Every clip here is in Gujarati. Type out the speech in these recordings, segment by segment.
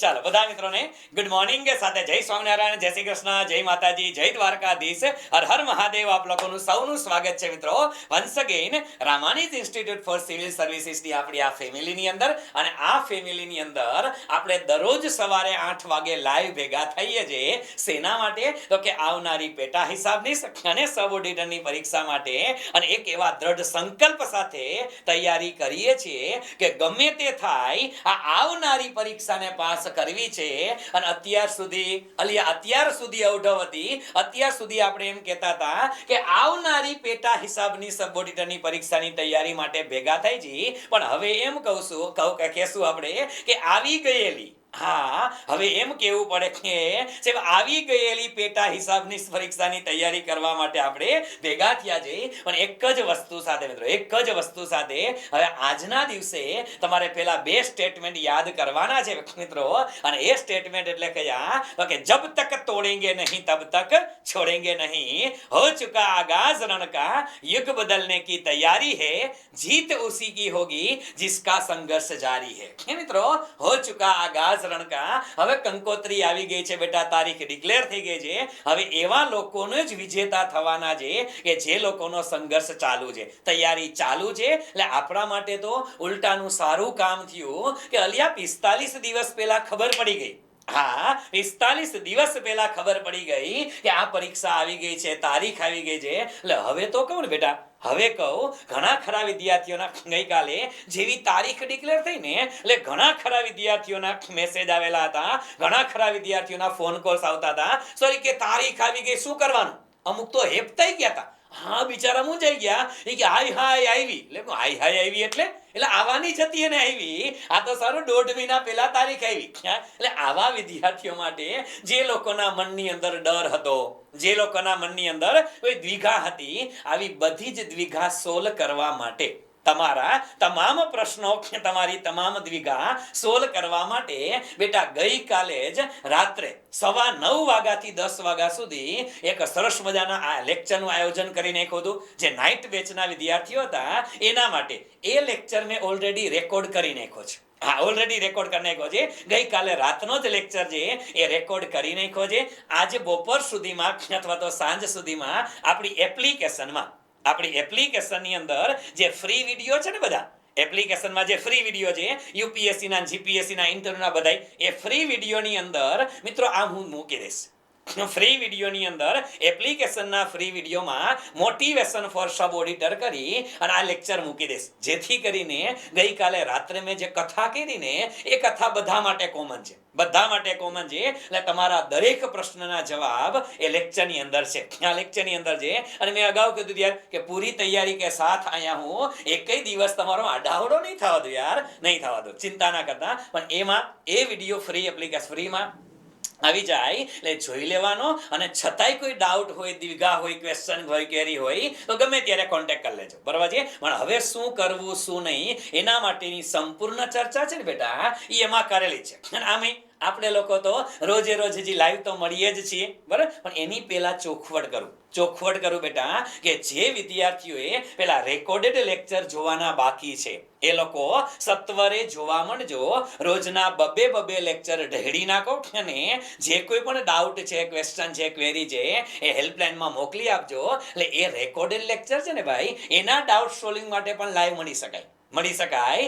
ચાલો બધા મિત્રોને ગુડ મોર્નિંગ સાથે જય સ્વામિનારાયણ, જય શ્રી કૃષ્ણ, જય માતાજી, જય દ્વારકાધીશ, હર હર મહાદેવ. આપ લોકોનું સૌનું સ્વાગત છે મિત્રો once again Ramani's institute for civil સર્વિસીસની આપણી આ ફેમિલીની અંદર. અને આ ફેમિલીની અંદર આપણે દરરોજ સવારે 8 વાગે લાઈવ ભેગા થઈએ છીએ. શેના માટે? તો કે આવનારી પેટા હિસાબની અને સબ ઓડિટરની પરીક્ષા માટે. અને એક એવા દ્રઢ સંકલ્પ સાથે તૈયારી કરીએ છીએ કે ગમે તે થાય આ આવનારી પરીક્ષાને પાસ કરવી છે. અને અત્યાર સુધી અવઢવ હતી. અત્યાર સુધી આપણે એમ કહેતા હતા કે આવનારી પેટા હિસાબની સબ ઓડિટરની પરીક્ષાની તૈયારી માટે ભેગા થઈ જી. પણ હવે એમ કહેશું આપણે કે આવી ગયેલી, હા હવે એમ કેવું પડે કે આવી ગયેલી પેટા હિસાબની પરીક્ષાની તૈયારી કરવા માટે આપણે ભેગા થયા છે. પણ એક જ વસ્તુ સાથે મિત્રો, એક જ વસ્તુ સાથે હવે આજના દિવસે તમારે પેલા 2 સ્ટેટમેન્ટ યાદ કરવાના છે મિત્રો. અને એ સ્ટેટમેન્ટ એટલે કયા? તો કે જબ તક તોડેંગે નહીં તબ તક છોડેંગે નહીં, હો ચુકા आगाज रण का, युग बदलने की तैयारी है, जीत उसी की होगी जिसका संघर्ष जारी है. હે મિત્રો, હો ચુકા आगाज रण का, હવે કંકોત્રી આવી ગઈ છે બેટા, તારીખ ડિક્લેર થઈ ગઈ છે. હવે એવા લોકોને જ વિજેતા થવાના છે કે જે લોકોનો સંઘર્ષ ચાલુ છે, તૈયારી ચાલુ છે. એટલે આપણા માટે તો ઉલટાનું સારું કામ થયું કે અલિયા 45 દિવસ પહેલા ખબર પડી ગઈ. હા, 45 દિવસ પહેલા ખબર પડી ગઈ કે આ પરીક્ષા આવી ગઈ છે, તારીખ આવી ગઈ છે. એટલે હવે તો કહું ને બેટા, હવે કહું, ઘણા ખરા વિદ્યાર્થીઓના ગઈકાલે જેવી તારીખ ડિક્લેર થઈ ને, એટલે ઘણા ખરા વિદ્યાર્થીઓના મેસેજ આવેલા હતા, ઘણા ખરા વિદ્યાર્થીઓના ફોન કોલ્સ આવતા હતા. સોરી કે તારીખ આવી ગઈ, શું કરવાનું? અમુક તો હેપતાઈ ગયા હતા. હા બિચારા હું જઈ ગયા એ કે હાય હાય આવી. એટલે હાય હાય આવી એટલે આવવાની જ હતી અને આવી. આ તો સારું 1.5 મહિના પહેલા તારીખ આવી. એટલે આવા વિદ્યાર્થીઓ માટે જે લોકોના મનની અંદર ડર હતો, જે લોકોના મનની અંદર કોઈ દ્વિધા હતી, આવી બધી જ દ્વિધા સોલ્વ કરવા માટે, તમારા તમામ પ્રશ્નો, તમારી તમામ દ્વિધા સોલ્વ કરવા માટે બેટા ગઈકાલે જ રાત્રે 9:15 વાગ્યાથી 10 વાગ્યા સુધી એક સરસ મજાના આ લેક્ચરનું આયોજન કરી નાખ્યું હતું. જે નાઇટ બેચના વિદ્યાર્થીઓ હતા એના માટે એ લેક્ચર મેં ઓલરેડી રેકોર્ડ કરી નાખ્યો છે. હા, ઓલરેડી રેકોર્ડ કરી નાખ્યો છે. ગઈકાલે રાતનો જ લેક્ચર છે એ રેકોર્ડ કરી નાખ્યો છે. આજે બપોર સુધીમાં અથવા તો સાંજ સુધીમાં આપણી એપ્લિકેશનની અંદર જે ફ્રી વિડીયો છે ને, બધા એપ્લિકેશનમાં જે ફ્રી વિડીયો છે યુપીએસસી ના, જીપીએસસી ના, ઇન્ટરવ્યુના બધા એ ફ્રી વિડીયોની અંદર મિત્રો આ હું મૂકી દઈશ. ફ્રી વિડીયોની અંદર એપ્લિકેશનના ફ્રી વિડીયોમાં મોટિવેશન ફોર સબ ઓડિટર કરી અને આ લેક્ચર મૂકી દઈશ. જેથી કરીને ગઈકાલે રાત્રે મેં જે કથા કરી ને એ કથા બધા માટે કોમન છે, બધા માટે કોમન છે. એટલે તમારા દરેક પ્રશ્નના જવાબ એ લેક્ચરની અંદર છે, આ લેક્ચરની અંદર છે. અને મેં અગાઉ કીધું યાર કે પૂરી તૈયારી કે સાથ અહીંયા હું એકય દિવસ તમારો આડાવડો નહીં થવા દો યાર, નહીં થવા દો, ચિંતા ના કરતા. પણ એમાં એ વિડીયો ફ્રી એપ્લિકેશન ફ્રીમાં આવી જાય એટલે જોઈ લેવાનો. અને છતાંય કોઈ ડાઉટ હોય, દ્વિધા હોય, ક્વેશ્ચન હોય, ક્વેરી હોય તો ગમે ત્યારે કોન્ટેક્ટ કરી લેજો, બરાબર છે. પણ હવે શું કરવું શું નહીં એના માટેની સંપૂર્ણ ચર્ચા છે ને બેટા, એ એમાં કરેલી છે. અને આમે આપણે લોકો તો રોજે રોજ હજી લાઈવ તો મળીએ જ છીએ, બરાબર. પણ એની પહેલા ચોખવટ કરું બેટા કે જે વિદ્યાર્થીઓએ પેલા રેકોર્ડેડ લેક્ચર જોવાના બાકી છે એ લોકો સત્વરે જોવા માંડજો. રોજના બબે લેક્ચર ઢેડી નાખો અને જે કોઈ પણ ડાઉટ છે, ક્વેશ્ચન છે, ક્વેરી છે એ હેલ્પલાઇનમાં મોકલી આપજો. એટલે એ રેકોર્ડેડ લેક્ચર છે ને ભાઈ, એના ડાઉટ સોલ્વિંગ માટે પણ લાઈવ મળી શકાય.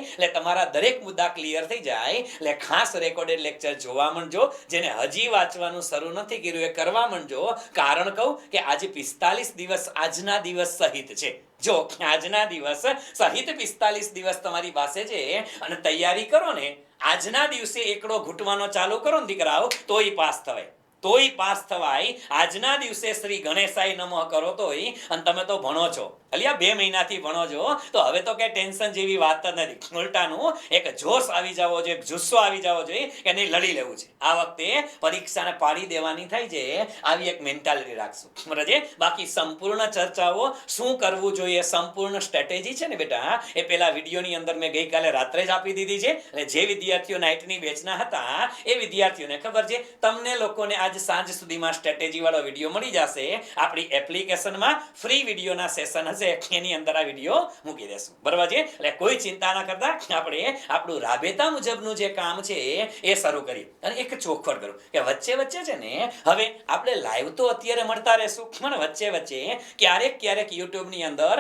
એટલે તમારા દરેક મુદ્દા ક્લિયર થઈ જાય. એટલે ખાસ રેકોર્ડેડ લેક્ચર જોવા માંડજો. જેને હજી વાંચવાનું શરૂ નથી કર્યું એ કરવા માંડજો. કારણ કહું કે આજે 45 દિવસ આજના દિવસ સહિત છે. જો આજના દિવસ સહિત 45 દિવસ તમારી પાસે છે અને તૈયારી કરો ને, આજના દિવસે એકડો ઘૂંટવાનો ચાલુ કરો ને દીકરાઓ, તોય પાસ થવાય. આજના દિવસે શ્રી ગણેશાય નમઃ કરો તોય, અને તમે તો ભણો છો, અલિયા 2 મહિનાથી ભણો છો, તો હવે તો કઈ ટેન્શન જેવી વાત જ નથી. ઉલટાનું એક જોશ આવી જવો જોઈએ, એક જુસ્સો આવી જવો જોઈએ કે નહીં, લડી લેવું છે. આ વખતે પરીક્ષાને પાડી દેવાની થાય છે, આવી એક મેન્ટાલિટી રાખશું, બરાબર છે. બાકી સંપૂર્ણ ચર્ચાઓ શું કરવું જોઈએ, સંપૂર્ણ સ્ટ્રેટેજી છે ને બેટા, એ પેલા વિડીયોની અંદર મેં ગઈકાલે રાત્રે જ આપી દીધી છે. એટલે જે વિદ્યાર્થીઓ નાઇટની બેચના હતા એ વિદ્યાર્થીઓને ખબર છે. તમને લોકોને આજે આજ સાંજ સુધીમાં સ્ટ્રેટેજી વાળો વિડીયો મળી જશે. આપણી એપ્લિકેશનમાં ફ્રી વિડીયોના સેશન હશે, એની અંદર આ વિડીયો મૂકી દેશું. બરાબર છે? એટલે કોઈ ચિંતા ના કરતા, આપણે આપણું રાબેતા મુજબનું જે કામ છે એ શરૂ કરીએ. અને એક ચોખવટ કરું કે વચ્ચે વચ્ચે છે ને, હવે આપણે લાઈવ તો અત્યારે મળતા રહેશું, પણ વચ્ચે વચ્ચે ક્યારેક યુટ્યુબની અંદર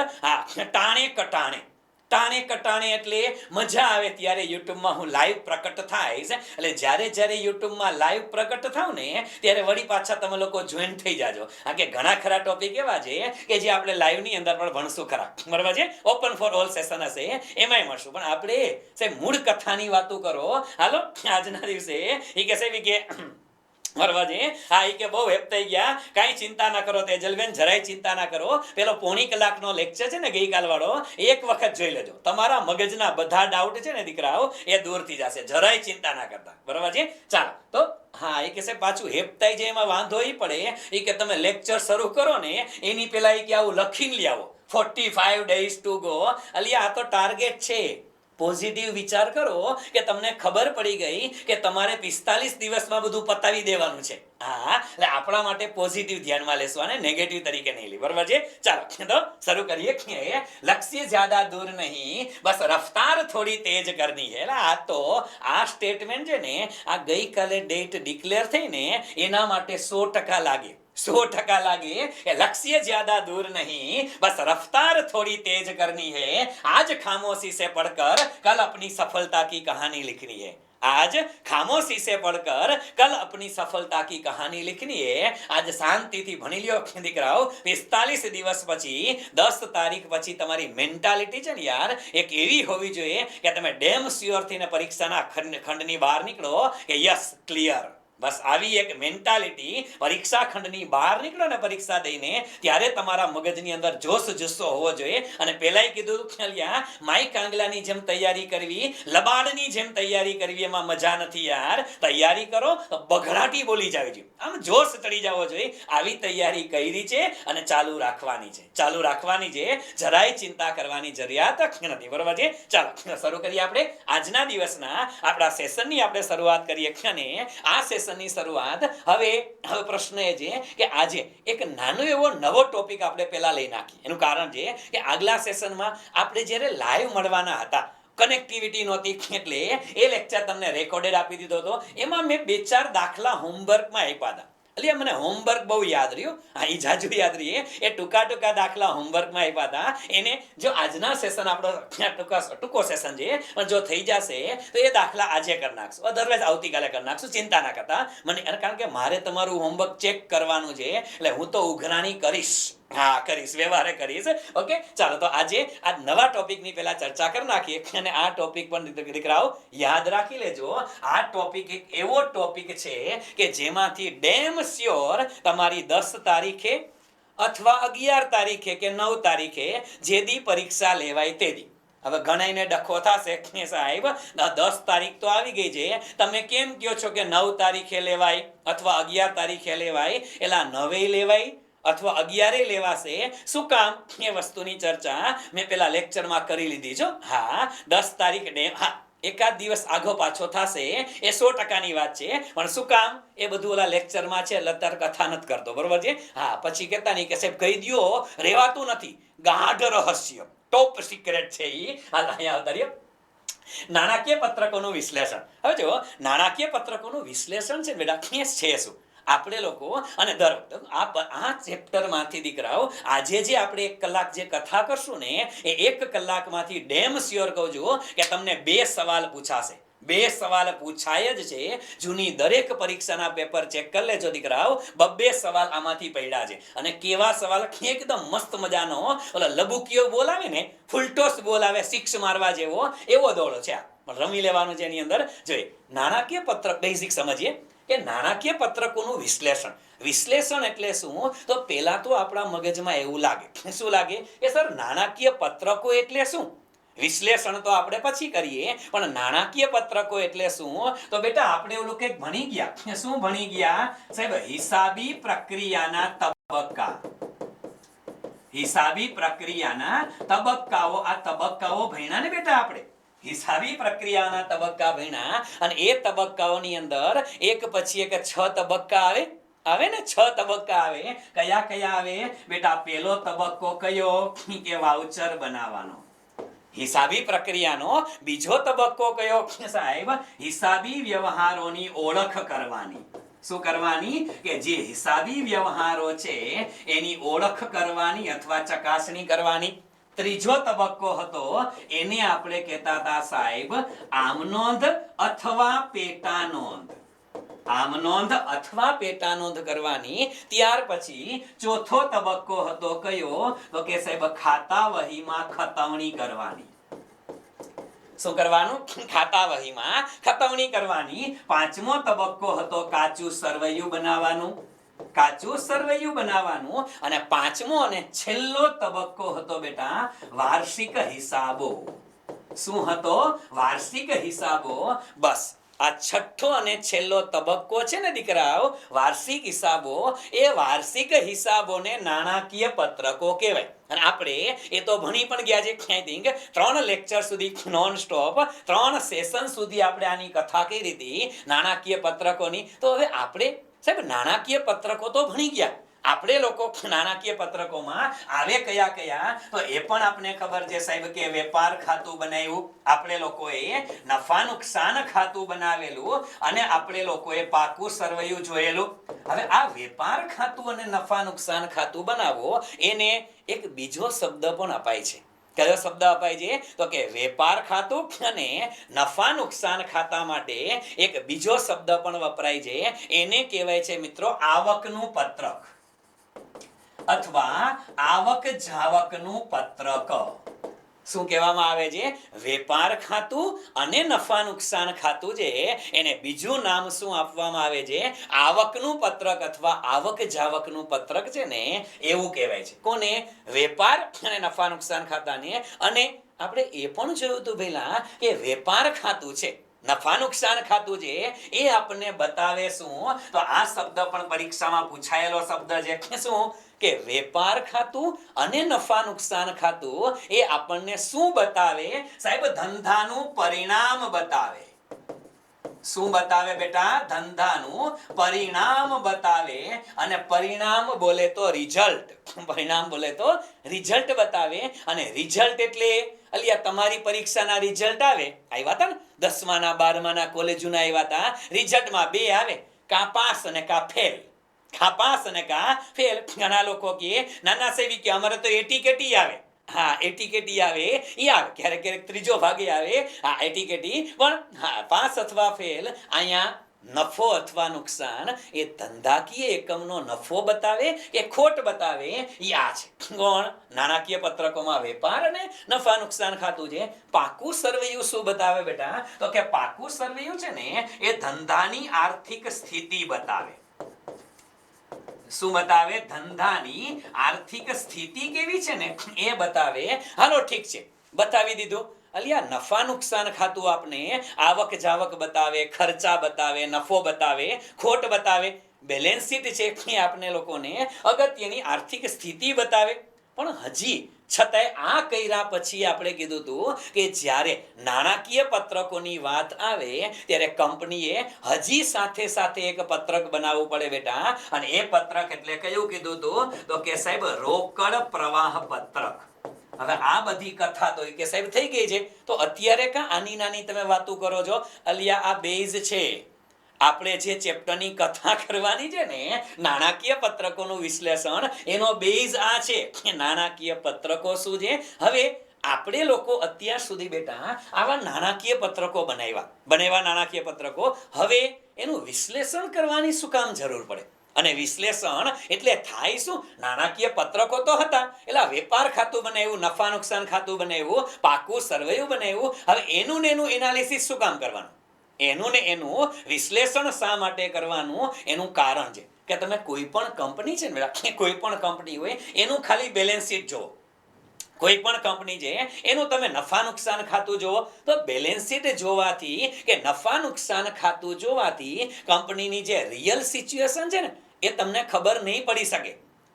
ટાણે કટાણે એટલે મજા આવે ત્યારે યુટ્યુબમાં હું લાઈવ પ્રકટ થાઈશ. એટલે જ્યારે યુટ્યુબમાં લાઈવ પ્રકટ થાવ ને ત્યારે વળી પાછા તમે લોકો જોઈન થઈ જાજો. કે ઘણા ખરા ટોપિક એવા છે કે જે આપણે લાઈવની અંદર પણ ભણશું ખરા. બરાબર છે? ઓપન ફોર ઓલ સેશન હશે, એમાંય મળશું. પણ આપણે મૂળ કથાની વાતો કરો. હાલો, આજના દિવસે એ કહેશે કે બરાબર છે? હા, એ કે બહુ હેપ થઈ ગયા, કાંઈ ચિંતા ના કરો તેજલબેન, જરાય ચિંતા ના કરો. પેલો પોણી કલાકનો લેક્ચર છે ને ગઈકાલ વાળો, એક વખત જોઈ લેજો. તમારા મગજના બધા ડાઉટ છે ને દીકરાઓ, એ દૂર થઈ જશે. જરાય ચિંતા ના કરતા. બરાબર છે? ચાલો તો હા, એ કહેશે પાછું હેપ થાય છે એમાં વાંધો એ પડે એ કે તમે લેક્ચર શરૂ કરો ને એની પેલા એ કે આવું લખીને લઈ આવો, 45 days to go. અલિયા, આ તો ટાર્ગેટ છે. પોઝિટિવ વિચાર કરો કે તમને ખબર પડી ગઈ કે તમારે 45 દિવસમાં બધું પતાવી દેવાનું છે. હા, એટલે આપણા માટે પોઝિટિવ ધ્યાનમાં લેશું, અને નેગેટિવ તરીકે નહીં લે. બરાબર છે? ચાલો તો શરૂ કરીએ. લક્ષ્ય જ્યાદા દૂર નહીં, બસ રફતાર થોડી તેજ કરની છે. એટલે આ તો આ સ્ટેટમેન્ટ છે ને, આ ગઈકાલે ડેટ ડિક્લેર થઈને એના માટે 100% લાગે. 100% લાગે. लक्ष्य ज्यादा दूर नहीं, बस रफ्तार थोड़ी तेज करनी है. आज खामोशी से पढ़कर कल अपनी सफलता की कहानी लिखनी है. आज खामोशी से पढ़कर कल अपनी सफलता की कहानी लिखनी है. आज શાંતિથી ભણી લ્યો દીકરાઓ. 45 દિવસ પછી 10 તારીખ પછી તમારી મેન્ટાલિટી છે ને યાર, એક એવી હોવી જોઈએ કે તમે ડેમ શ્યોર થઈને પરીક્ષાના ખંડની બહાર નીકળો કે યસ ક્લિયર. બસ આવી એક મેન્ટાલિટી પરીક્ષા ખંડની બહાર નીકળો ને પરીક્ષા દઈને, ત્યારે તમારા મગજની અંદર જોશ જુસ્સો હોવો જોઈએ. અને પહેલાય કીધું ખ્યાલિયા, માઈ કાંગલાની જેમ તૈયારી કરવી, લબાડની જેમ તૈયારી કરવી, એમાં મજા નથી યાર. તૈયારી કરો તો બઘડાટી બોલી જાવી જોઈએ, આમ જોશ ચડી જવો જોઈએ. આવી તૈયારી કરી છે અને ચાલુ રાખવાની છે. જરાય ચિંતા કરવાની જરૂરિયાત નથી. બરોબર છે? ચાલો શરૂ કરીએ. આપણે આજના દિવસના આપણા સેશનની આપણે શરૂઆત કરીએ. અને આ સેશનની શરૂઆત હવે પ્રશ્ન એ છે કે આજે એક નાનો એવો નવો ટોપિક આપણે પહેલા લઈ નાખીએ. એનું કારણ છે કે આગલા સેશનમાં આપણે જ્યારે લાઈવ મળવાના હતા, કનેક્ટિવિટી નહોતી, એટલે એ લેક્ચર તમને રેકોર્ડેડ આપી દીધો હતો. એમાં મેં 2-4 દાખલા હોમવર્કમાં આપ્યા હતા. એટલે મને હોમવર્ક બહુ યાદ રહ્યું. હા, એ જાજુ યાદ રહીએ. એ ટૂંકા દાખલા હોમવર્કમાં આપ્યા હતા. એને જો આજના સેશન આપણો ટૂંકો સેશન છે, પણ જો થઈ જશે તો એ દાખલા આજે કરી નાખશું, અધરવાઇઝ આવતીકાલે કરી નાખશું. ચિંતા ના કરતા મને, કારણ કે મારે તમારું હોમવર્ક ચેક કરવાનું છે. એટલે હું તો ઉઘરાણી કરીશ. હા, કરીશ, વ્યવહારે કરીશ. ઓકે, ચાલો તો આજે આ નવા ટોપિકની પહેલા ચર્ચા કરી નાખીએ. અને આ ટોપિક પણ દીકરાઓ યાદ રાખી લેજો. આ ટોપિક એક એવો ટોપિક છે કે જેમાંથી ડેમ શ્યોર તમારી 10 તારીખે અથવા 11 તારીખે કે 9 તારીખે જે દી પરીક્ષા લેવાય તે દી. હવે ઘણાઈને ડખો થશે કે સાહેબ 10 તારીખ તો આવી ગઈ છે, તમે કેમ કહો છો કે 9 તારીખે લેવાય અથવા 11 તારીખે લેવાય? એલા 9 લેવાય અથવા 11 લેવાશે. શું કામ? એ વસ્તુની ચર્ચા મેં પેલા લેક્ચરમાં કરી લીધી છો. હા, 10 તારીખ ડેમ, હા એકાદ દિવસ આગો પાછો થશે એ 100%ની વાત છે. પણ શું કામ? એ બધું ઓલા લેક્ચરમાં છે, લતર કથા નથી કરતો. બરોબર છે? હા, પછી કહેતા નહીં કે સાહેબ કહી દો, રહેવાતું નથી, ગાઢ રહસ્ય, ટોપ સિક્રેટ છે. એ હાલ અહીંયા આવતા નાણાકીય પત્રકોનું વિશ્લેષણ. હવે જો નાણાકીય પત્રકોનું વિશ્લેષણ છે બેટા, છે શું આપણે લોકો, અને આ ચેપ્ટરમાંથી દીકરાઓ આજે જે આપણે 1 કલાક જે કથા કરશું ને, એ 1 કલાકમાંથી ડેમ શ્યોર કહું છું કે તમને 2 સવાલ પૂછાશે. 2 સવાલ પૂછાય જ છે. જૂની દરેક પરીક્ષાના પેપર ચેક કરી લેજો દીકરાઓ. 2 સવાલ આમાંથી પડ્યા છે. અને કેવા સવાલ? એકદમ મસ્ત મજાનો ઓલા લબુકીઓ બોલાવે ને, ફૂલટોસ બોલાવે, 6 મારવા જેવો એવો દોડો છે. આ રમી લેવાનું છે. એની અંદર જોઈએ નાણાકીય પત્રક બેઝિક સમજીએ કે નાણાકીય પત્રકોનું વિશ્લેષણ એટલે શું? તો પહેલા તો આપણા મગજમાં એવું લાગે, શું લાગે કે સર નાણાકીય પત્રકો એટલે શું? વિશ્લેષણ તો આપણે પછી કરીએ, પણ નાણાકીય પત્રકો એટલે શું? તો બેટા આપણે ઓલું કંઈક ભણી ગયા. શું ભણી ગયા સાહેબ? હિસાબી પ્રક્રિયાના તબક્કા. હિસાબી પ્રક્રિયાના તબક્કાઓ. આ તબક્કાઓ ભણ્યા ને બેટા આપણે. હિસાબી પ્રક્રિયાના તબક્કા ભણ્યા. અને એ તબક્કાઓની અંદર એક પછી એક 6 તબક્કા આવે. આવે ને 6 તબક્કા આવે. કયા કયા આવે બેટા? પહેલો તબક્કો કયો કે વાઉચર બનાવવાનો, હિસાબી પ્રક્રિયાનો. બીજો તબક્કો કયો સાહેબ? હિસાબી વ્યવહારોની ઓળખ કરવાની. શું કરવાની? કે જે હિસાબી વ્યવહારો છે એની ઓળખ કરવાની અથવા ચકાસણી કરવાની. ત્રીજો તબક્કો હતો એને આપણે કહેતા હતા સાહેબ આમ નોંધ અથવા પેટા નોંધ. આમ નોંધ અથવા પેટા નોંધ કરવાની. ત્યાર પછી ચોથો તબક્કો હતો કયો? તો કે સાહેબ ખાતા વહીમાં ખતવણી કરવાની. શું કરવાનું? ખાતા વહીમાં ખતવણી કરવાની. પાંચમો તબક્કો હતો કાચું સરવૈયું બનાવવાનું. કાચું સરવૈયું બનાવવાનું. અને પાંચમો અને છેલ્લો તબક્કો હતો બેટા વાર્ષિક હિસાબો. શું હતો? વાર્ષિક હિસાબો. બસ આ છઠ્ઠો અને છેલ્લો તબક્કો છે ને દીકરાઓ, વાર્ષિક હિસાબો. એ વાર્ષિક હિસાબોને નાણાકીય પત્રકો કહેવાય. અને આપણે એ તો ભણી પણ ગયા છે. આઈ થિંક 3 લેક્ચર સુધી નોન સ્ટોપ 3 સેશન સુધી આપણે આની કથા કરી હતી નાણાકીય પત્રકોની. તો હવે આપણે સાહેબ નાણાકીય પત્રકો તો ભણી ગયા. આપણે લોકો નાણાકીય પત્રકોમાં આવે કયા કયા? તો એ પણ આપણે ખબર છે સાહેબ કે વેપાર ખાતું બનાવ્યું, આપણે લોકોએ નફા નુકસાન ખાતું બનાવેલું, અને આપણે લોકોએ પાકું સરવૈયું જોયેલું. હવે આ વેપાર ખાતું અને નફા નુકસાન ખાતું બનાવો એને એક બીજો શબ્દ પણ અપાય છે. કયો શબ્દ અપાય છે? તો કે વેપાર ખાતું અને નફા નુકસાન ખાતા માટે એક બીજો શબ્દ પણ વપરાય છે. એને કહેવાય છે મિત્રો આવકનું પત્રક અથવા આવક જાવકનું પત્રક. શું કહેવામાં આવે છે? વેપાર ખાતું અને નફા નુકસાન ખાતું છે એને બીજું નામ શું આપવામાં આવે છે? આવકનું પત્રક અથવા આવક જાવકનું પત્રક છે ને એવું કહેવાય છે. કોને? વેપાર અને નફા નુકસાન ખાતાને. અને આપણે એ પણ જોયું હતું પહેલા કે વેપાર ખાતું છે, નફા નુકસાન ખાતું છે એ આપણને બતાવે શું? તો આ શબ્દ પણ પરીક્ષામાં પૂછાયેલો શબ્દ છે. શું? કે વેપાર ખાતું અને નફા નુકસાન ખાતું એ આપણને શું બતાવે સાહેબ? ધંધાનું પરિણામ બતાવે. શું બતાવે બેટા? ધંધાનું પરિણામ બતાવે. અને પરિણામ બોલે તો રિઝલ્ટ. પરિણામ બોલે તો રિઝલ્ટ બતાવે. અને રિઝલ્ટ એટલે અલિયા તમારી પરીક્ષાના રિઝલ્ટ આવે, આવ્યા હતા ને 10મા 12મા કોલેજોના આવ્યા હતા. રિઝલ્ટમાં 2 આવે, કાં પાસ અને કાં ફેલ. પાસ અને કા ફેલ. ઘણા લોકો કહે નાના સેવી કે અમારે તો એટીકેટી આવે. હા એટીકેટી આવે, ઈ આવે ક્યારેક ક્યારેક ત્રીજો ભાગે આવે. હા એટીકેટી પણ હા પાસ અથવા ફેલ. અહીંયા નફો અથવા નુકસાન એ ધંધાકીય એકમનો નફો બતાવે કે ખોટ બતાવે ઈ આ છે. કોણ? નાણાકીય પત્રકોમાં વેપાર અને નફા નુકસાન ખાતું છે. પાકું સરવૈયું શું બતાવે બેટા? તો કે પાકું સરવૈયું છે ને એ ધંધાની આર્થિક સ્થિતિ બતાવે. શું બતાવે? ધંધાની આર્થિક સ્થિતિ કેવી છે ને એ બતાવે. હાલો ઠીક છે, બતાવી દીધું. અલિયા નફા નુકસાન ખાતું આપણે આવક જાવક બતાવે, ખર્ચા બતાવે, નફો બતાવે, ખોટ બતાવે. બેલેન્સ શીટ છે એ આપણે લોકોને અગત્યની આર્થિક સ્થિતિ બતાવે. પણ હજી છતાંય આ કર્યા પછી આપણે કીધું હતું કે જ્યારે નાણાકીય પત્રકોની વાત આવે ત્યારે કંપનીએ હજી સાથે સાથે એક પત્રક બનાવવું પડે બેટા. અને એ પત્રક એટલે કયું કીધું હતું? તો કે સાહેબ રોકડ પ્રવાહ પત્રક. હવે આ બધી કથા તો કે સાહેબ થઈ ગઈ છે, તો અત્યારે કા આની નાની તમે વાતો કરો છો? અલિયા આ બેઝ છે. આપણે જે ચેપ્ટરની કથા કરવાની છે ને નાણાકીય પત્રકોનું વિશ્લેષણ, એનો બેઝ આ છે કે નાણાકીય પત્રકો શું છે. હવે આપણે લોકો અત્યાર સુધી બેટા આવા નાણાકીય પત્રકો બનાવ્યા નાણાકીય પત્રકો. હવે એનું વિશ્લેષણ કરવાની શું કામ જરૂર પડે? અને વિશ્લેષણ એટલે થાય શું? નાણાકીય પત્રકો તો હતા, એટલે વેપાર ખાતું બનાવ્યું, નફા નુકસાન ખાતું બનાવ્યું, પાકું સરવૈયું બનાવ્યું. હવે એનું ને એનું એનાલિસિસ શું કામ કરવાનું? એનું ને એનું વિશ્લેષણ શા માટે કરવાનું? એનું કારણ છે કે તમે કોઈ પણ કંપની છે ને, કોઈ પણ કંપની હોય એનું ખાલી બેલેન્સ શીટ જુઓ. કોઈ પણ કંપની છે એનું તમે નફા નુકસાન ખાતું જુઓ તો બેલેન્સ શીટ જોવાથી કે નફા નુકસાન ખાતું જોવાથી કંપનીની જે રિયલ સિચ્યુએશન છે ને એ તમને ખબર નહીં પડી શકે.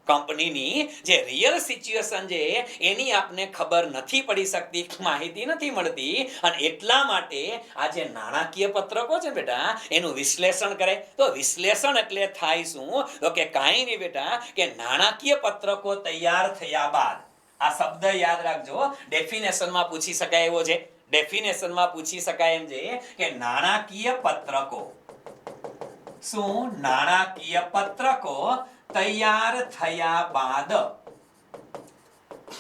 કંપનીની જે રિયલ સિચ્યુએશન છે એની આપને ખબર નથી પડી શકતી, માહિતી નથી મળતી, અને એટલા માટે આ જે નાણાકીય પત્રકો છે બેટા એનું વિશ્લેષણ કરે. તો વિશ્લેષણ એટલે થાય શું? તો કે કાંઈ નહીં બેટા, કે નાણાકીય પત્રકો તૈયાર થયા બાદ, આ શબ્દ યાદ રાખજો, ડેફિનેશનમાં પૂછી શકાય એવો છે. ડેફિનેશનમાં પૂછી શકાય એમ છે કે નાણાકીય પત્રકો, શું નાણાકીય પત્રકો તૈયાર થયા બાદ,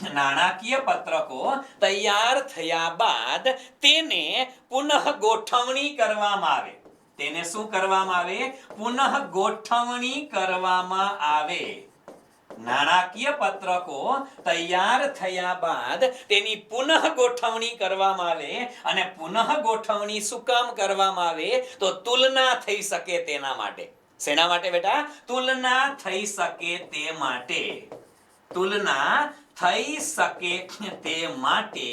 નાણાકીય પત્રકો તૈયાર થયા બાદ તેને પુનઃ ગોઠવણી કરવામાં આવે. તેને શું કરવામાં આવે? પુનઃ ગોઠવણી કરવામાં આવે. નાણાકીય પત્રકો તૈયાર થયા બાદ તેની પુનઃ ગોઠવણી કરવામાં આવે. અને પુનઃ ગોઠવણી શું કામ કરવામાં આવે? તો તુલના થઈ શકે તેના માટે. શેના માટે બેટા? તુલના થઈ શકે તે માટે. તુલના થઈ શકે તે માટે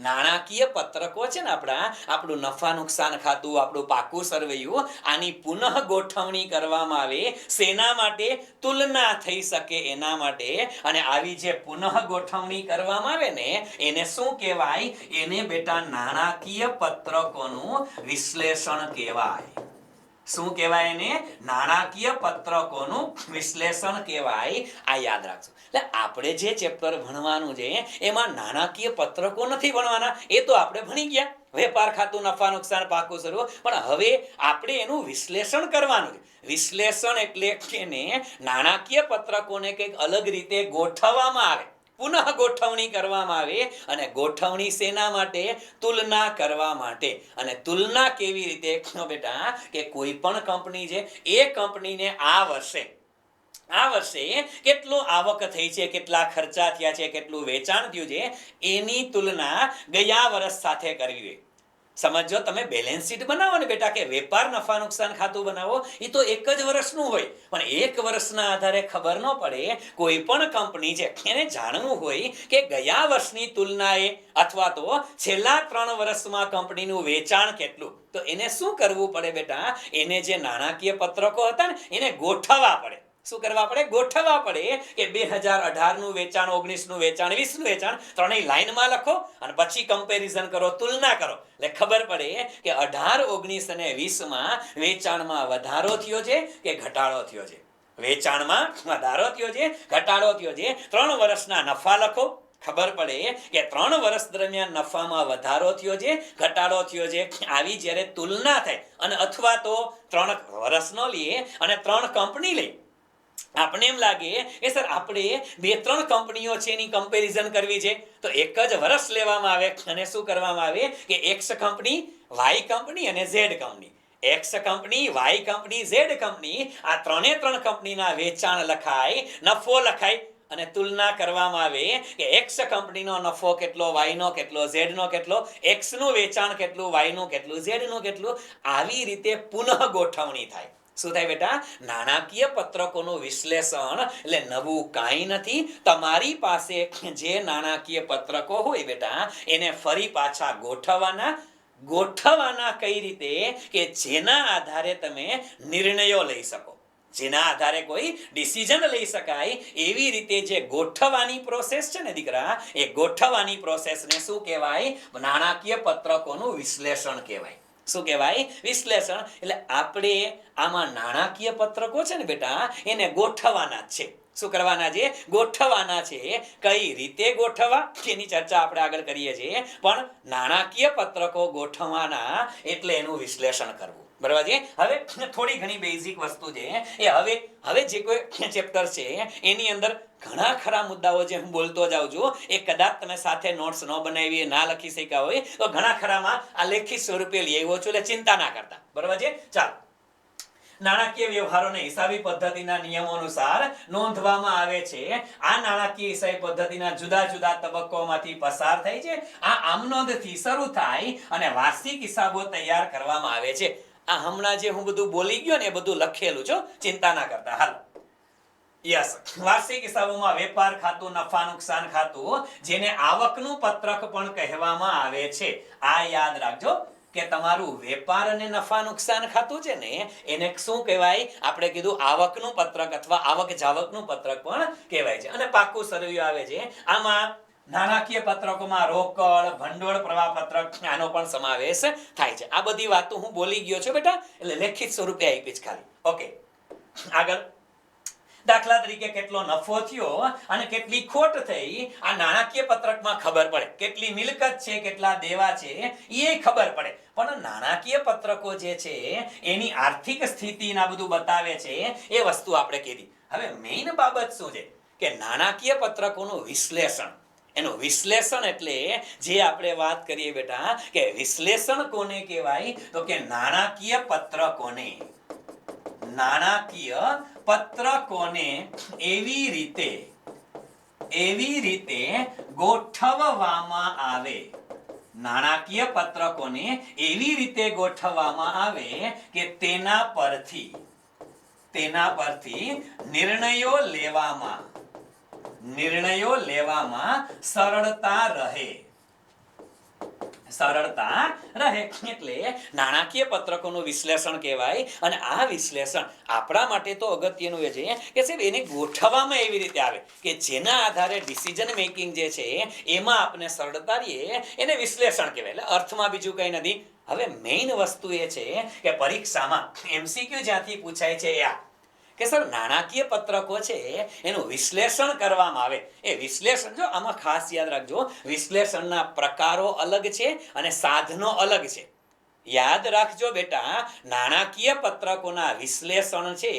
નાણાકીય પત્રકો છે ને આપણું નફા નુકસાન ખાતું, આપણું પાકું સરવૈયું, આની પુનઃ ગોઠવણી કરવામાં આવે. શેના માટે? તુલના થઈ શકે એના માટે. અને આવી જે પુનઃ ગોઠવણી કરવામાં આવે ને એને શું કહેવાય? એને બેટા નાણાકીય પત્રકોનું વિશ્લેષણ કહેવાય. શું કહેવાય એને? નાણાકીય પત્રકોનું વિશ્લેષણ કહેવાય. આ યાદ રાખજો. એટલે આપણે જે ચેપ્ટર ભણવાનું છે એમાં નાણાકીય પત્રકો નથી ભણવાના, એ તો આપણે ભણી ગયા. વેપાર ખાતું, નફા નુકસાન, પાકું સરવૈયું. પણ હવે આપણે એનું વિશ્લેષણ કરવાનું છે. વિશ્લેષણ એટલે એને નાણાકીય પત્રકોને કંઈક અલગ રીતે ગોઠવવામાં આવે, પુનઃ ગોઠવણી કરવામાં આવે. અને ગોઠવણી શેના માટે? તુલના કરવા માટે. અને તુલના કેવી રીતે બેટા? કે કોઈ પણ કંપની છે, એ કંપનીને આ વર્ષે કેટલો આવક થઈ છે, કેટલા ખર્ચા થયા છે, કેટલું વેચાણ થયું છે, એની તુલના ગયા વર્ષ સાથે કરવી હોય. સમજો, તમે બેલેન્સ શીટ બનાવો ને બેટા, કે વેપાર નફા નુકસાન ખાતું બનાવો, એ તો એક જ વર્ષનું હોય. પણ એક વર્ષના આધારે ખબર ન પડે. કોઈ પણ કંપની છે એને જાણવું હોય કે ગયા વર્ષની તુલનાએ અથવા તો છેલ્લા 3 વર્ષમાં કંપનીનું વેચાણ કેટલું, તો એને શું કરવું પડે બેટા? એને જે નાણાકીય પત્રકો હતા ને એને ગોઠવવા પડે. શું કરવા પડે? ગોઠવવા પડે. કે 2018 નું વેચાણ, 19 નું વેચાણ, 20 નું વેચાણ ત્રણેય લાઈનમાં લખો અને પછી કમ્પેરિઝન કરો, તુલના કરો. એટલે ખબર પડે કે 18, 19 અને 20 માં વેચાણમાં વધારો થયો છે કે ઘટાડો થયો છે. વેચાણમાં વધારો થયો છે, ઘટાડો થયો છે. 3 વર્ષના નફા લખો. ખબર પડે કે 3 વર્ષ દરમિયાન નફામાં વધારો થયો છે, ઘટાડો થયો છે. આવી જ્યારે તુલના થાય, અને અથવા તો 3 વર્ષ નો લઈએ અને 3 કંપની લઈએ, આપણે એમ લાગે કે સર આપણે 2-3 કંપનીઓ છે એની કમ્પેરિઝન કરવી છે, તો એક જ વર્ષ લેવામાં આવે અને શું કરવામાં આવે કે એક્સ કંપની, વાય કંપની અને Z company, X company, Y company, Z company, આ 3 કંપનીના વેચાણ લખાય, નફો લખાય અને તુલના કરવામાં આવે કે એક્સ કંપનીનો નફો કેટલો, વાય નો કેટલો, ઝેડ નો કેટલો, એક્સ નું વેચાણ કેટલું, વાય નું કેટલું, ઝેડ નું કેટલું. આવી રીતે પુનઃ ગોઠવણી થાય. શું થાય બેટા? નાણાકીય પત્રકોનું વિશ્લેષણ એટલે નવું કાંઈ નથી. તમારી પાસે જે નાણાકીય પત્રકો હોય બેટા એને ફરી પાછા ગોઠવવાના કઈ રીતે? કે જેના આધારે તમે નિર્ણયો લઈ શકો, જેના આધારે કોઈ ડિસિઝન લઈ શકાય. એવી રીતે જે ગોઠવવાની પ્રોસેસ છે ને દીકરા, એ ગોઠવવાની પ્રોસેસને શું કહેવાય? નાણાકીય પત્રકોનું વિશ્લેષણ કહેવાય. શું કહેવાય? વિશ્લેષણ. એટલે આપણે આમાં નાણાકીય પત્રકો છે ને બેટા એને ગોઠવવાના જ છે. શું કરવાના છે? ગોઠવવાના છે. કઈ રીતે ગોઠવવા એની ચર્ચા આપણે આગળ કરીએ છીએ. પણ નાણાકીય પત્રકો ગોઠવવાના એટલે એનું વિશ્લેષણ કરવું. બરાબર છે? હવે થોડી ઘણી બેઝિક વસ્તુ છે એ હવે જે કોઈ ચેપ્ટર છે એની અંદર ઘણા ખરા મુદ્દાઓ જે હું બોલતો જાઉં છું, એ કદાચ તમે સાથે નોટ્સ ન બનાવી, ના લખી શક્યા હોય તો ઘણા ખરામાં આ લેખિત સ્વરૂપે લઈ આવ્યો છું. એટલે ચિંતા ના કરતા. બરાબર છે? ચાલો, નાણાકીય વ્યવહારોને હિસાબી પદ્ધતિના નિયમો અનુસાર નોંધવામાં આવે છે. આ નાણાકીય હિસાબી પદ્ધતિના જુદા જુદા તબક્કાઓમાંથી પસાર થઈ છે. આ આમનોંધથી શરૂ થાય અને વાર્ષિક હિસાબો તૈયાર કરવામાં આવે છે. આ હમણાં જે હું બધું બોલી ગયો ને એ બધું લખેલું છે, ચિંતા ના કરતા. હાલ, યસ, વાર્ષિક હિસાબોમાં વેપાર ખાતું, નફા નુકસાન ખાતું, જેને આવકનું પત્રક પણ કહેવામાં આવે છે. આ યાદ રાખજો કે તમારું વેપાર અને નફા નુકસાન ખાતું છે ને એને શું કહેવાય? આપણે કીધું આવકનું પત્રક અથવા આવક જાવકનું પત્રક પણ કહેવાય છે. અને પાકું સરવૈયું આવે છે. આમાં નાણાકીય પત્રકોમાં રોકડ, ભંડોળ પ્રવાહ પત્રક આનો પણ સમાવેશ થાય છે. આ બધી વાતો હું બોલી ગયો છું બેટા, એટલે લેખિત સ્વરૂપે આપી જ ખાલી. ઓકે, આગળ દાખલા તરીકે કેટલો નફો થયો અને કેટલી ખોટ થઈ આ નાણાકીય પત્રકમાં ખબર પડે. કેટલી મિલકત છે, કેટલા દેવા છે એ ખબર પડે. પણ નાણાકીય પત્રકો જે છે એની આર્થિક સ્થિતિના બધું બતાવે છે, એ વસ્તુ આપણે કીધી. હવે મેઇન બાબત શું છે કે નાણાકીય પત્રકોનું વિશ્લેષણ. એનું વિશ્લેષણ એટલે જે આપણે વાત કરીએ બેટા કે વિશ્લેષણ કોને કહેવાય? તો કે નાણાકીય પત્રકોને. નાણાકીય પત્રકોને એવી રીતે ગોઠવવામાં આવે. નાણાકીય પત્રકોને એવી રીતે ગોઠવવામાં આવે કે તેના પરથી નિર્ણયો લેવામાં સરળતા રહે. એટલે નાણાકીય પત્રકોનું વિશ્લેષણ કહેવાય. અને આ વિશ્લેષણ આપણા માટે તો અગત્યનું એ છે કે સાહેબ એને ગોઠવવામાં એવી રીતે આવે કે જેના આધારે ડિસિઝન મેકિંગ જે છે એમાં આપણે સરળતા રહીએ, એને વિશ્લેષણ કહેવાય. એટલે અર્થમાં બીજું કંઈ નથી. હવે મેઇન વસ્તુ એ છે કે પરીક્ષામાં MCQ જ્યાંથી પૂછાય છે આ કે સર નાણાકીય પત્રકો છે એનું વિશ્લેષણ કરવામાં આવે. એ વિશ્લેષણ જો આમાં ખાસ યાદ રાખજો, વિશ્લેષણના પ્રકારો અલગ છે અને સાધનો અલગ છે. યાદ રાખજો બેટા, નાણાકીય પત્રકોના વિશ્લેષણ છે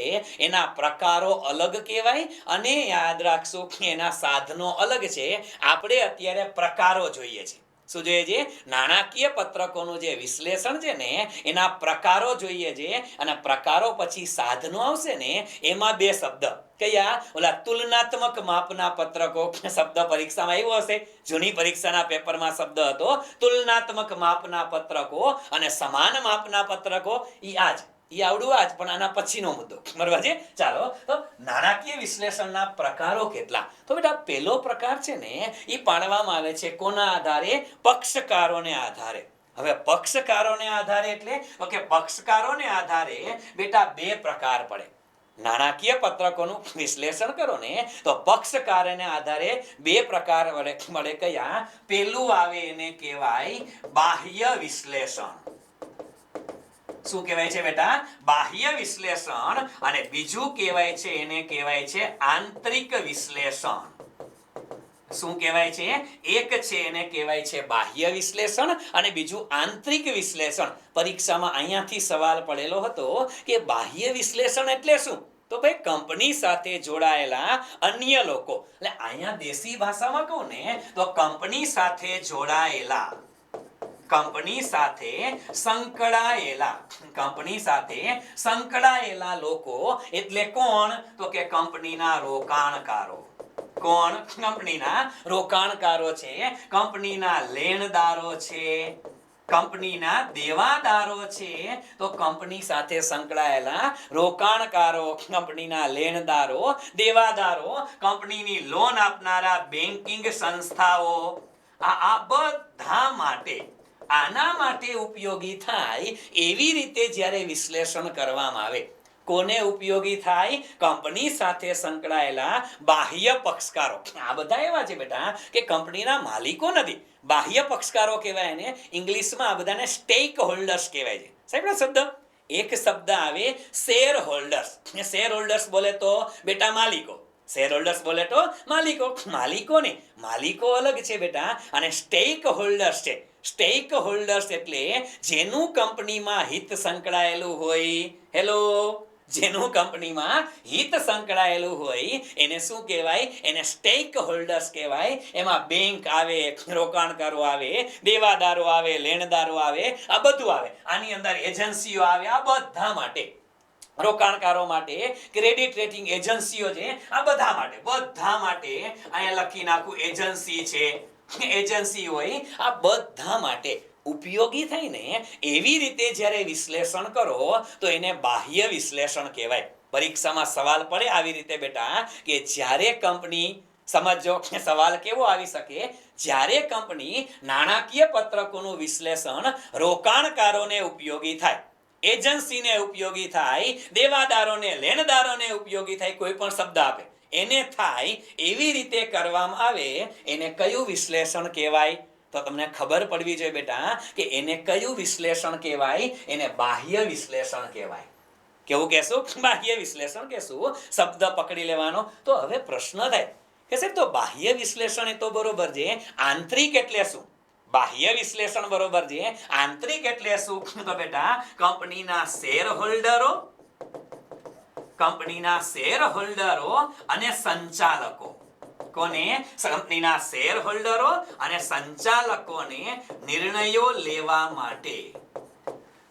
એના પ્રકારો અલગ કહેવાય અને યાદ રાખશો કે એના સાધનો અલગ છે. આપણે અત્યારે પ્રકારો જોઈએ છે. શું જોઈએ છે? નાણાકીય પત્રકોનું જે વિશ્લેષણ છે ને એના પ્રકારો જોઈએ છે. અને પ્રકારો પછી સાધનો આવશે ને એમાં બે શબ્દ કયા? ઓલા તુલનાત્મક માપના પત્રકો શબ્દ પરીક્ષામાં આવ્યો હશે. જૂની પરીક્ષાના પેપરમાં શબ્દ હતો તુલનાત્મક માપના પત્રકો અને સમાન માપના પત્રકો. ઈ આવડું આજ, પણ આના પછીનો મુદ્દો બરાબર છે. ચાલો, તો નાણાકીય વિશ્લેષણના પ્રકારો કેટલા? તો બેટા પહેલો પ્રકાર છે ને એ પાડવામાં આવે છે કોના આધારે? પક્ષકારોને આધારે. હવે પક્ષકારોને આધારે એટલે કે પક્ષકારોને આધારે બેટા બે પ્રકાર પડે. નાણાકીય પત્રકોનું વિશ્લેષણ કરો ને તો પક્ષકારને આધારે બે પ્રકાર મળે. કયા? પેલું આવે એને કહેવાય બાહ્ય વિશ્લેષણ. શું કહેવાય છે બેટા? બાહ્ય વિશ્લેષણ. અને બીજું કહેવાય છે એને કહેવાય છે આંતરિક વિશ્લેષણ. શું કહેવાય છે? એક છે એને કહેવાય છે બાહ્ય વિશ્લેષણ અને બીજું આંતરિક વિશ્લેષણ. પરીક્ષામાં અહીંયાથી સવાલ પડેલો હતો કે બાહ્ય વિશ્લેષણ એટલે શું? તો ભાઈ કંપની સાથે જોડાયેલા અન્ય લોકો. એટલે અહીંયા દેશી ભાષામાં કહું ને તો કંપની સાથે જોડાયેલા, કંપની સાથે સંકળાયેલા લોકો એટલે કોણ? તો કે કંપનીના રોકાણકારો. કોણ? કંપનીના રોકાણકારો છે, કંપનીના લેણદારો છે, કંપનીના દેવાદારો છે. તો કંપની સાથે સંકળાયેલા રોકાણકારો, કંપનીના લેણદારો, દેવાદારો, કંપનીની લોન આપનારા બેન્કિંગ સંસ્થાઓ, આ બધા માટે, આના માટે ઉપયોગી થાય એવી રીતે જ્યારે વિશ્લેષણ કરવામાં આવે. કોને ઉપયોગી થાય? કંપની સાથે સંકળાયેલા બાહ્ય પક્ષકારો. આ બધા એવા છે બેટા કે કંપનીના માલિકો નથી, બાહ્ય પક્ષકારો કહેવાય. એને ઇંગ્લિશમાં આ બધાને સ્ટેક હોલ્ડર્સ કહેવાય છે. સાહેબ શબ્દ એક શબ્દ આવે શેર હોલ્ડર્સ. શેર હોલ્ડર્સ બોલે તો બેટા માલિકો, શેર હોલ્ડર્સ બોલે તો માલિકો. માલિકો અલગ છે બેટા. અને સ્ટેક હોલ્ડર્સ છે. સ્ટેક હોલ્ડર્સ એટલે જેનું કંપનીમાં હિત સંકળાયેલું હોય. હેલો, જેનું કંપનીમાં હિત સંકળાયેલું હોય એને શું કહેવાય? એને સ્ટેક હોલ્ડર્સ કહેવાય. એમાં બેંક આવે, રોકાણકારો આવે, દેવાદારો આવે, લેણદારો આવે, આ બધું આવે. આની અંદર એજન્સીઓ આવે. આ બધા માટે, રોકાણકારો માટે, ક્રેડિટ રેટિંગ એજન્સીઓ છે, આ બધા માટે અહીંયા લખી નાખું એજન્સી છે, એજન્સી હોય. આ બધા માટે ઉપયોગી થાય ને એવી રીતે જ્યારે વિશ્લેષણ કરો તો એને બાહ્ય વિશ્લેષણ કહેવાય. પરીક્ષામાં સવાલ પડે આવી રીતે બેટા કે જ્યારે કંપની, સમજો સવાલ કેવો આવી શકે જ્યારે કંપની નાણાકીય પત્રકોનું વિશ્લેષણ રોકાણકારોને ઉપયોગી થાય, એજન્સીને ઉપયોગી થાય, દેવાદારોને લેણદારોને ઉપયોગી થાય, કોઈ પણ શબ્દ આપે એને થાય એવી રીતે કરવામાં આવે એને કયું વિશ્લેષણ કહેવાય? તો તમને ખબર પડવી જોઈએ બેટા કે એને કયું વિશ્લેષણ કહેવાય? એને બાહ્ય વિશ્લેષણ કહેવાય. કેવું કહેશું? બાહ્ય વિશ્લેષણ કહેશું. શબ્દ પકડી લેવાનો. તો હવે પ્રશ્ન થાય કે સાહેબ તો બાહ્ય વિશ્લેષણ એ તો બરોબર છે, આંતરિક એટલે શું? બાહ્ય વિશ્લેષણ બરોબર છે, આંતરિક એટલે શું? તો બેટા કંપનીના શેર હોલ્ડરો, કંપનીના શેર હોલ્ડરો અને સંચાલકો, કોને? કંપનીના શેર હોલ્ડરો અને સંચાલકોને નિર્ણયો લેવા માટે.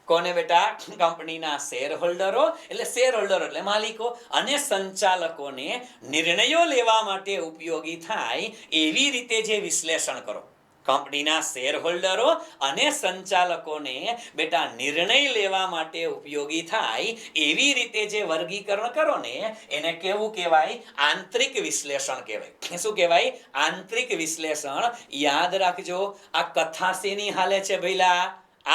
કોને બેટા? કંપનીના શેર હોલ્ડરો એટલે શેર હોલ્ડરો એટલે માલિકો અને સંચાલકોને નિર્ણયો લેવા માટે ઉપયોગી થાય એવી રીતે જે વિશ્લેષણ કરો. કંપનીના શેર હોલ્ડરો અને સંચાલકોને બેટા નિર્ણય લેવા માટે ઉપયોગી થાય એવી રીતે જે વર્ગીકરણ કરો ને એને કેવું કહેવાય? આંતરિક વિશ્લેષણ કહેવાય. શું કહેવાય? આંતરિક વિશ્લેષણ. યાદ રાખજો, આ કથા શેની હાલે છે ભઈલા?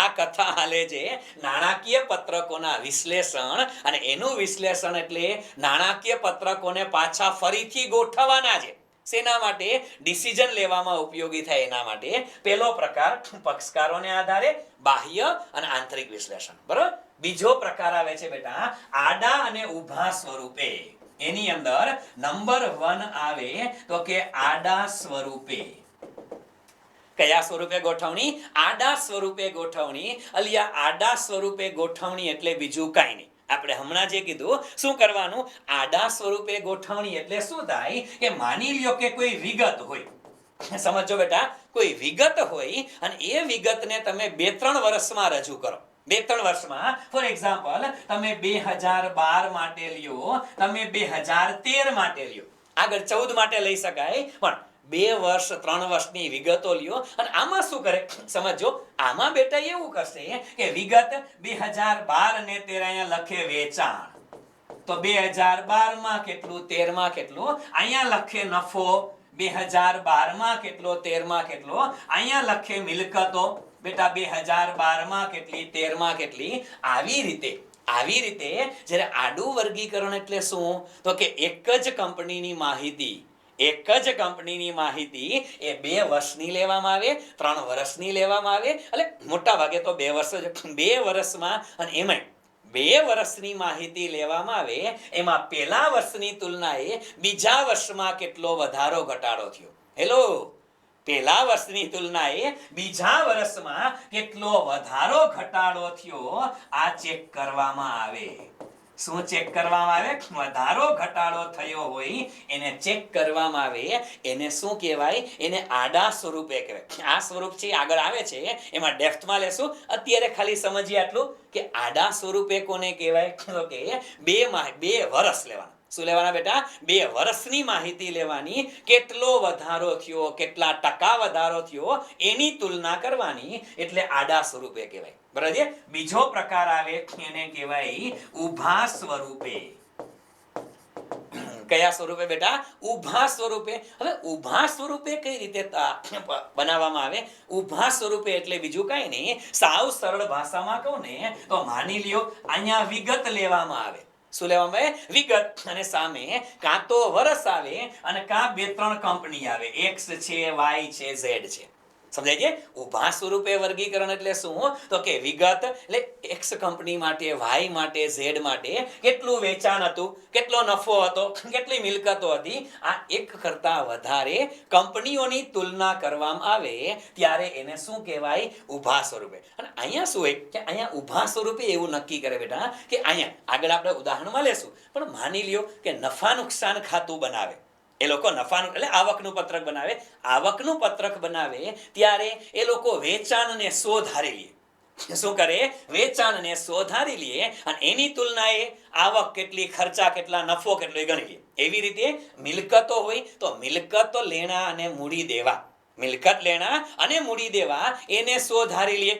આ કથા હાલે છે નાણાકીય પત્રકોના વિશ્લેષણ, અને એનું વિશ્લેષણ એટલે નાણાકીય પત્રકોને પાછા ફરીથી ગોઠવવાના છે. શેના માટે? ડિસિઝન લેવામાં ઉપયોગી થાય એના માટે. પહેલો પ્રકાર પક્ષકારોને આધારે બાહ્ય અને આંતરિક વિશ્લેષણ, બરોબર. બીજો પ્રકાર આવે છે બેટા આડા અને ઊભા સ્વરૂપે. એની અંદર નંબર 1 આવે તો કે આડા સ્વરૂપે. કયા સ્વરૂપે ગોઠવણી? આડા સ્વરૂપે ગોઠવણી. અલિયા આડા સ્વરૂપે ગોઠવણી એટલે બીજું કાંઈ નહીં. આપણે હમણાં જે કીધું શું કરવાનું? આડા સ્વરૂપે ગોઠવણી એટલે શું થાય કે માની લ્યો કે કોઈ વિગત હોય, સમજો બેટા, કોઈ વિગત હોય અને એ વિગતને તમે 2-3 વર્ષમાં રજૂ કરો. 2-3 વર્ષમાં, ફોર એક્ઝામ્પલ તમે 2012 માટે લ્યો, તમે 2013 માટે લ્યો, આગળ 14 માટે લઈ શકાય, પણ 2 વર્ષ 3 વર્ષની વિગતો લ્યો. અને આમાં શું કરે સમજો, આમાં બેટા એવું કરશે કે વિગત 2012 ને 13 અહીંયા લખે વેચાણ, તો 2012 માં કેટલું, 13 માં કેટલું, અહીંયા લખે નફો, 2012 માં કેટલો, 13 માં કેટલો, અહીંયા લખે મિલકતો, બેટા 2012 માં કેટલી, 13 માં કેટલી. આવી રીતે જ્યારે આડું વર્ગીકરણ એટલે શું? તો કે એક જ કંપનીની માહિતી, એક જ કંપનીની માહિતી એ 2 વર્ષની લેવામાં આવે, 3 વર્ષની લેવામાં આવે, એટલે મોટા ભાગે તો 2 વર્ષ જ, 2 વર્ષમાં, અને એમાં 2 વર્ષની માહિતી લેવામાં આવે, એમાં પહેલા વર્ષની તુલનાએ બીજા વર્ષમાં કેટલો વધારો ઘટાડો થયો. હેલો, પહેલા વર્ષની તુલનાએ બીજા વર્ષમાં કેટલો વધારો ઘટાડો થયો, આ ચેક કરવામાં આવે. શું ચેક કરવામાં આવે? વધારો ઘટાડો થયો હોય એને ચેક કરવામાં આવે. એને શું કહેવાય? એને આડા સ્વરૂપે કહેવાય. આ સ્વરૂપ છે આગળ આવે છે, એમાં ડેપ્થમાં લેશું. અત્યારે ખાલી સમજીએ આટલું કે આડા સ્વરૂપે કોને કહેવાય? તો કે 2 વર્ષ લેવાના. શું લેવાના બેટા? 2 વર્ષની માહિતી લેવાની. કેટલો વધારો થયો, કેટલા ટકા વધારો થયો એની તુલના કરવાની, એટલે આડા સ્વરૂપે કહેવાય. બરાબર છે. બીજો પ્રકાર આવે એને કહેવાય ઊભા સ્વરૂપે. કયા સ્વરૂપે બેટા? ઊભા સ્વરૂપે. હવે ઊભા સ્વરૂપે કઈ રીતે બનાવવામાં આવે? ઊભા સ્વરૂપે એટલે બીજું કઈ નહીં, સાવ સરળ ભાષામાં કહું ને તો માની લ્યો અહીંયા વિગત લેવામાં આવે. શું લેવામાં આવે? વિગત. અને સામે કાં તો વર્ષ આવે અને કાં 2-3 કંપની આવે, એક્સ છે, વાય છે, ઝેડ છે. સમજાય છે? ઊભા સ્વરૂપે વર્ગીકરણ એટલે શું? તો કે વિગત એટલે એક્સ કંપની માટે, વાય માટે, ઝેડ માટે કેટલું વેચાણ હતું, કેટલો નફો હતો, કેટલી મિલકતો હતી, આ એક કરતા વધારે કંપનીઓની તુલના કરવામાં આવે ત્યારે એને શું કહેવાય? ઊભા સ્વરૂપે. અને અહીંયા શું હોય કે અહીંયા ઊભા સ્વરૂપે એવું નક્કી કરે બેટા કે અહીંયા આગળ આપણે ઉદાહરણમાં લેશું, પણ માની લ્યો કે નફા નુકસાન ખાતું બનાવે. એ લોકો નફાનું એટલે આવકનું પત્રક બનાવે. આવકનું પત્રક બનાવે ત્યારે એ લોકો વેચાણને શોધારી લે. શું કરે? વેચાણને શોધારી લે અને એની તુલનાએ આવક કેટલી, ખર્ચા કેટલા, નફો કેટલો એ ગણી લે. એવી રીતે મિલકતો હોય તો મિલકતો લેણા અને મૂડી દેવા, મિલકત લેણા અને મૂડી દેવા એને શોધારી લે.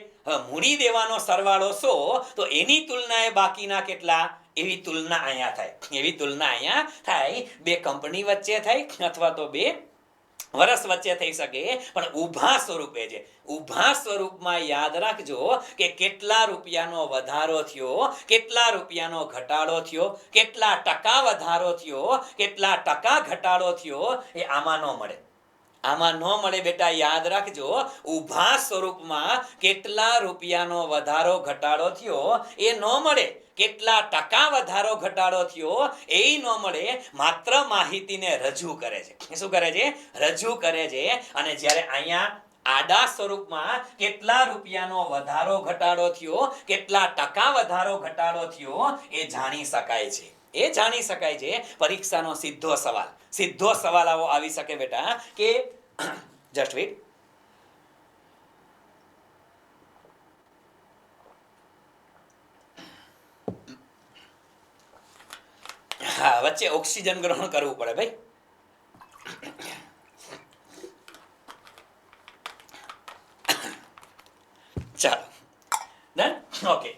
મૂડી દેવાનો સરવાળો 100 તો એની તુલનાએ બાકીના કેટલા, એવી તુલના અહીંયા થાય. એવી તુલના અહીંયા થાય 2 કંપની વચ્ચે થાય, અથવા તો 2 વર્ષ વચ્ચે થઈ શકે, પણ ઊભા સ્વરૂપે છે. ઊભા સ્વરૂપમાં યાદ રાખજો કે કેટલા રૂપિયાનો વધારો થયો, કેટલા રૂપિયાનો ઘટાડો થયો, કેટલા ટકા વધારો થયો, કેટલા ટકા ઘટાડો થયો, એ આમાં ન મળે. આમાં ન મળે બેટા, યાદ રાખજો. ઊભા સ્વરૂપમાં કેટલા રૂપિયાનો વધારો ઘટાડો થયો એ ન મળે, કેટલા ટકા વધારો ઘટાડો થયો એ ન મળે. માત્ર માહિતીને રજૂ કરે છે. શું કરે છે? રજૂ કરે છે. અને જ્યારે અહીંયા આડા સ્વરૂપમાં કેટલા રૂપિયાનો વધારો ઘટાડો થયો, કેટલા ટકા વધારો ઘટાડો થયો એ જાણી શકાય છે. એ જાણી શકાય છે. પરીક્ષાનો સીધો સવાલ આવો આવી શકે બેટા કે જસ્ટ વેઇટ. હા, વચ્ચે ઓક્સિજન ગ્રહણ કરવું પડે ભાઈ. ચાલો, ડન. ઓકે.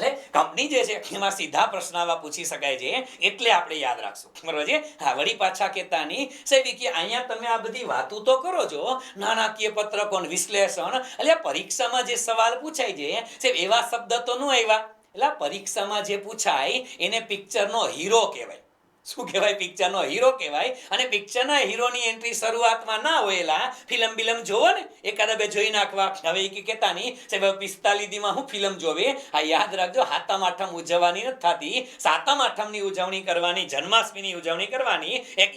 એટલે કંપની જે છે એમાં સીધા પ્રશ્ન આવા પૂછી શકાય છે, એટલે આપણે યાદ રાખશું. બરોબર છે? હા, વળી પાછા કહેતાની સાહેબ કે અહીંયા તમે આ બધી વાતો તો કરો છો, નાણાકીય પત્રકોનું વિશ્લેષણ, એટલે પરીક્ષામાં જે સવાલ પૂછાય છે સાહેબ એવા શબ્દ તો ન આવ્યા. એટલે પરીક્ષામાં જે પૂછાય એને પિક્ચરનો હીરો કહેવાય. શું કહેવાય? પિક્ચરનો હીરો કહેવાય. અને પિક્ચરના હીરોની એન્ટ્રી શરૂઆતમાં ના હોયેલા ફિલ્મ જોવો ને, એકાદા બે જોઈ નાખવા. હવે એ કહેતા નહીં સાહેબ 45 દીમાં હું ફિલ્મ જોવે. આ યાદ રાખજો, સાતમ આઠમ ઉજવવાની નથી થતી. સાતમ આઠમની ઉજવણી કરવાની, જન્માષ્ટમીની ઉજવણી કરવાની એક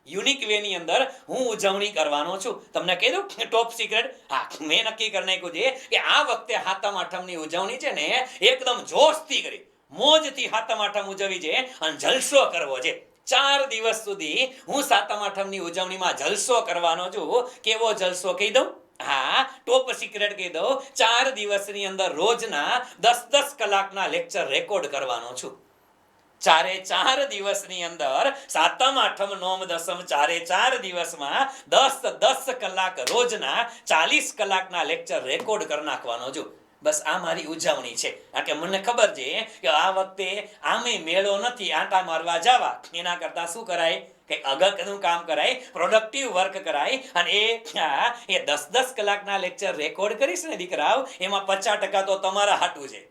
યુનિક વેની અંદર હું ઉજવણી કરવાનો છું. તમને કહી દઉં ટોપ સિક્રેટ. હા, મેં નક્કી કરી નાખ્યું છે કે આ વખતે સાતમ આઠમની ઉજવણી છે ને એકદમ જોશથી કરી, મોજથી સાતમ આઠમ ઉજવવી છે અને જલસો કરવો છે. 4 દિવસ સુધી હું સાતમ આઠમની ઉજવણીમાં જલસો કરવાનો છું. કેવો જલસો કહી દઉં? હા, ટોપ સિક્રેટ કહી દઉં. 4 દિવસની અંદર રોજના 10 કલાકના લેક્ચર રેકોર્ડ કરવાનો છું. 4 દિવસની અંદર સાતમ આઠમ નોમ દસમ 4 દિવસમાં 10 કલાક રોજના 40 કલાકના લેક્ચર રેકોર્ડ કરી નાખવાનો છું. બસ આ મારી ઉજવણી છે. કારણ કે મને ખબર છે કે આ વખતે આમે મેળો નથી આંટા મારવા જવા, એના કરતા શું કરાય કે અગત્યનું કામ કરાય, પ્રોડક્ટિવ વર્ક કરાય. અને એ 10 કલાકના લેક્ચર રેકોર્ડ કરીશ ને દીકરાઓ, એમાં 50% તો તમારા હાટું છે.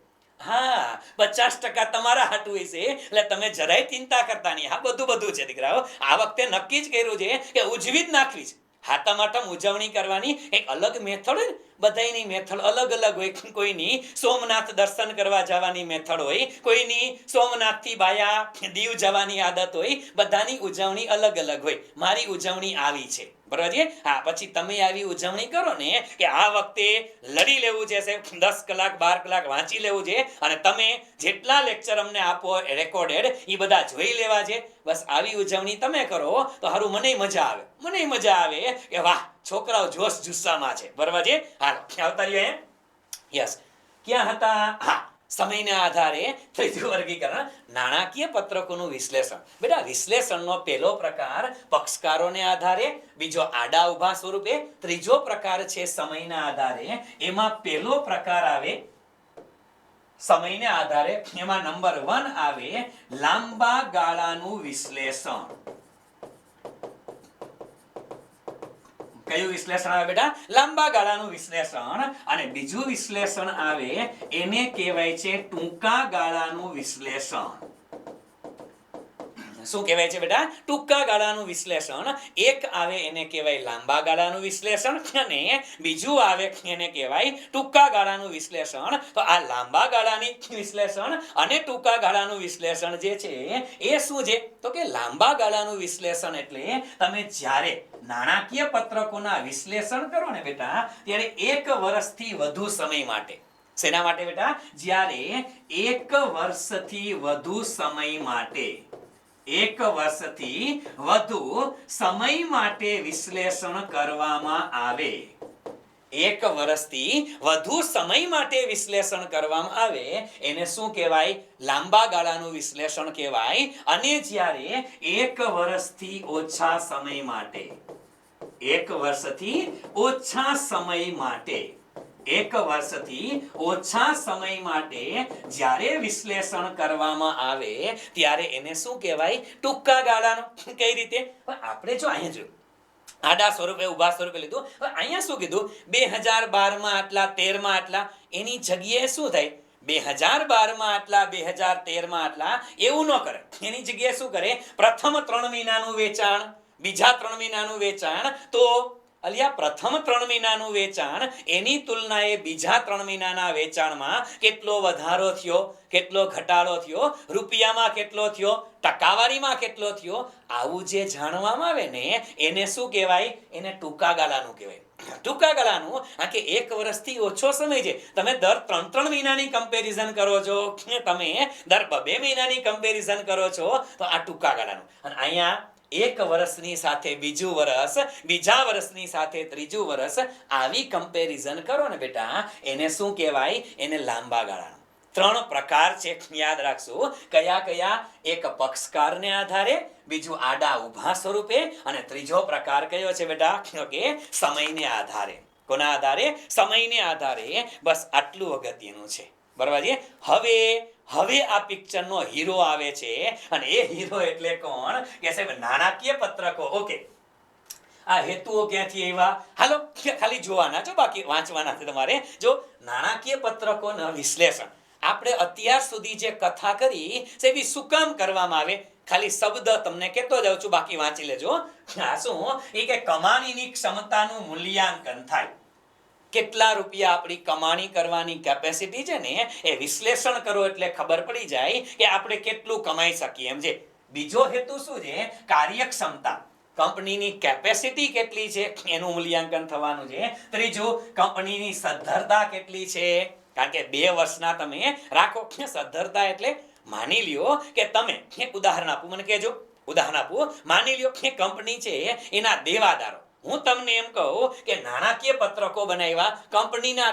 હા, 50% તમારા હાટું છે. એટલે તમે જરાય ચિંતા કરતા નહીં. હા, બધું છે દીકરાઓ. આ વખતે નક્કી જ કર્યું છે કે ઉજવી જ નાખવી છે. સાતમ આઠમ ઉજવણી કરવાની એક અલગ મેથડ હોય ને, બધાની મેથડ અલગ હોય. કોઈની સોમનાથ દર્શન કરવા જવાની મેથડ હોય, કોઈની સોમનાથથી બાયા દીવ જવાની આદત હોય. બધાની ઉજવણી અલગ હોય. મારી ઉજવણી આવી છે. બરાબર છે? હા, પછી તમે આવી ઉજવણી કરો ને કે આ વખતે લડી લેવું છે, 10 કલાક 12 કલાક વાંચી લેવું છે અને તમે જેટલા લેક્ચર અમને આપો રેકોર્ડેડ એ બધા જોઈ લેવા છે. બસ આવી ઉજવણી તમે કરો તો સારું, મને મજા આવે કે વાહ, છોકરાઓ જોશ જુસ્સામાં છે. બરાબર છે? હાલો આવતા રહ્યો. યસ, ક્યાં હતા? હા, સમયના આધારે ત્રીજું વર્ગીકરણ, નાણાકીય પત્રકોનું વિશ્લેષણ. બેટા, વિશ્લેષણનો પહેલો પ્રકાર પક્ષકારોને આધારે, બીજો આડા ઉભા સ્વરૂપે, ત્રીજો પ્રકાર છે સમયના આધારે. એમાં પહેલો પ્રકાર આવે સમયને આધારે, એમાં નંબર 1 આવે લાંબા ગાળાનું વિશ્લેષણ. કયું વિશ્લેષણ આવે બેટા? લાંબા ગાળાનું વિશ્લેષણ. અને બીજું વિશ્લેષણ આવે એને કહેવાય છે ટૂંકા ગાળાનું વિશ્લેષણ. શું કહેવાય છે બેટા? ટૂંકા ગાળાનું વિશ્લેષણ. એક આવે એને કહેવાય લાંબા ગાળાનું વિશ્લેષણ અને બીજું આવે એને કહેવાય ટૂંકા ગાળાનું વિશ્લેષણ. તો આ લાંબા ગાળાની વિશ્લેષણ અને ટૂંકા ગાળાનું વિશ્લેષણ જે છે એ શું છે? તો કે લાંબા ગાળાનું વિશ્લેષણ એટલે તમે જ્યારે નાણાકીય પત્રકોના વિશ્લેષણ કરો ને બેટા, ત્યારે 1 વર્ષથી વધુ સમય માટે. શેના માટે બેટા? જ્યારે 1 વર્ષથી વધુ સમય માટે, 1 વર્ષથી વધુ સમય માટે વિશ્લેષણ કરવામાં આવે. 1 વર્ષથી વધુ સમય માટે વિશ્લેષણ કરવામાં આવે એને શું કહેવાય? લાંબા ગાળાનું વિશ્લેષણ કહેવાય. અને જ્યારે 1 વર્ષથી ઓછા સમય માટે, 1 વર્ષથી ઓછા સમય માટે, 1 વર્ષથી ઓછા સમય માટે જ્યારે વિશ્લેષણ કરવામાં આવે ત્યારે એને શું કહેવાય? ટૂંકા ગાળાનું. કઈ રીતે? આપણે જો અહીંયા જોયું આડા સ્વરૂપે ઊભા સ્વરૂપે લીધું. હવે અહીંયા શું કીધું 2012 આટલા 13 આટલા, એની જગ્યાએ શું થાય 2012 આટલા 2013 આટલા એવું ન કરે. એની જગ્યાએ શું કરે, પ્રથમ 3 મહિનાનું વેચાણ, બીજા 3 મહિનાનું વેચાણ, તો અલિયા પ્રથમ 3 મહિનાનું વેચાણ એની તુલનાએ બીજા 3 મહિનાના વેચાણમાં કેટલો વધારો થયો, કેટલો ઘટાડો થયો, રૂપિયામાં કેટલો થયો, ટકાવારીમાં કેટલો થયો, આવું જે જાણવામાં આવે ને એને શું કહેવાય, એને ટૂંકા ગાળાનું કહેવાય. ટૂંકા ગાળાનું કે 1 વર્ષથી ઓછો સમય છે, તમે દર 3 મહિનાની કમ્પેરિઝન કરો છો, તમે દર 2 મહિનાની કમ્પેરિઝન કરો છો, તો આ ટૂંકા ગાળાનું. અને અહીંયા 1 વર્ષની સાથે બીજું વર્ષ, બીજા વર્ષની સાથે ત્રીજું વર્ષ, આવી કમ્પેરિઝન કરો ને બેટા, એને શું કહેવાય, એને લાંબા ગાળાનું. 3 પ્રકાર છે, યાદ રાખશું. કયા કયા? એક પક્ષકારને આધારે, બીજું આડા ઊભા સ્વરૂપે, અને ત્રીજો પ્રકાર કયો છે બેટા, કે સમયને આધારે. કોના આધારે? સમયને આધારે. બસ આટલું અગત્યનું છે. બરાબર છે. હવે આ પિક્ચરનો હીરો આવે છે, અને એ હીરો એટલે કોણ કે સાહેબ નાણાકીય પત્રકો. ઓકે, આ હેતુઓ ક્યાંથી આવ્યા, હાલો ખાલી જોવાના છો, બાકી વાંચવાના છે તમારે. જો નાણાકીય પત્રકોના વિશ્લેષણ આપણે અત્યાર સુધી જે કથા કરી છે એ શું કામ કરવામાં આવે, ખાલી શબ્દ તમને કહેતો જાઉં છું, બાકી વાંચી લેજો. આ શું એ કે કમાણીની ક્ષમતાનું મૂલ્યાંકન થાય, કેટલા રૂપિયા આપણી કમાણી કરવાની કેપેસિટી છે ને એ વિશ્લેષણ કરો એટલે ખબર પડી જાય કે આપણે કેટલું કમાઈ શકીએ એમ છે. બીજો હેતુ શું છે? કાર્યક્ષમતા, કંપનીની કેપેસિટી કેટલી છે એનું મૂલ્યાંકન થવાનું છે. ત્રીજું, કંપનીની સદ્ધરતા કેટલી છે, કારણ કે 2 વર્ષના તમે રાખો. સદ્ધરતા એટલે માની લ્યો કે તમે, એક ઉદાહરણ આપું, મને કહેજો ઉદાહરણ આપું. માની લ્યો કે કંપની છે એના દેવાદારો, હું તમને એમ કહું કે નાણાકીય પત્રકો બનાવ્યા, કંપનીના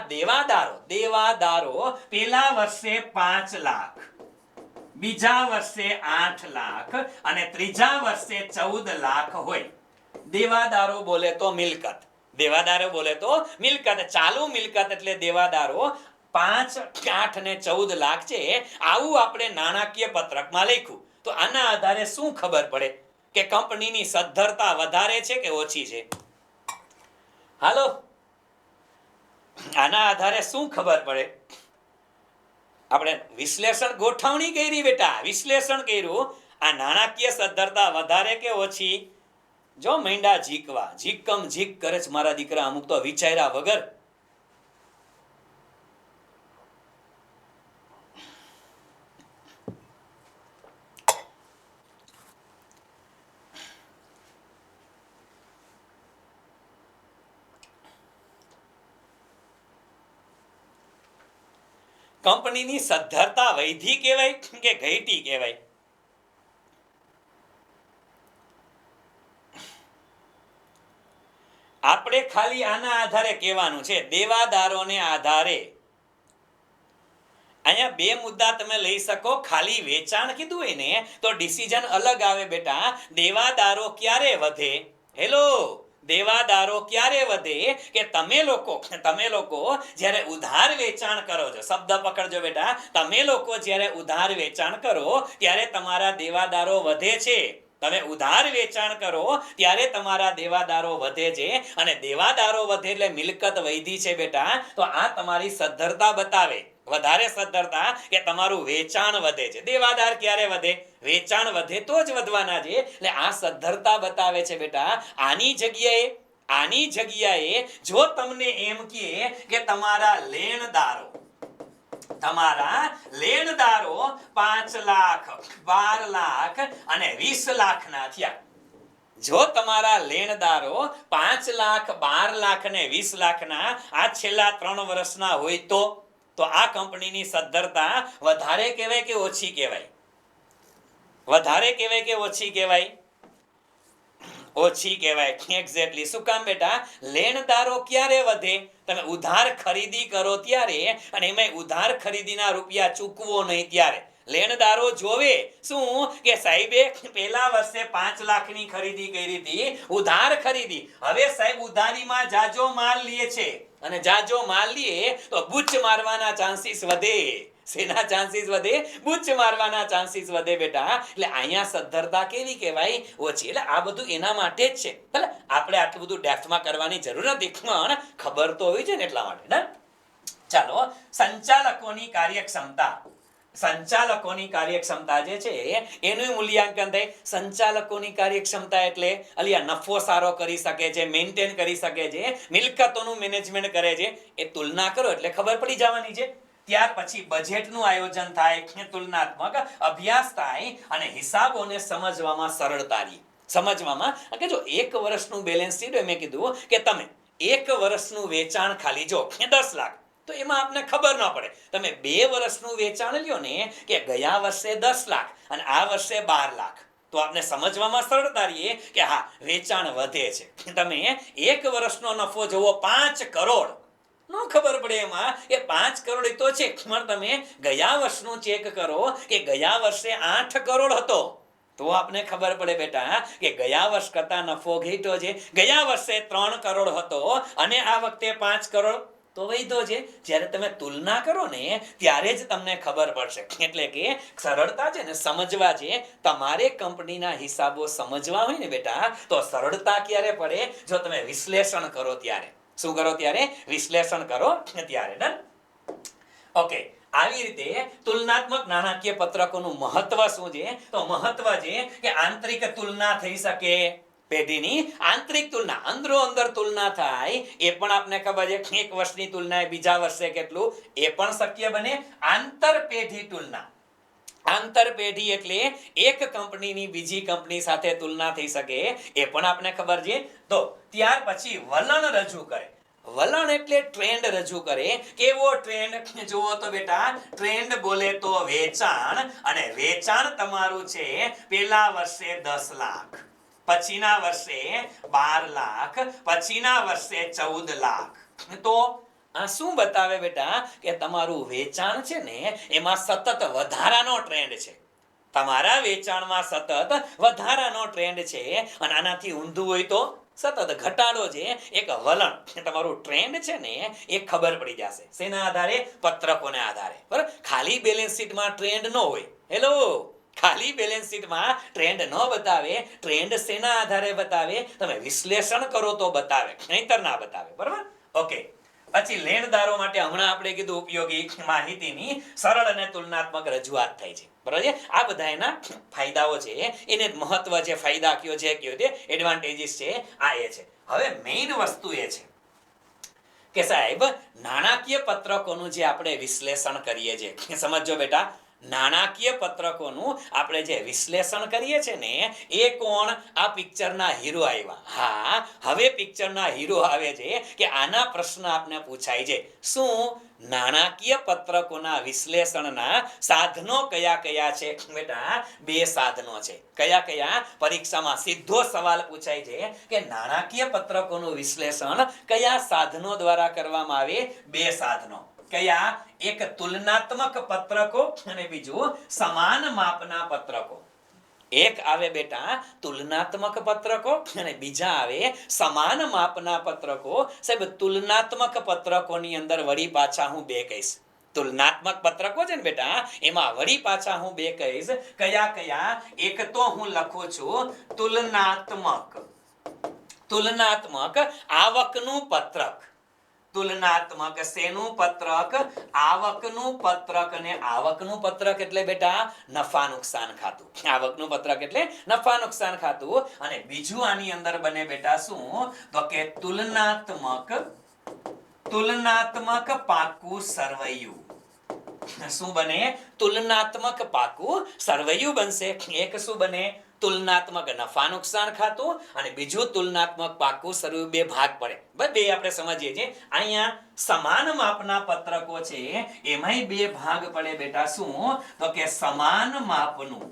દેવાદારો પહેલા વર્ષે 5 લાખ, બીજા વર્ષે 8 લાખ, અને ત્રીજા વર્ષે 14 લાખ હોય. દેવાદારો બોલે તો મિલકત, દેવાદારો બોલે તો મિલકત, ચાલુ મિલકત એટલે દેવાદારો 5, 8 ને 14 લાખ છે. આવું આપણે નાણાકીય પત્રકમાં લખ્યું, તો આના આધારે શું ખબર પડે કે કંપનીની સદ્ધરતા વધારે છે કે ઓછી છે? હાલો, આના આધારે શું ખબર પડે? આપણે વિશ્લેષણ ગોઠવણી કરી બેટા, વિશ્લેષણ કર્યું, આ નાણાકીય સદ્ધરતા વધારે કે ઓછી? જો મૈંડા ઝીકવા, ઝીકમ ઝીક કરે છે મારા દીકરા, અમુક તો વિચાર્યા વગર. કંપનીની સદ્ધરતા વૈધી કહેવાય કે ઘટી કહેવાય? આપણે ખાલી આના આધારે કહેવાનું છે, દેવાદારોને આધારે. અહીંયા 2 મુદ્દા તમે લઈ શકો. ખાલી વેચાણ કીધું હોય ને તો ડિસિઝન અલગ આવે બેટા. દેવાદારો ક્યારે વધે? હેલો, દેવાદારો ક્યારે વધે કે તમે લોકો જ્યારે ઉધાર વેચાણ કરો છો, શબ્દ પકડજો બેટા, તમે લોકો જ્યારે ઉધાર વેચાણ કરો ત્યારે તમારા દેવાદારો વધે છે. તમે ઉધાર વેચાણ કરો ત્યારે તમારા દેવાદારો વધે છે, અને દેવાદારો વધે એટલે મિલકત વધી છે બેટા. તો આ તમારી સદ્ધરતા બતાવે, વધારે સદ્ધરતા કે તમારું વેચાણ વધે છે. દેવાદાર ક્યારે વધે? વેચાણ વધે તો જ વધવાના છે. એટલે આ સદ્ધરતા બતાવે છે બેટા. આની જગ્યાએ જો તમને એમ કે તમારા લેણદારો 5 લાખ, 12 લાખ અને 20 લાખના થયા. જો તમારા લેણદારો 5 લાખ, 12 લાખ અને 20 લાખના આ છેલ્લા 3 વર્ષના હોય તો આ કંપનીની સદ્ધરતા વધારે કહેવાય કે ઓછી કહેવાય? વધારે કહેવાય કે ઓછી કહેવાય? ઓછી કહેવાય. એક્ઝેક્ટલી. શું કામ બેટા? લેણદારો ક્યારે વધે? તમે ઉધાર ખરીદી કરો ત્યારે, અને એમાં ઉધાર ખરીદીના રૂપિયા ચૂકવો નહીં ત્યારે. લેણદારો જોવે શું કે સાહેબે પહેલા વર્ષે 5 લાખની ખરીદી કરી હતી, ઉધાર ખરીદી, હવે સાહેબ ઉધારીમાં જાજો માલ લે છે, અને જાજો માલ લે તો બુચ મારવાના ચાન્સીસ વધે. શેના ચાન્સીસ વધે? બુચ મારવાના ચાન્સીસ વધે બેટા. એટલે અહીંયા સદ્ધરતા કેવી કહેવાય? ઓછી. એટલે આ બધું એના માટે જ છે. એટલે આપણે આટલું બધું ડેપ્થમાં કરવાની જરૂર નથી, પણ ખબર તો હોવી જોઈએ ને એટલા માટે ને. ચાલો, સંચાલકોની કાર્યક્ષમતા. સંચાલકોની કાર્યક્ષમતા જે છે એનું મૂલ્યાંકન થાય. સંચાલકોની કાર્યક્ષમતા એટલે અલિયા નફો સારો કરી શકે છે, મેન્ટેન કરી શકે છે, મિલકતોનું મેનેજમેન્ટ કરે છે, એ તુલના કરો એટલે ખબર પડી જવાની છે. ત્યાર પછી બજેટનું આયોજન થાય, તુલનાત્મક અભ્યાસ થાય અને હિસાબોને સમજવામાં સરળતા રહે. સમજવામાં કે જો 1 વર્ષનું બેલેન્સ શીટ મેં કીધું કે તમે 1 વર્ષનું વેચાણ ખાલી જો 10 લાખ, તો એમાં આપને ખબર ન પડે. તમે 2 વર્ષનું વેચાણ લ્યો ને કે ગયા વર્ષે 10 લાખ અને આ વર્ષે 12 લાખ, તો આપને સમજવામાં સરળતા રહીએ કે હા વેચાણ વધે છે. તમે 1 વર્ષનો નફો જોવો 5 કરોડ, નો ખબર પડે એમાં એ 5 કરોડ તો છે, પણ તમે ગયા વર્ષનું ચેક કરો કે ગયા વર્ષે 8 કરોડ હતો, તો આપને ખબર પડે બેટા કે ગયા વર્ષ કરતા નફો ઘટ્યો છે. ગયા વર્ષે 3 કરોડ હતો અને આ વખતે 5 કરોડ તો વધ્યો છે. જ્યારે તમે તુલના કરો ને ત્યારે જ તમને ખબર પડશે. એટલે કે સરળતા છે ને સમજવા છે. તમારે કંપનીના હિસાબો સમજવા હોય ને બેટા, તો સરળતા ક્યારે પડે? જો તમે વિશ્લેષણ કરો ત્યારે. શું કરો ત્યારે? વિશ્લેષણ કરો ત્યારે. ડન? ઓકે, આવી રીતે તુલનાત્મક નાણાકીય પત્રકોનું મહત્વ શું છે? તો મહત્વ છે કે આંતરિક તુલના થઈ શકે. પેઢીની આંતરિક તુલના, અંદરો અંદર તુલના થાય, એ પણ આપને ખબર છે. 1 વર્ષની તુલના બીજા વર્ષે કેટલું, એ પણ શક્ય બને. આંતર પેઢી તુલના, આંતર પેઢી એટલે એક કંપનીની બીજી કંપની સાથે તુલના થઈ શકે, એ પણ આપને ખબર છે. તો ત્યાર પછી વલણ રજૂ કરે. વલણ એટલે ટ્રેન્ડ રજૂ કરે. કેવો ટ્રેન્ડ જુઓ તો બેટા, ટ્રેન્ડ બોલે તો વેચાણ, અને વેચાણ તમારું છે પેલા વર્ષે 10 લાખ, પછીના વર્ષે 12 લાખ, પછીના વર્ષે 14 લાખ. તો આ શું બતાવે બેટા કે તમારું વેચાણ છે ને એમાં સતત વધારાનો ટ્રેન્ડ છે. તમારા વેચાણમાં સતત વધારાનો ટ્રેન્ડ છે, અને આનાથી ઊંધું હોય તો સતત ઘટાડો છે. એક વલણ, તમારું ટ્રેન્ડ છે ને એ ખબર પડી જશે. શેના આધારે? પત્રકોના આધારે. બરાબર? ખાલી બેલેન્સ શીટમાં ટ્રેન્ડ ન હોય. હેલો, ખાલી બેલેન્સ શીટમાં ટ્રેન્ડ ન બતાવે. ટ્રેન્ડ શેના આધારે બતાવે? તમે વિશ્લેષણ કરો તો બતાવે, નહીતર ના બતાવે. બરાબર? ઓકે, પછી લેણદારો માટે હમણાં આપણે કીધું ઉપયોગી માહિતીની સરળ અને તુલનાત્મક રજૂઆત થાય છે. બરાબર છે? આ બધા એના ફાયદાઓ છે, એને મહત્વ છે. ફાયદા કયો છે, કયો છે એડવાન્ટેજીસ છે, આ એ છે. હવે મેઇન વસ્તુ એ છે કે સાહેબ નાણાકીય પત્રકોનું જે આપણે વિશ્લેષણ કરીએ છીએ, સમજો બેટા, નાણાકીય પત્રકોનું આપણે જે વિશ્લેષણ કરીએ છીએ ને, એ કોણ? આ પિક્ચરના હીરો આવ્યા. હા, હવે પિક્ચરના હીરો આવે છે કે આના પ્રશ્ન આપને પૂછાય છે. શું? નાણાકીય પત્રકોના વિશ્લેષણના સાધનો કયા કયા છે? બેટા 2 સાધનો છે. કયા કયા? પરીક્ષામાં સીધો સવાલ પૂછાય છે કે નાણાકીય પત્રકોનું વિશ્લેષણ કયા સાધનો દ્વારા કરવામાં આવે? 2 સાધનો. કયા? એક તુલનાત્મક પત્રકો અને બીજું સમાન માપના પત્રકો. એક આવે બેટા તુલનાત્મક પત્રકો અને બીજા આવે સમાન માપના પત્રકો. સાહેબ તુલનાત્મક પત્રકોની અંદર વળી પાછા હું 2 કહીશ. તુલનાત્મક પત્રકો છે ને બેટા, એમાં વળી પાછા હું 2 કહીશ. કયા કયા? એક તો હું લખું છું તુલનાત્મક આવકનું પત્રક. તુલનાત્મક શેનું પત્રક? આવકનું પત્રક. અને આવકનું પત્રક એટલે બેટા નફા નુકસાન ખાતું. આવકનું પત્રક એટલે નફા નુકસાન ખાતું. અને બીજું આની અંદર બને બેટા શું? તો કે તુલનાત્મક પાકું સરવૈયું. શું બને? તુલનાત્મક પાકું સરવૈયું બનશે. એક શું બને? તુલનાત્મક નફા નુકસાન ખાતું, અને બીજું તુલનાત્મક પાકું સરવૈયું. 2 ભાગ પડે. બે આપણે સમજીએ છીએ. અહીંયા સમાન માપના પત્રકો છે, એમાંય 2 ભાગ પડે બેટા. શું? તો કે સમાન માપનું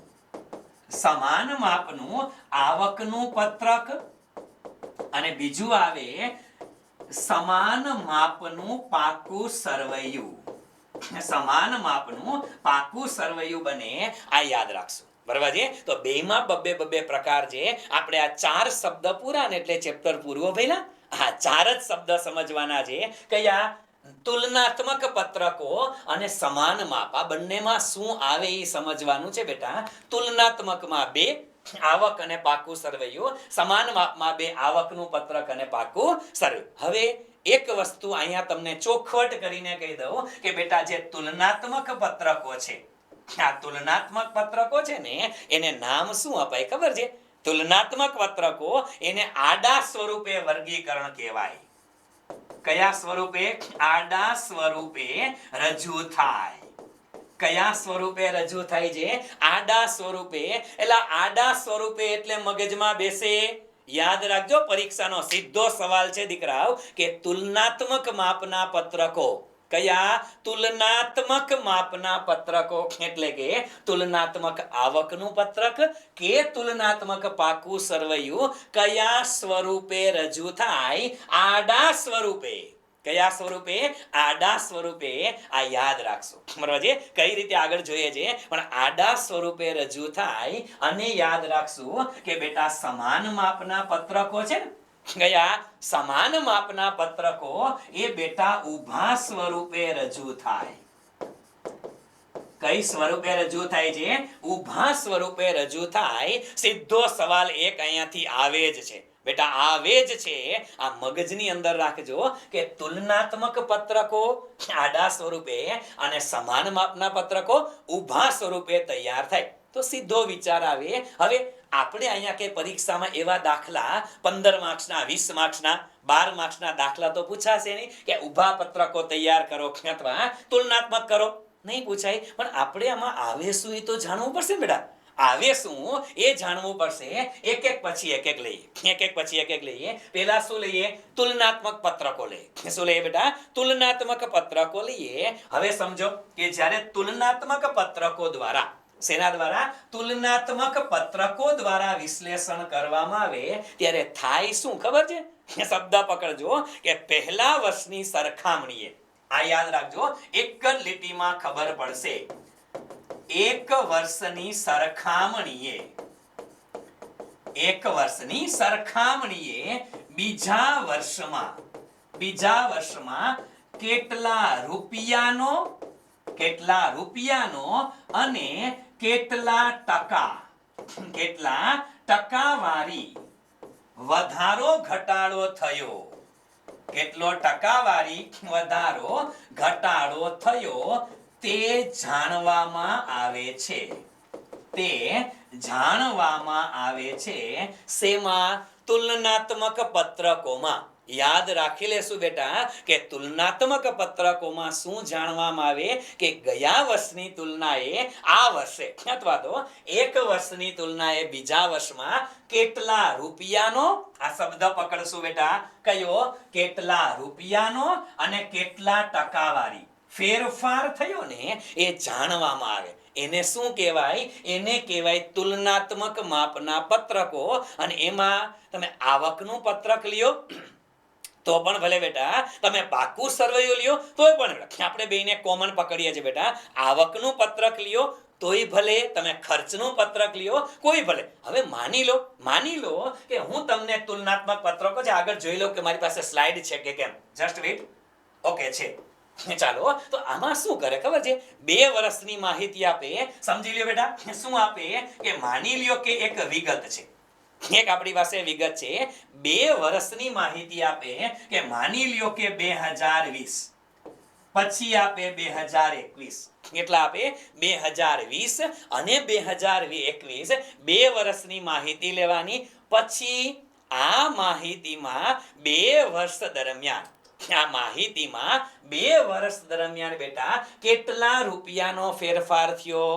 આવકનું પત્રક, અને બીજું આવે સમાન માપનું પાકું સરવૈયું. સમાન માપનું પાકું સરવૈયું બને. આ યાદ રાખશું. બરાબર છે? તો બેમાં બબ્બે પ્રકાર છે. આપણે આ 4 શબ્દ પૂરા ને એટલે ચેપ્ટર પૂરું. પહેલા આ 4 જ શબ્દ સમજવાના છે. કયા? તુલનાત્મક પત્રકો અને સમાન માપ આ બંનેમાં શું આવે એ સમજવાનું છે બેટા. તુલનાત્મકમાં 2 આવક અને પાકું સરવૈયું, સમાન માપમાં 2 આવકનું પત્રક અને પાકું સરવૈયું. હવે એક વસ્તુ અહીંયા તમને ચોખવટ કરીને કહી દઉં કે બેટા જે તુલનાત્મક પત્રકો છે, આ તુલનાત્મક પત્રકો છે ને એને નામ શું અપાય ખબર છે? તુલનાત્મક પત્રકો એને આડા સ્વરૂપે વર્ગીકરણ કહેવાય. કયા સ્વરૂપે? આડા સ્વરૂપે રજૂ થાય. કયા સ્વરૂપે રજૂ થાય છે? આડા સ્વરૂપે. એટલે આડા સ્વરૂપે એટલે મગજમાં બેસે. યાદ રાખજો, પરીક્ષાનો સીધો સવાલ છે દીકરાઓ કે તુલનાત્મક માપના પત્રકો કયા? તુલનાત્મક માપના પત્રકો એટલે કે તુલનાત્મક આવકનું પત્રક કે તુલનાત્મક પાકું સરવૈયું કયા સ્વરૂપે રજૂ થાય? આડા સ્વરૂપે. કયા સ્વરૂપે? આડા સ્વરૂપે. આ યાદ રાખશો. બરાબર છે? કઈ રીતે આગળ જોઈએ છે, પણ આડા સ્વરૂપે રજૂ થાય. અને યાદ રાખશું કે બેટા સમાન માપના પત્રકો છે ને, કયા? સમાન માપના પત્રકો એ બેટા ઊભા સ્વરૂપે રજૂ થાય. કઈ સ્વરૂપે રજૂ થાય છે? ઊભા સ્વરૂપે રજૂ થાય. સીધો સવાલ એક અહીંયાથી આવે જ છે બેટા, આવે જ છે. આ મગજની અંદર રાખજો કે તુલનાત્મક પત્રકો આડા સ્વરૂપે અને સમાન માપના પત્રકો ઊભા સ્વરૂપે તૈયાર થાય. તો સીધો વિચાર આવે. હવે આપણે અહીંયા કે પરીક્ષામાં એવા દાખલા 15 માર્ક્સના, 20 માર્ક્સના, 12 માર્ક્સના દાખલા તો પૂછાશે નહીં કે ઊભા પત્રકો તૈયાર કરો અથવા તુલનાત્મક કરો, નહીં પૂછાય. પણ આપણે આમાં આવે શું એ તો જાણવું પડશે બેટા. આવે શું એ જાણવું પડશે. એક એક પછી એક એક લઈએ. એક એક પછી એક એક લઈએ. પહેલા શું લઈએ? તુલનાત્મક પત્રકો લઈએ. શું લઈએ બેટા? તુલનાત્મક પત્રકો લઈએ. હવે સમજો કે જ્યારે તુલનાત્મક પત્રકો દ્વારા, શેના દ્વારા? તુલનાત્મક પત્રકો દ્વારા વિશ્લેષણ કરવામાં આવે ત્યારે થાય શું ખબર છે? શબ્દ પકડજો કે પહેલા વર્ષની સરખામણીએ. આ યાદ રાખજો, એક જ લીટીમાં ખબર પડશે. એક વર્ષની સરખામણીએ, એક વર્ષની સરખામણીએ બીજા વર્ષમાં કેટલા રૂપિયાનો અને કેટલા ટકાવારી વધારો ઘટાડો થયો. કેટલો ટકાવારી વધારો ઘટાડો થયો તે જાણવામાં આવે છે. તે જાણવામાં આવે છે. શેમાં? તુલનાત્મક પત્રકોમાં. યાદ રાખી લેશું બેટા કે તુલનાત્મક પત્રકોમાં શું જાણવામાં આવે કે ગયા વર્ષની તુલનાએ આ વર્ષે અથવા તો એક વર્ષની તુલનાએ બીજા વર્ષમાં કેટલા રૂપિયાનો, આ શબ્દ પકડશું બેટા, કયો? કેટલા રૂપિયાનો અને કેટલા ટકાવારી ફેરફાર થયો ને એ જાણવામાં આવે. એને શું કહેવાય? એને કહેવાય તુલનાત્મક માપના પત્રકો. અને એમાં તમે આવકનું પત્રક લ્યો તો પણ ભલે બેટા, તમે પાકું સરવૈયું લ્યો તોય પણ આપણે બેને કોમન પકડીએ છીએ બેટા. આવકનું પત્રક લ્યો તોય ભલે, તમે ખર્ચનું પત્રક લ્યો કોઈ ભલે. હવે માની લો કે હું તમને તુલનાત્મક પત્રકો છે, આગળ જોઈ લો કે મારી પાસે સ્લાઇડ છે કે કેમ. Just weight. ઓકે છે, ચાલો. તો આમાં શું કરે ખબર છે? 2 વર્ષની માહિતી આપે. સમજી લ્યો બેટા, શું આપે કે માની લ્યો કે એક વિગત છે, એક આપણી પાસે વિગત છે. 2 વર્ષની માહિતી આપે કે માની લ્યો કે 2020, પછી આપે 2021. કેટલા આપે? 2020 અને 2021. 2 વર્ષની માહિતી લેવાની. પછી આ માહિતીમાં 2 વર્ષ દરમિયાન, આ માહિતીમાં 2 વર્ષ દરમિયાન બેટા કેટલા રૂપિયાનો ફેરફાર થયો?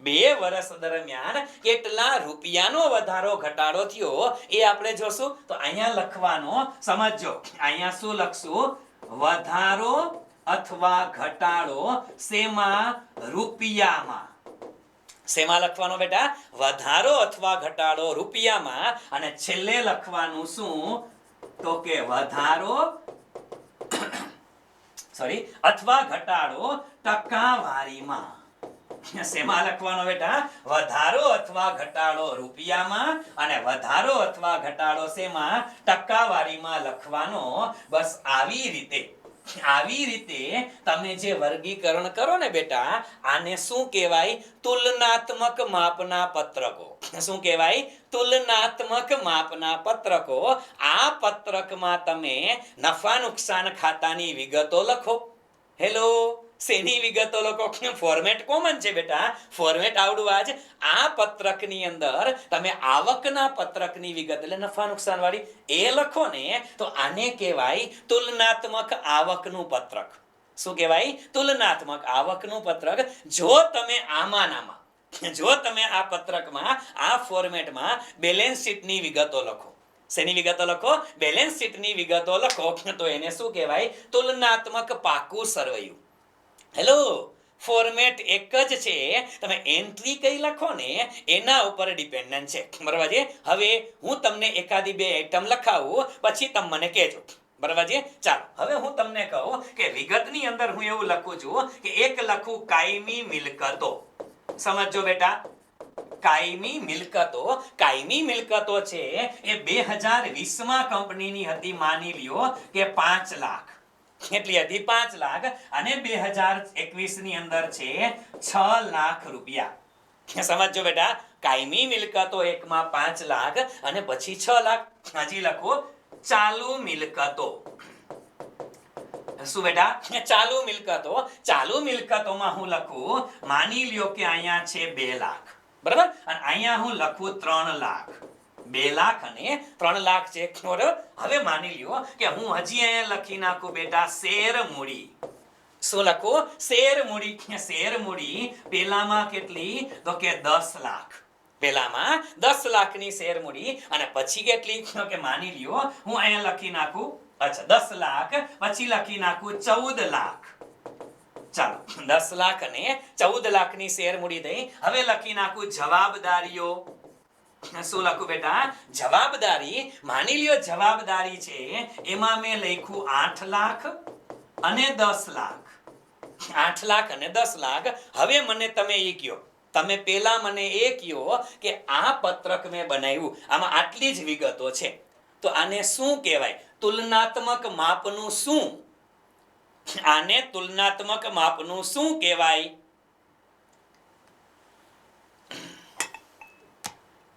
2 વર્ષ દરમિયાન કેટલા રૂપિયાનો વધારો ઘટાડો થયો એ આપણે જોશું. તો અહીંયા લખવાનો, સમજો, અહીંયા શું લખશું? વધારો અથવા ઘટાડો શેમાં? રૂપિયામાં. શેમાં લખવાનો બેટા? વધારો અથવા ઘટાડો રૂપિયામાં. અને છેલ્લે લખવાનું શું? તો કે વધારો અથવા ઘટાડો ટકાવારીમાં. શેમાં લખવાનો બેટા? વધારો અથવા ઘટાડો રૂપિયામાં અને વધારો અથવા ઘટાડો શેમાં? ટકાવારીમાં લખવાનો. બસ આવી રીતે આવી રીતે તમે જે વર્ગીકરણ કરો ને બેટા, આને શું કહેવાય? તુલનાત્મક માપના પત્રકો. શું કહેવાય? તુલનાત્મક માપના પત્રકો. આ પત્રકમાં તમે નફા નુકસાન ખાતાની વિગતો લખો. હેલો, શેની વિગતો લખો? ફોર્મેટ કોમન છે બેટા, ફોર્મેટ આવડવા જ. આ પત્રકની અંદર તમે આવકના પત્રકની વિગત એટલે નફા નુકસાન વાળી એ લખો ને, તો આને કહેવાય તુલનાત્મક આવકનું પત્રક. શું કહેવાય? તુલનાત્મક આવકનું પત્રક. જો તમે જો તમે આ પત્રકમાં, આ ફોર્મેટમાં બેલેન્સ શીટની વિગતો લખો. શેની વિગતો લખો? બેલેન્સ શીટની વિગતો લખો, તો એને શું કહેવાય? તુલનાત્મક પાકું સરવૈયું. હેલો, ફોર્મેટ એક જ છે, તમે એન્ટ્રી કઈ લખો ને એના ઉપર ડિપેન્ડન્ટ છે. બરાબર છે? હવે હું તમને એકાદી બે આઈટમ લખાવું, પછી તમે મને કહેજો. બરાબર છે? ચાલો, હવે હું તમને કહું કે વિગતની અંદર હું એવું લખું છું કે એક લખું કાયમી મિલકતો. સમજો બેટા, કાયમી મિલકતો. કાયમી મિલકતો છે એ 2020માં કંપનીની હતી. માની લ્યો કે 5 લાખ. કેટલી હતી? 5 લાખ. અને 2021 ની અંદર છે 6 લાખ રૂપિયા. સમજો બેટા, કાયમી મિલકતો એકમાં 5 લાખ અને પછી 6 લાખ. હજી લખો ચાલુ મિલકતો. શું બેટા? ચાલુ મિલકતો. ચાલુ મિલકતોમાં હું લખું, માની લ્યો કે અહીંયા છે 2 લાખ. બરાબર? અને અહીંયા હું લખું 3 લાખ. 2 લાખ અને 3 લાખ છે. હવે માની લ્યો કે હું હજી અહીંયા લખી નાખું બેટા શેર મૂડી. શું લખું? શેર મૂડી. શેર મૂડી પેલામાં કેટલી? તો કે 10 લાખ. પેલામાં 10 લાખની શેર મૂડી. અને પછી કેટલી? કે માની લ્યો હું અહીંયા લખી નાખું, અચ્છા 10 લાખ, પછી લખી નાખું 14 લાખ. ચાલો, 10 લાખ અને 14 લાખની શેર મૂડી થઈ. હવે લખી નાખું જવાબદારીઓ. શું લખું બેટા? જવાબદારી. માની લ્યો જવાબદારી છે એમાં મેં લખ્યું 8 લાખ અને 10 લાખ. 8 લાખ અને 10 લાખ. હવે મને તમે એ કયો, તમે પેલા મને એ કયો કે આ પત્રક મેં બનાવ્યું, આમાં આટલી જ વિગતો છે, તો આને શું કહેવાય? તુલનાત્મક માપનું શું? આને તુલનાત્મક માપનું શું કહેવાય?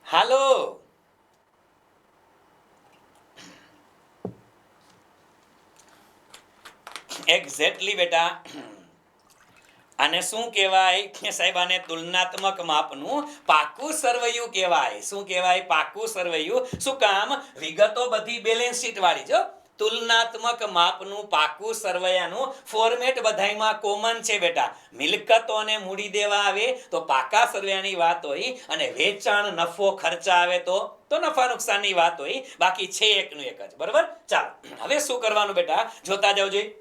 હાલો, એક્ઝેક્ટલી બેટા, આને શું કહેવાય? સાહેબ આને તુલનાત્મક માપનું પાકું સરવૈયું કહેવાય. શું કહેવાય? પાકું સરવૈયું. શું કામ? વિગતો બધી બેલેન્સ શીટ વાળી. જો તુલનાત્મક માપનું પાકું સરવૈયાનું ફોર્મેટ બધાયમાં કોમન છે બેટા. મિલકતો અને મૂડી દેવા આવે તો પાકા સરવૈયાની વાત હોય, અને વેચાણ નફો ખર્ચા આવે તો નફા નુકસાનની વાત હોય. બાકી છે એકનું એક જ. બરાબર? ચાલો, હવે શું કરવાનું બેટા? જોતા જાવ જોઈએ.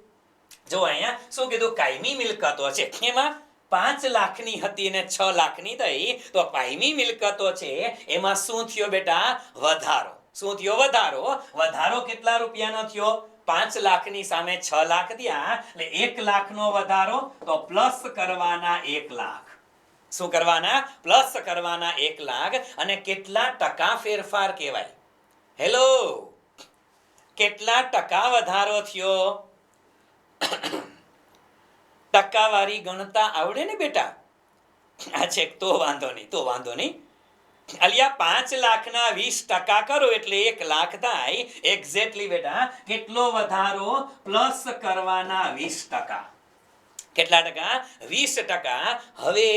જો અહીંયા શું કીધું? કાયમી મિલકતો છે, એમાં 5 લાખની હતી અને 6 લાખની થઈ. તો કાયમી મિલકતો છે એમાં શું થયો બેટા? વધારો. શું થયો? વધારો. વધારો કેટલા રૂપિયાનો થયો? 5 લાખની સામે 6 લાખ થયા, એટલે 1 લાખનો વધારો. તો પ્લસ કરવાના 1 લાખ. શું કરવાના? પ્લસ કરવાના 1 લાખ. અને કેટલા ટકા ફેરફાર કહેવાય? હેલો, કેટલા ટકા વધારો થયો? ટકાવારી ગણતા આવડે ને બેટા? આ છે તો વાંધો નહીં. અલિયા 5 લાખના 20% કરો એટલે 1 લાખ થાય. એક્ઝેક્ટલી બેટા, કેટલો વધારો? પ્લસ કરવાના 20%. કેટલા ટકા? 20%. હવે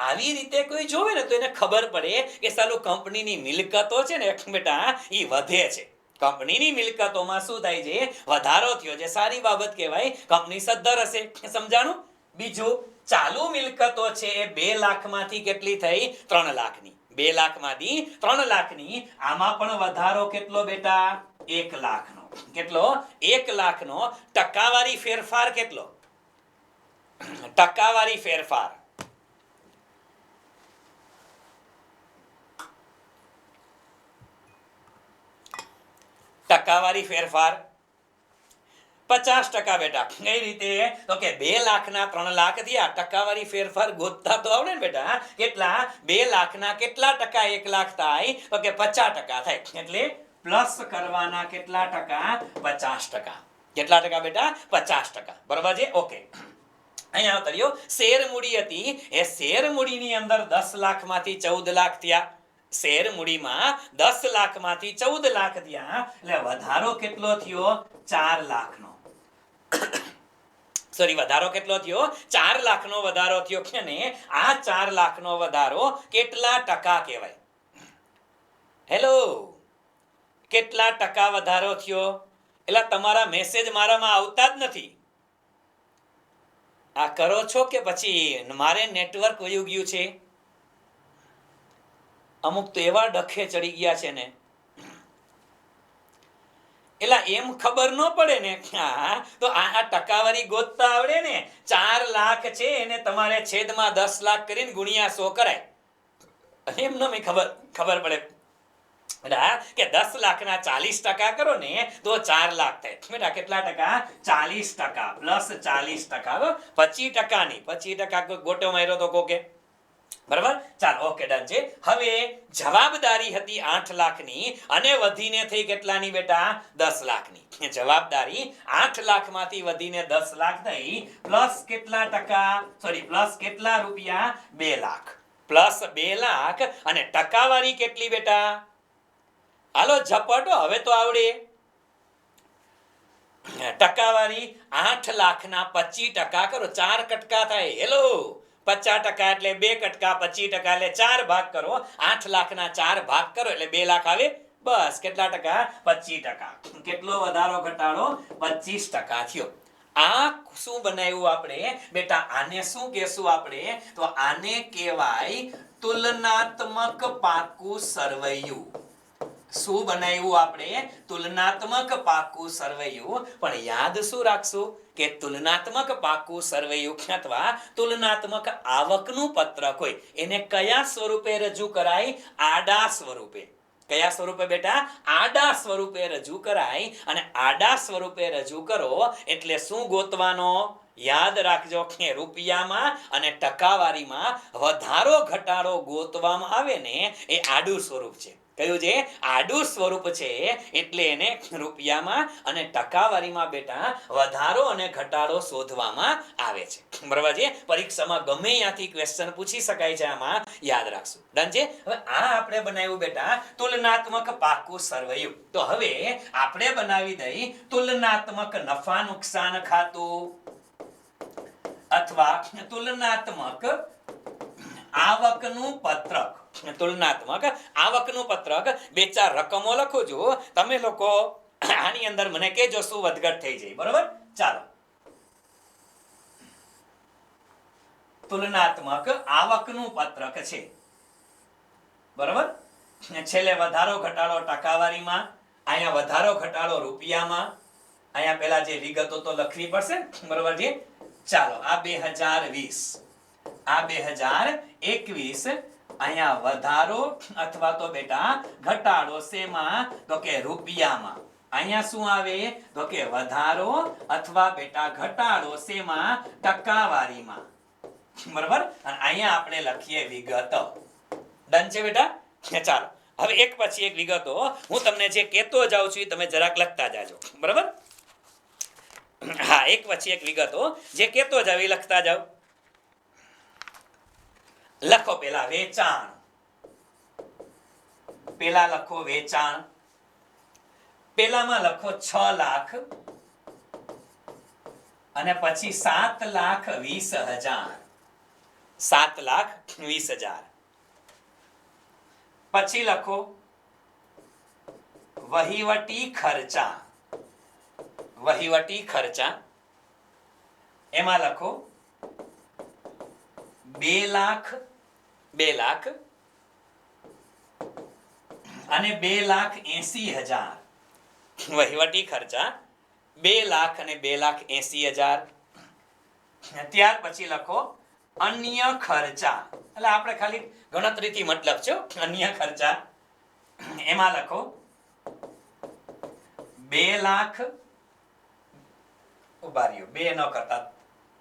આવી રીતે કોઈ જોવે ને તો એને ખબર પડે કે સાલું કંપનીની મિલકતો છે ને બેટા એ વધે છે. કંપનીની મિલકતોમાં શું થાય છે? વધારો થયો છે. સારી બાબત કહેવાય. કંપની સદ્ધર હશે. સમજાણું? બીજું, ચાલુ મિલકતો છે એ 2 લાખમાંથી કેટલી થઈ? 3 લાખની. 2 લાખમાંથી 3 લાખની. આમાં પણ વધારો કેટલો બેટા? 1 લાખનો. કેટલો? 1 લાખનો. ટકાવારી ફેરફાર કેટલો? ટકાવારી ફેરફાર ટકાવારી ફેરફાર 50% બેટા. કઈ રીતે? તો કે 2 લાખના 3 લાખ થયા. ટકાવારી ફેરફાર ગોતતા તો આવડે ને બેટા. કેટલા? 2 લાખના કેટલા ટકા 1 લાખ થાય? તો કે 50% થાય. એટલે પ્લસ કરવાના કેટલા ટકા? 50%. કેટલા ટકા બેટા? 50%. બરોબર છે? ઓકે. અહીંયા તર્યો શેર મૂડી હતી, એ શેર મૂડીની અંદર 10 લાખમાંથી 14 લાખ થયા. શેર મૂડીમાં 10 લાખમાંથી 14 લાખ થયા, એટલે વધારો કેટલો થયો? 4 લાખનો. સોરી, વધારો કેટલો થયો? 4 લાખનો વધારો થયો છે ને. આ 4 લાખનો વધારો કેટલા ટકા કહેવાય? હેલો, કેટલા ટકા વધારો થયો? એટલે તમારા મેસેજ મારામાં આવતા જ નથી. આ કરો છો કે પછી મારે નેટવર્ક વયું ગયું છે? અમુક તો એવા ડખે ચડી ગયા છે ને, એટલે એમ ખબર ન પડે ને તો આ ટકાવારી ગોતતા આવડે ને. 4 લાખ છે એને તમારે છેદમાં 10 લાખ કરીને ગુણ્યા 100 કરાય. એમ ન ખબર પડે કે 10 લાખના 40% કરો ને તો 4 લાખ થાય. બેટા કેટલા ટકા? 40% પ્લસ 40%. 25% નહીં, 25% ગોટો માર્યો તો કોકે. બરાબર? ચાલો, ઓકે, ડન છે. હવે જવાબદારી હતી 8 લાખની અને વધીને થઈ કેટલાની બેટા? 10 લાખની. જવાબદારી 8 લાખમાંથી વધીને 10 લાખ થઈ, પ્લસ કેટલા ટકા? સોરી, પ્લસ કેટલા રૂપિયા? 2 લાખ. પ્લસ 2 લાખ અને ટકાવારી કેટલી બેટા? હાલો ઝપટો, હવે તો આવડે. ટકાવારી 8 લાખના 25% કરો, 4 કટકા થાય. હેલો, 50% એટલે 2 કટકા, 25% એટલે 4 ભાગ કરો. 8 લાખના 4 ભાગ કરો એટલે 2 લાખ આવે. બસ, કેટલા ટકા? 25%. કેટલો વધારો ઘટાડો? 25% થયો. આ શું બનાવ્યું આપણે બેટા? આને શું કહેશું આપણે? તો આને કહેવાય તુલનાત્મક પાકું સરવૈયું. શું બનાવ્યું આપણે? તુલનાત્મક પાકું સરવૈયું. પણ યાદ શું રાખશું કે તુલનાત્મક પાકું સરવૈયું અથવા તુલનાત્મક આવકનું પત્રક હોય એને કયા સ્વરૂપે રજૂ કરાય? આડા સ્વરૂપે. કયા સ્વરૂપે બેટા? આડા સ્વરૂપે રજૂ કરાય. અને આડા સ્વરૂપે રજૂ કરો એટલે શું ગોતવાનો? યાદ રાખજો કે રૂપિયામાં અને ટકાવારીમાં વધારો ઘટાડો ગોતવામાં આવે ને એ આડું સ્વરૂપ છે. કયું છે? આડું સ્વરૂપ છે. એટલે એને રૂપિયામાં અને ટકાવારીમાં બેટા વધારો અને ઘટાડો શોધવામાં આવે છે. બરાબર છે? પરીક્ષામાં ગમે ત્યાંથી ક્વેશ્ચન પૂછી શકાય છે. આમાં યાદ રાખશું. ડન છે? હવે આ આપણે બનાવ્યું બેટા તુલનાત્મક પાકું સરવૈયું. તો હવે આપણે બનાવી દઈ તુલનાત્મક નફા નુકસાન ખાતું અથવા તુલનાત્મક આવકનું પત્રક. તુલનાત્મક આવકનું પત્રક. 2-4 રકમો લખું છું, તમે લોકો આની અંદર મને કહેજો શું વધઘટ થઈ જાય. બરોબર? ચાલો, તુલનાત્મક આવકનું પત્રક છે. બરોબર? છેલ્લે વધારો ઘટાડો ટકાવારીમાં, અહીંયા વધારો ઘટાડો રૂપિયામાં. અહીંયા પેલા જે વિગતો તો લખવી પડશે. બરોબર છે? ચાલો, આ 2020, આ 2021. અહીંયા વધારો અથવા તો બેટા ઘટાડો શેમાં? તો કે રૂપિયામાં. અહીંયા શું આવે? તો કે વધારો અથવા બેટા ઘટાડો શેમાં? ટકાવારીમાં. બરાબર? અને અહીંયા આપણે લખીએ વિગત. ડન છે બેટા? ચાલો, હવે એક પછી એક વિગતો હું તમને જે કહેતો જાઉં છું તમે જરાક લખતા જાજો. બરાબર? હા, એક પછી એક વિગતો જે કહેતો જાવ એ લખતા જાવ. લખો પેલા વેચાણ. પેલા લખો વેચાણ. પેલામાં લખો 6 લાખ અને પછી 7,20,000. 7,20,000. પછી લખો વહીવટી ખર્ચા. વહીવટી ખર્ચા એમાં લખો 2 લાખ અને 2,80,000. વહીવટી ખર્ચા 2 લાખ અને 2,80,000. ત્યાર પછી લખો અન્ય ખર્ચા. એટલે આપણે ખાલી ગણતરીથી મતલબ છે. અન્ય ખર્ચા એમાં લખો 2 લાખ. ઉભા રહ્યો, 2 ન કરતા.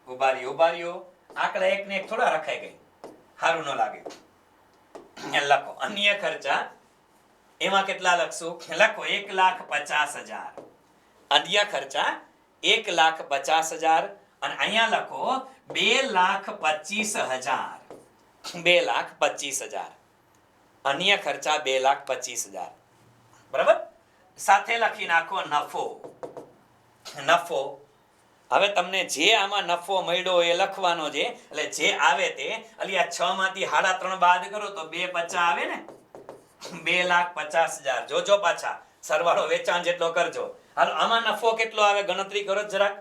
ઉભા રહ્યો. આંકડા એક ને એક થોડા રખાઈ ગઈ, સારું ન લાગે. લખો અન્ય ખર્ચા. એમાં કેટલા લખશું? લખો 1,50,000. અન્ય ખર્ચા 1,50,000 અને અહીંયા લખો 2,25,000. 2,25,000. અન્ય ખર્ચા 2,25,000. બરાબર. સાથે લખી નાખો નફો. નફો. હવે તમને જે આમાં નફો મળ્યો એ લખવાનો છે. એટલે જે આવે તે અલી આ 6 માંથી 3.5 બાદ કરો તો 2,50 આવે ને. 2,50,000. જોજો પાછા સરવાળો વેચાણ જેટલો કરજો. હાલો આમાં નફો કેટલો આવે ગણતરી કરો જરાક.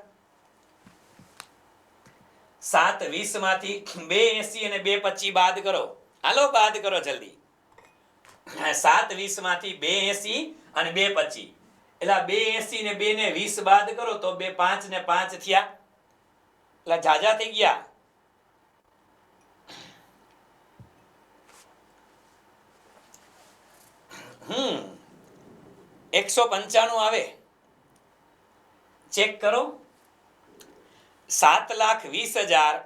7,20 માંથી 2,80 અને 2,25 બાદ કરો. હાલો બાદ કરો જલ્દી. 7,20 માંથી 2,80 અને 2,25 એટલે 2,80 ને 2 ને 20 બાદ કરો તો 2,5 ને 5 થયા. એટલે જાજા થઈ ગયા. હમ 195 આવે. ચેક કરો. 7,20,000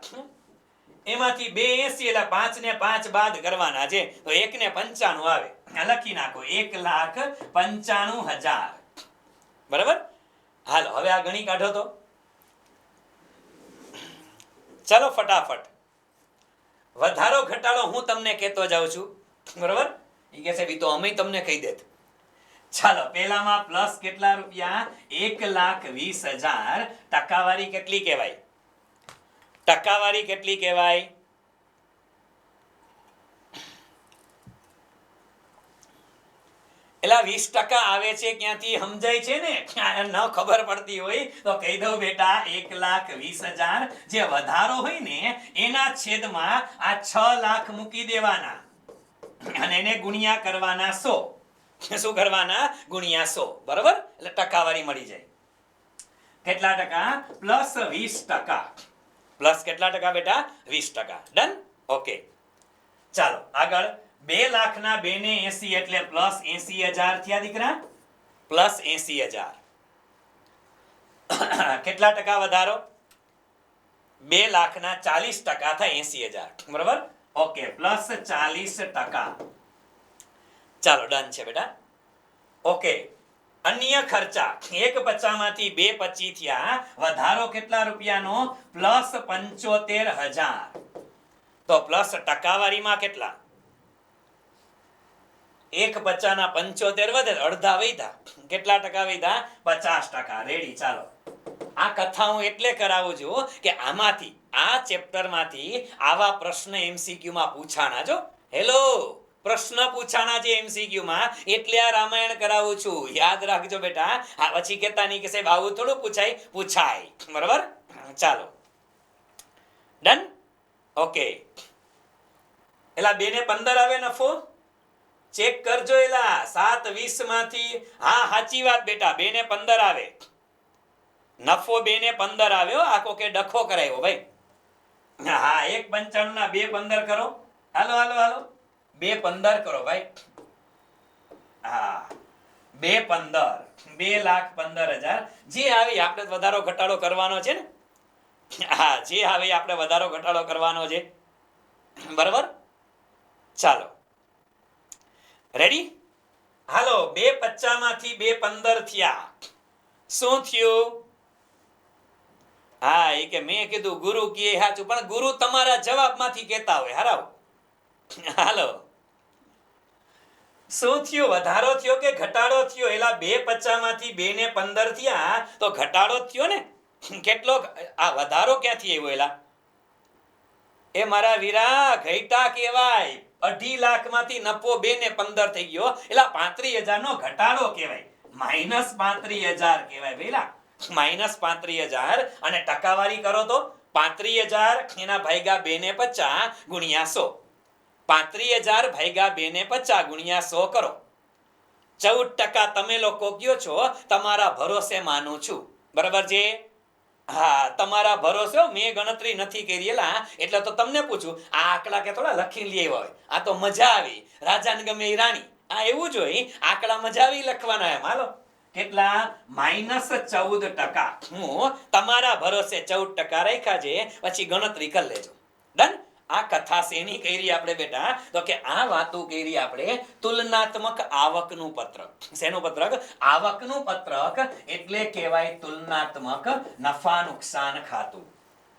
એમાંથી 2,80 એટલે 5 ને 5 બાદ કરવાના છે તો 1,95 આવે. લખી નાખો 1,95,000. બરાબર. હાલો હવે આ ગણી કાઢો તો. ચાલો ફટાફટ. વધારો ઘટાડો હું તમને કહેતો જાઉં છું. બરાબર. એ કહે છે તો અમે તમને કહી દેત. ચાલો પહેલામાં પ્લસ કેટલા રૂપિયા 1,20,000. ટકાવારી કેટલી કહેવાય? ટકાવારી કેટલી કહેવાય? એલા 20% આવે છે ક્યાંથી સમજાય છે ને. ન ખબર પડતી હોય તો કહી દઉં બેટા 1,20,000 જે વધારો હોય ને એના છેદમાં આ 6 લાખ મૂકી દેવાના અને એને ગુણ્યા કરવાના 100. શું કરવાના? ગુણ્યા 100. બરાબર. એટલે ટકાવારી મળી જાય. કેટલા ટકા? પ્લસ 20%. પ્લસ કેટલા ટકા બેટા? 20%. ડન. ઓકે ચાલો આગળ. 2 લાખના 2 ને 80 એટલે પ્લસ 80,000 થયા દીકરા. પ્લસ 80,000. કેટલા ટકા વધારો? 2 લાખના 40% થાય 80,000. બરાબર. Okay plus 40%. ચાલો ડન છે બેટા. ઓકે અન્ય ખર્ચા 1,50 માંથી 2,25 થયા. વધારો કેટલા રૂપિયાનો? પ્લસ 75,000. તો પ્લસ ટકાવારીમાં કેટલા? 1,50 ના 75 વધે અડધા વધ્યા. કેટલા ટકા વધ્યા? 50%. રેડી. ચાલો આ કથા હું એટલે કરાવું છું કે આમાંથી આ ચેપ્ટર માંથી આવા પ્રશ્ન MCQ માં પૂછાણા. જો હેલો પ્રશ્ન પૂછાણા છે MCQ માં એટલે આ રામાયણ કરાવું છું. યાદ રાખજો બેટા. આ પછી કહેતા નહીં કે સાહેબ આવું થોડું પૂછાય. પૂછાય. બરાબર. ચાલો ડન. ઓકે એલા 2 ને 15 આવે નફો. ચેક કરજો. એલા 7,20 માંથી હા સાચી વાત બેટા 2 ને 15 આવે નફો. 2 ને 15 આવ્યો. આખો કે ડખો કરાયો ભાઈ. હા 1,95 ના 2,15 કરો. હાલો હાલો હાલો 2,15 કરો ભાઈ. હા 2,15 2,15,000 જે આવે આપણે વધારો ઘટાડો કરવાનો છે ને. હા જે આવે આપણે વધારો ઘટાડો કરવાનો છે. બરાબર. ચાલો રેડી. હાલો 2,50 માંથી 2,15 થયા. શું થયું? હા એ કે મેં કીધું ગુરુ કે સાચું પણ ગુરુ તમારા જવાબમાંથી કહેતા હોય. હરાવ. હાલો શું થયું? વધારો થયો કે ઘટાડો થયો? એલા 2,50 માંથી 2 ને 15 થયા તો ઘટાડો થયો ને. કેટલો? આ વધારો ક્યાંથી આવ્યો? એલા એ મારા વીરા ઘટા કહેવાય. 2.5 લાખ માંથી નફો 2 ને 15 થઈ ગયો એટલે 35,000 નો ઘટાડો કહેવાય. -35,000 કહેવાય ભઈલા. -35,000 અને ટકાવારી કરો તો 35,000 એના ભાગ્યા 2 ને 50 ગુણ્યા 100. 35,000 ભાગ્યા 2 ને 50 ગુણ્યા 100 કરો. 14% તમે લોકો કયો છો. તમારા ભરોસે માનું છું. બરાબર છે. હા તમારા ભરોસે. મેં ગણતરી નથી કરી એટલે તો તમને પૂછું. આ આંકડા કે થોડા લખી લઈ હોય. આ તો મજા આવી. રાજાને ગમે એ રાણી. આ એવું જ હોય. આંકડા મજા આવી લખવાના એમ. હાલો કેટલા? -14%. હું તમારા ભરોસે 14% રાખ્યા છે. પછી ગણતરી કરી લેજો. ડન. આ કથા શેની કરી આપણે બેટા? તો કે આ વાતો કરી આપણે તુલનાત્મક આવકનું પત્રક. શેનું પત્રક? આવકનું પત્રક એટલે કહેવાય તુલનાત્મક નફા નુકસાન ખાતું.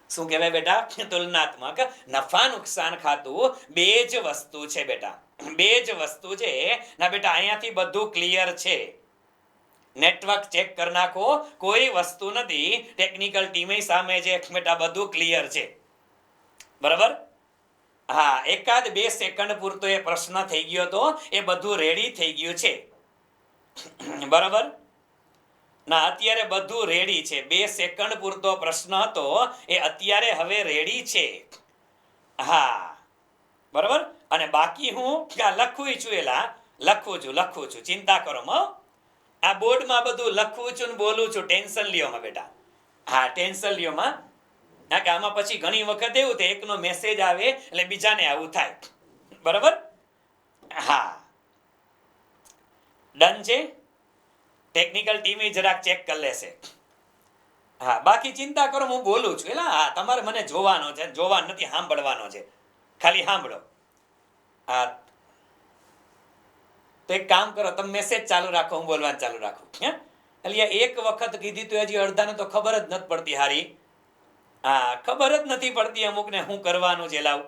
શું કહેવાય બેટા? તુલનાત્મક નફા નુકસાન ખાતું. બે જ વસ્તુ છે બેટા, બે જ વસ્તુ છે ના બેટા. અહીંયાથી બધું ક્લિયર છે. નેટવર્ક ચેક કરી નાખો, કોઈ વસ્તુ નથી. ટેકનિકલ ટીમે સામે છે બેટા, બધું ક્લિયર છે. બરાબર? હા, એકાદ 2 સેકન્ડ પૂરતો એ પ્રશ્ન થઈ ગયો તો એ બધું રેડી થઈ ગયું છે. બરાબર ના, અત્યારે બધું રેડી છે. 2 સેકન્ડ પૂરતો પ્રશ્ન હતો એ અત્યારે હવે રેડી છે. હા, બરાબર. અને બાકી હું લખું છું, લખું છું, ચિંતા કરો માં. આ બોર્ડમાં બધું લખું છું ને બોલું છું. ટેન્શન લ્યો માં બેટા. હા, ટેન્શન લ્યો માં. કે આમાં પછી ઘણી વખત એવું થાય, એકનો મેસેજ આવે એટલે બીજાને આવું થાય. બરાબર? હા, ડન છે. ટેકનિકલ ટીમ જરાક ચેક કરી લેશે. હા, બાકી ચિંતા કરો, હું બોલું છું. એટલે હા, તમારે મને જોવાનો છે, જોવાનું નથી, સાંભળવાનો છે. ખાલી સાંભળો. હા, તો એક કામ કરો, તમે મેસેજ ચાલુ રાખો, હું બોલવાનું ચાલુ રાખું. હે, એટલે એક વખત કીધી તો હજી અડધાને તો ખબર જ નથી પડતી. હારી, હા, ખબર જ નથી પડતી અમુકને શું કરવાનું છે. લાવ,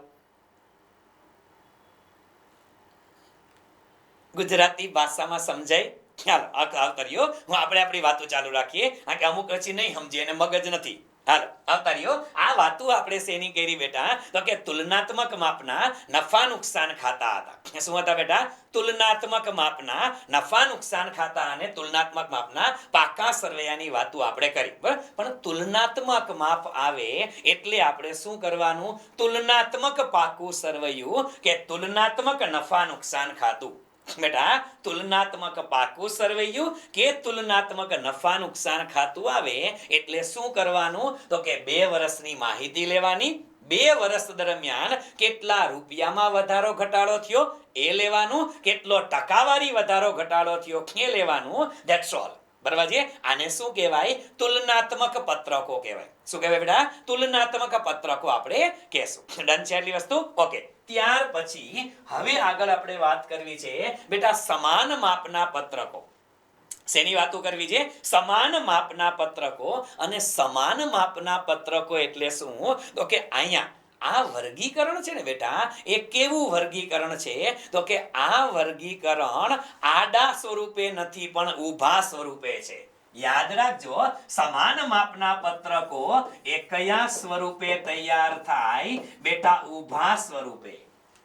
ગુજરાતી ભાષામાં સમજાય. ચાલો આવતા રહ્યો, આપણે આપણી વાતો ચાલુ રાખીએ. કારણ કે અમુક હજી નહીં સમજે અને મગજ નથી. હાલો આવતા રહ્યો. આ વાતો આપણે શેની કરી બેટા? તો કે તુલનાત્મક માપના નફા નુકસાન ખાતા હતા. શું હતા બેટા? તુલનાત્મક માપના નફા નુકસાન ખાતા અને તુલનાત્મક માપના પાકા સરવૈયાની વાતો આપણે કરી. બરાબર? પણ તુલનાત્મક માપ આવે એટલે આપણે શું કરવાનું? તુલનાત્મક પાકું સરવૈયું કે તુલનાત્મક નફા નુકસાન ખાતું. બેટા, તુલનાત્મક પાકું સરવૈયું કે તુલનાત્મક નફા નુકસાન ખાતું આવે એટલે શું કરવાનું? તો કે 2 વર્ષની માહિતી લેવાની. 2 વર્ષ દરમિયાન કેટલા રૂપિયામાં વધારો ઘટાડો થયો એ લેવાનું, કેટલો ટકાવારી વધારો ઘટાડો થયો એ લેવાનું. That's all. બરાબર છે? આને શું કહેવાય? તુલનાત્મક પત્રકો કહેવાય. શું કહેવાય બેટા? તુલનાત્મક પત્રકો આપણે કહેશું. ડન છે આટલી વસ્તુ? ઓકે. ત્યાર પછી હવે આગળ આપણે વાત કરવી છે બેટા સમાન માપના પત્રકો. શેની વાતો કરવી છે? સમાન માપના પત્રકો. અને સમાન માપના પત્રકો એટલે શું? તો કે અહીંયા આ વર્ગીકરણ છે ને બેટા, એ કેવું વર્ગીકરણ છે? તો કે આ વર્ગીકરણ આડા સ્વરૂપે નથી પણ ઊભા સ્વરૂપે છે. યાદ રાખજો, સમાન માપના પત્રકો એ કયા સ્વરૂપે તૈયાર થાય બેટા? ઊભા સ્વરૂપે.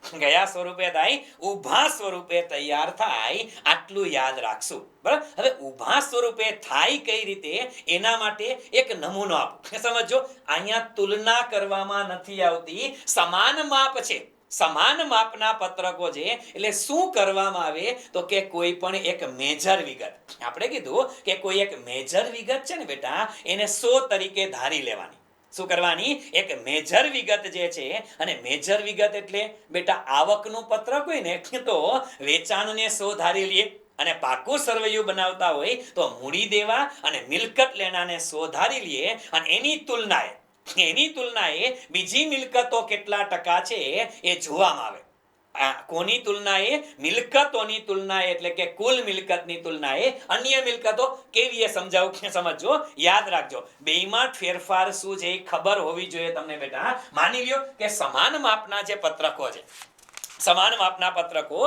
કયા સ્વરૂપે થાય? ઊભા સ્વરૂપે તૈયાર થાય. આટલું યાદ રાખશું. બરાબર? હવે ઊભા સ્વરૂપે થાય કઈ રીતે એના માટે એક નમૂનો આપો. સમજો, અહીંયા તુલના કરવામાં નથી આવતી, સમાન માપ છે. સમાન માપના પત્રકો છે એટલે શું કરવામાં આવે? તો કે કોઈ પણ એક મેજર વિગત, આપણે કીધું કે કોઈ એક મેજર વિગત છે ને બેટા, એને 100 તરીકે ધારી લેવાની. શું કરવાની? એક મેજર વિગત જે છે, અને મેજર વિગત એટલે બેટા આવકનું પત્રક હોય ને તો વેચાણને 100 ધારી લઈએ, અને પાકું સરવૈયું બનાવતા હોય તો મૂડી દેવા અને મિલકત લેણાને 100 ધારી લઈએ, અને એની તુલનાએ બીજી મિલકતો કેટલા ટકા છે એ જોવામાં આવે. કોની તુલનાએ? મિલકતોની તુલનાએ, એટલે કે કુલ મિલકતની તુલનાએ અન્ય મિલકતો કેવી એ સમજાવું. સમજો, યાદ રાખજો. બેમાં ફેરફાર શું છે એ ખબર હોવી જોઈએ તમને બેટા. માની લ્યો કે સમાન માપના જે પત્રકો છે, સમાન માપના પત્રકો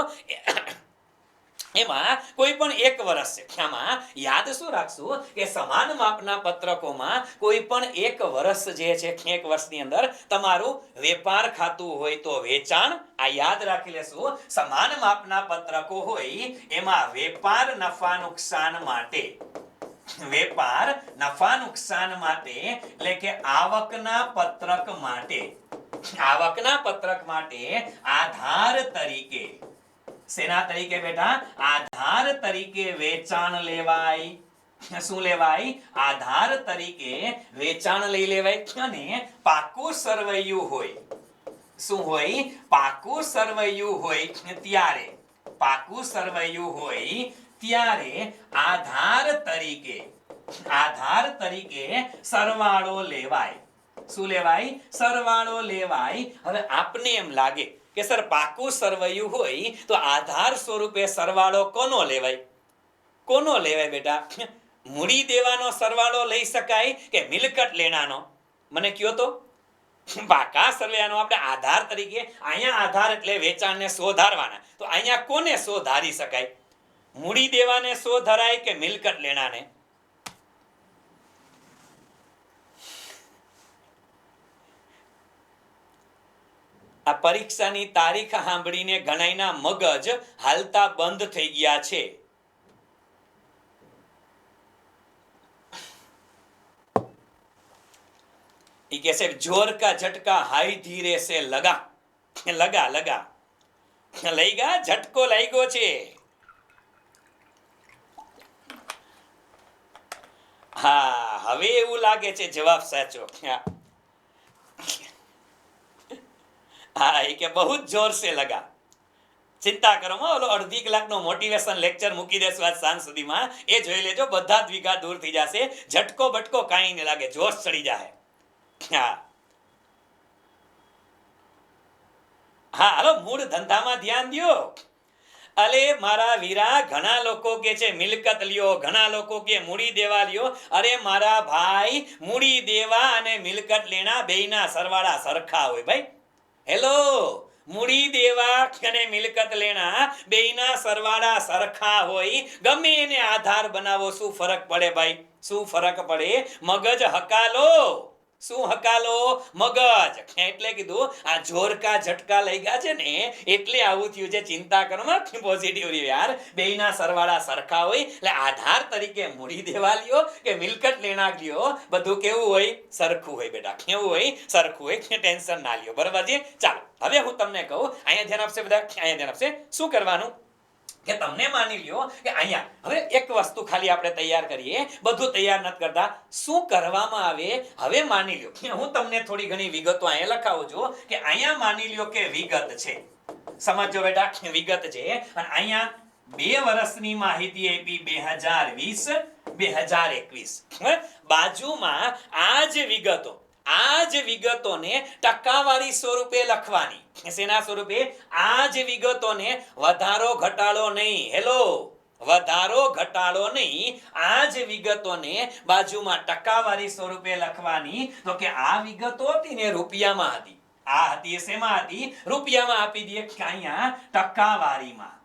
એમાં કોઈ પણ એક વર્ષ છે. આમાં યાદ શું રાખશું કે સમાન માપના પત્રકોમાં કોઈ પણ એક વર્ષ જે છે, એક વર્ષની અંદર તમારું વેપાર ખાતું હોય તો વેચાણ, આ યાદ રાખી લેશું. સમાન માપના પત્રકો હોય એમાં વેપાર નફા નુકસાન માટે, વેપાર નફા નુકસાન માટે એટલે કે આવકના પત્રક માટે, આવકના પત્રક માટે આધાર તરીકે, શેના તરીકે બેટા? આધાર તરીકે વેચાણ લેવાય. શું લેવાય? આધાર તરીકે વેચાણ લઈ લેવાય. અને પાકું સરવૈયું હોય. શું હોય? પાકું સરવૈયું હોય ત્યારે, પાકું સરવૈયું હોય ત્યારે આધાર તરીકે સરવાળો લેવાય. શું લેવાય? સરવાળો લેવાય. હવે આપને એમ લાગે કે સર પાકું સરવૈયું હોય તો આધાર સ્વરૂપે સરવાળો કોનો લેવાય? કોનો લેવાય બેટા? મૂડી દેવાનો સરવાળો લઈ શકાય કે મિલકત લેણાનો? મને કયો તો. પાકા સરવૈયાનો આપણે આધાર તરીકે, અહીંયા આધાર એટલે વેચાણને સો ધારવાના, તો અહીંયા કોને સો ધારી શકાય? મૂડી દેવાને સો ધરાય કે મિલકત લેણાને? આ પરીક્ષાની તારીખ સાંભળીને ઘણાયના મગજ હાલતા બંધ થઈ ગયા છે. ये कैसे जोर का झटका हाई धीरे से लगा लगा लगा લઈ ગયા, ઝટકો લાગ્યો છે. હા, હવે એવું લાગે છે જવાબ સાચો. હા, એ કે બહુ જોર સે લગા. ચિંતા કરો માં, ઓલો અડધી કલાકનો મોટિવેશન લેક્ચર મૂકી દેશું આજ સાંજ સુધીમાં, એ જોઈ લેજો, બધા જ વિઘા દૂર થઈ જશે. ઝટકો બટકો કાંઈ નહીં લાગે, જોશ ચડી જાય. હા હા, હાલો મૂળ ધંધામાં ધ્યાન દ્યો. અલે મારા વીરા, ઘણા લોકો કે છે મિલકત લ્યો, ઘણા લોકો કે મૂડી દેવા લ્યો. અરે મારા ભાઈ, મૂડી દેવા અને મિલકત લેણા બેયના સરવાળા સરખા હોય ભાઈ. હેલો, મૂડી દેવા અને મિલકત લેણા બેયના સરવાળા સરખા હોય. ગમે એને આધાર બનાવો, શું ફરક પડે ભાઈ? શું ફરક પડે? મગજ હકાલો. શું હકાલો? મગજ. એટલે કીધું આ જોરકા ઝટકા લઈ ગયા છે ને એટલે આવું થયું છે. ચિંતા કરવામાં પોઝિટિવ રહ્યો યાર. બેયના સરવાળા સરખા હોય એટલે આધાર તરીકે મૂડી દેવા લ્યો કે મિલકત લેણા લ્યો, બધું કેવું હોય? સરખું હોય બેટા. કેવું હોય? સરખું હોય. ટેન્શન ના લ્યો. બરાબર છે? ચાલો હવે હું તમને કહું, અહીંયા ધ્યાન આપશે બધા, અહીંયા ધ્યાન આપશે. શું કરવાનું કે તમને માની લ્યો કે અહીંયા હવે એક વસ્તુ ખાલી આપણે તૈયાર કરીએ, બધું તૈયાર નથી કરતા. શું કરવામાં આવે? હવે માની લ્યો કે હું તમને થોડી ઘણી વિગતો અહીંયા લખાવું છું કે અહીંયા માની લ્યો કે વિગત છે. સમજો બેટા, વિગત છે અને અહીંયા 2 વર્ષની માહિતી આપી, 2020 2021. બાજુમાં આ જ વિગતોને ટકાવારી સ્વરૂપે લખવાની. શેના સ્વરૂપે? આ જ વિગતોને વધારો ઘટાડો નહીં. હેલો, વધારો ઘટાડો નહીં. આ જ વિગતોને બાજુમાં ટકાવારી સ્વરૂપે લખવાની. તો કે આ વિગતો હતી ને રૂપિયામાં હતી, આ હતી શેમાં હતી? રૂપિયામાં આપી દઈએ કે અહીંયા ટકાવારીમાં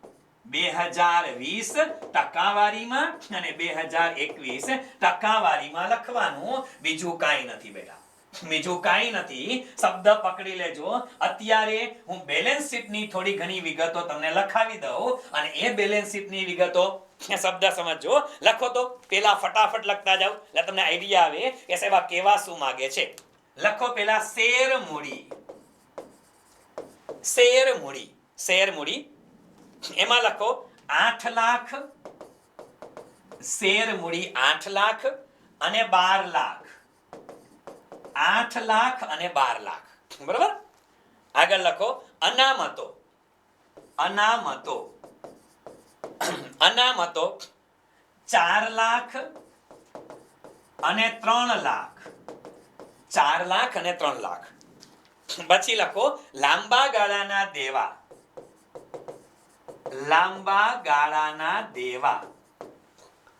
2020 ટકાવારીમાં અને 2021 ટકાવારીમાં લખવાનું. બીજું કાંઈ નથી બેટા, બીજું કાંઈ નથી. શબ્દ પકડી લેજો. અત્યારે હું બેલેન્સ શીટની થોડી ઘણી વિગતો તમને લખાવી દઉં અને એ બેલેન્સ શીટની વિગતો શબ્દ સમજો. લખો તો પેલા ફટાફટ લખતા જાવ એટલે તમને આઈડિયા આવે કે સાહેબ આ કેવા શું માંગે છે. લખો પેલા શેર મૂડી. શેર મૂડી, શેર મૂડી એમાં લખો 8 લાખ શેર મૂડી, 8 લાખ અને 12 લાખ. 8 લાખ અને 12 લાખ. બરાબર? આગળ લખો અનામતો. અનામતો 4 લાખ અને 3 લાખ. 4 લાખ અને 3 લાખ. પછી લખો લાંબા ગાળાના દેવા. લાંબા ગાળાના દેવા.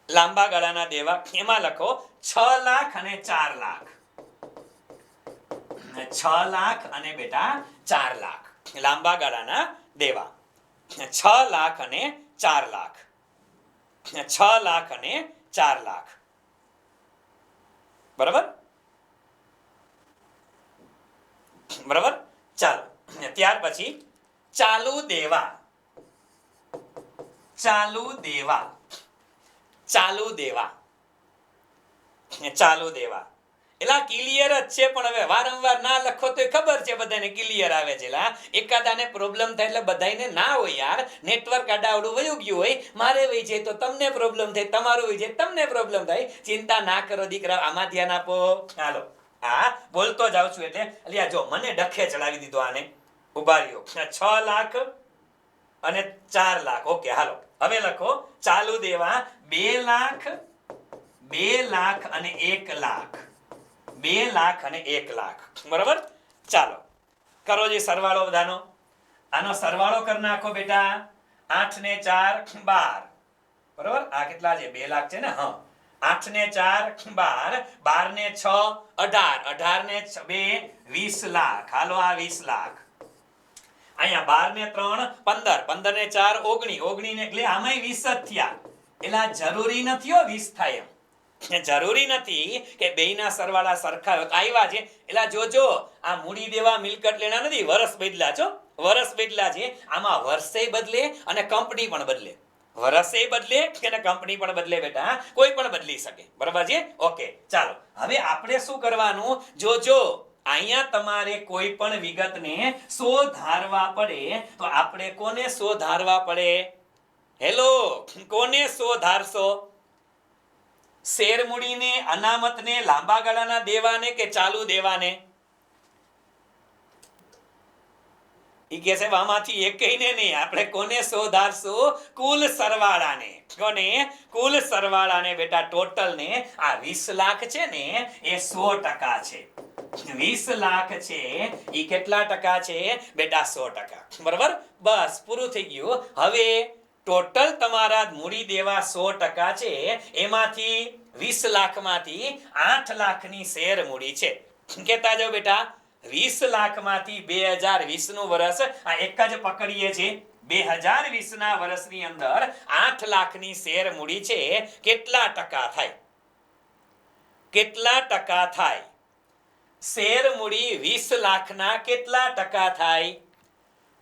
લાંબા ગાળાના દેવા એમાં લખો 6 લાખ અને 4 લાખ. 6 લાખ અને બેટા 4 લાખ લાંબા ગાળાના દેવા. 6 લાખ અને 4 લાખ. 6 લાખ અને 4 લાખ. બરાબર? બરાબર? ચાલો, ત્યાર પછી ચાલુ દેવા. ચાલુ દેવા. ચાલુ દેવા. ચાલુ દેવા એલા ક્લિયર જ છે, પણ હવે વારંવાર ના લખો તો ખબર છે બધાને ક્લિયર આવે છે. એકાદાને પ્રોબ્લેમ થાય એટલે બધાને ના હોય યાર. નેટવર્ક આડાવડું વયું ગયું હોય, મારે વહી જાય તો તમને પ્રોબ્લેમ થાય, તમારું વહી જાય તમને પ્રોબ્લેમ થાય. ચિંતા ના કરો દીકરા, આમાં ધ્યાન આપો. હાલો, હા બોલતો જાઉં છું એટલે અલ્યા જો મને ડખે ચડાવી દીધો આને. ઉભા રહ્યો. 6 લાખ અને 4 લાખ. ઓકે હાલો, હવે લખો ચાલુ દેવા 2 લાખ, 2 લાખ અને 1 લાખ. 2 લાખ અને 1 લાખ. બરાબર. ચાલો કરો જે સરવાળો બધાનો. આનો સરવાળો કરી નાખો બેટા. 8 ને 4 12. બરાબર. આ કેટલા છે? 2 લાખ છે ને? હા. 8 ને 4 12. 12 ને 6 18. 18 ને 2 20 લાખ. હાલો આ 20 લાખ. અહીંયા 12 ને 3 15. 15 ને 4 19. 19 ને એટલે આમાંય 20 જ થયા. એટલે જરૂરી નથી 20 થાય એમ. જરૂરી નથી કે બેયના સરવાળા સરખા હોય તો આવ્યા છે. એટલે જોજો આ મૂડી દેવા મિલકત લેણા નથી, વર્ષ બદલા છો. વર્ષ બદલા છે. આમાં વર્ષે બદલે અને કંપની પણ બદલે. વર્ષે બદલે અને કંપની પણ બદલે બેટા. કોઈ પણ બદલી શકે. બરાબર છે? ઓકે ચાલો હવે આપણે શું કરવાનું જોજો. અહીંયા તમારે કોઈ પણ વિગતને શોધારવા પડે તો આપણે કોને શોધારવા પડે? હેલો, કોને શોધારશો? શેર મૂડીને, અનામતને, લાંબા ગાળાના દેવાને કે ચાલુ દેવાને? ઈ કે છે આમાંથી એકઈને નહીં. આપણે કોને શોધારશું? કુલ સરવાળાને. કોને? કુલ સરવાળાને બેટા. ટોટલ ને આ 20 લાખ છે ને એ 100% છે. 20 લાખ છે ઈ કેટલા ટકા છે બેટા? 100%. બરાબર. બસ પૂરું થઈ ગયું. હવે ટોટલ તમારા મૂડી દેવા 100% છે. એમાંથી 20 લાખમાંથી 8 લાખની શેર મૂડી છે. કહેતા જાઓ બેટા. 20 લાખમાંથી 2020 નું વર્ષ આ એક જ પકડીએ છે. 2020 ના વર્ષની અંદર 8 લાખની શેર મૂડી છે. કેટલા ટકા થાય? કેટલા ટકા થાય? શેર મૂડી 20 લાખના કેટલા ટકા થાય?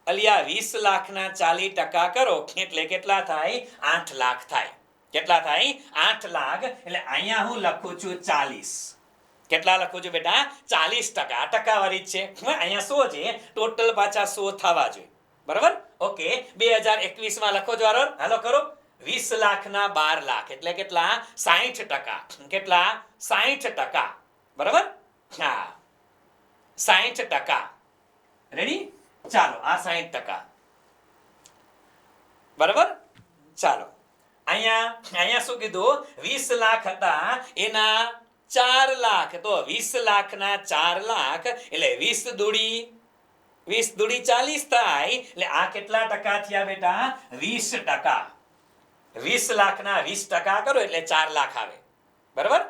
અલિયા 20 લાખના 40% કરો એટલે કેટલા થાય? 8 લાખ થાય. કેટલા થાય? 8 લાખ. એટલે અહીંયા હું લખું છું 40. કેટલા લખું છું બેટા? 40%. ટકાવારી જ છે. અહીંયા 100 છે. ટોટલ પાછા 100 થવા જોઈએ. બરાબર. ઓકે 2021 માં લખો છો. હાલો કરો. 20 લાખના 12 લાખ એટલે કેટલા? 60%. કેટલા? 60%. બરાબર. હા 60%. રેડી? ચાલો આ 60%. બરાબર. ચાલો અહીંયા શું કીધું? 20 લાખ હતા એના 4 લાખ. તો 20 લાખના 4 લાખ એટલે 20 દુડી 40 થાય. એટલે આ કેટલા ટકા થયા બેટા? 20%. 20 લાખના 20% કરો એટલે 4 લાખ આવે. બરાબર.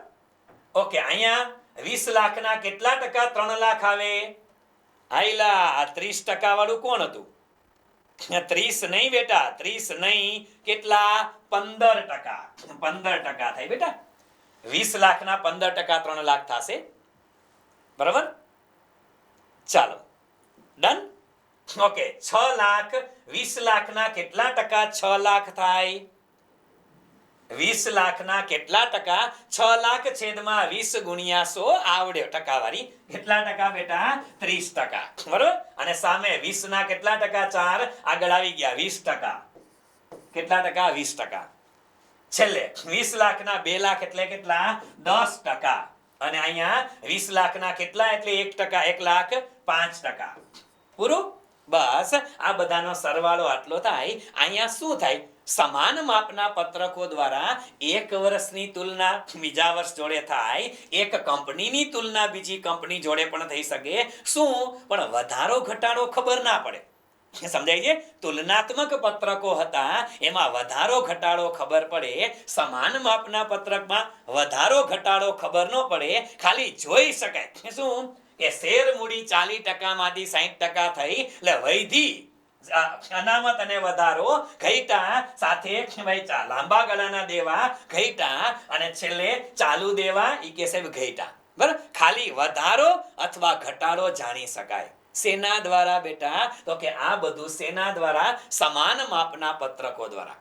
ઓકે અહીંયા 20 લાખના કેટલા ટકા? 3 લાખ આવે. હાઈલા 30% વાળું કોણ હતું? 30 નહીં બેટા. 30 નહીં. કેટલા? 15%. 15% થાય બેટા. 20 લાખના 15% 3 લાખ થશે. બરાબર. ચાલો ડન. ઓકે 6 લાખ. 20 લાખના કેટલા ટકા? 6 લાખ થાય. 20 લાખના કેટલા ટકા? 6 લાખ છેદમાં 20 ગુણ્યા 100 આવડે ટકાવારી. કેટલા ટકા બેટા? 30%. બરોબર. અને સામે 20 ના કેટલા ટકા? 4 આગળ આવી ગયા 20%. કેટલા ટકા? 20%. છેલ્લે 20 લાખના 2 લાખ એટલે કેટલા? 10%. અને અહીંયા 20 લાખના કેટલા એટલે 1%? 1 લાખ 5%. પૂરું. બસ આ બધાનો સરવાળો આટલો થાય. અહીંયા શું થાય? સમાન માપના પત્રકો દ્વારા એક વર્ષની તુલના બીજા વર્ષ જોડે થાય. એક કંપનીની તુલના બીજી કંપની જોડે પણ થઈ શકે. શું? પણ વધારો ઘટાડો ખબર ના પડે. સમજાય છે? તુલનાત્મક પત્રકો હતા એમાં વધારો ઘટાડો ખબર પડે. સમાન માપના પત્રકમાં વધારો ઘટાડો ખબર ન પડે. ખાલી જોઈ શકાય. શું? કે શેર મૂડી 40% માંથી 60% થઈ એટલે વૈધી અનામત અને વધારો ઘટ્યા. સાથે ભાઈ લાંબા ગાળાના દેવા ઘટ્યા અને છેલ્લે ચાલુ દેવા ઈ કે સાહેબ ઘટ્યા. બરાબર. ખાલી વધારો અથવા ઘટાડો જાણી શકાય. સેના દ્વારા બેટા? તો કે આ બધું સેના દ્વારા? સમાન માપના પત્રકો દ્વારા.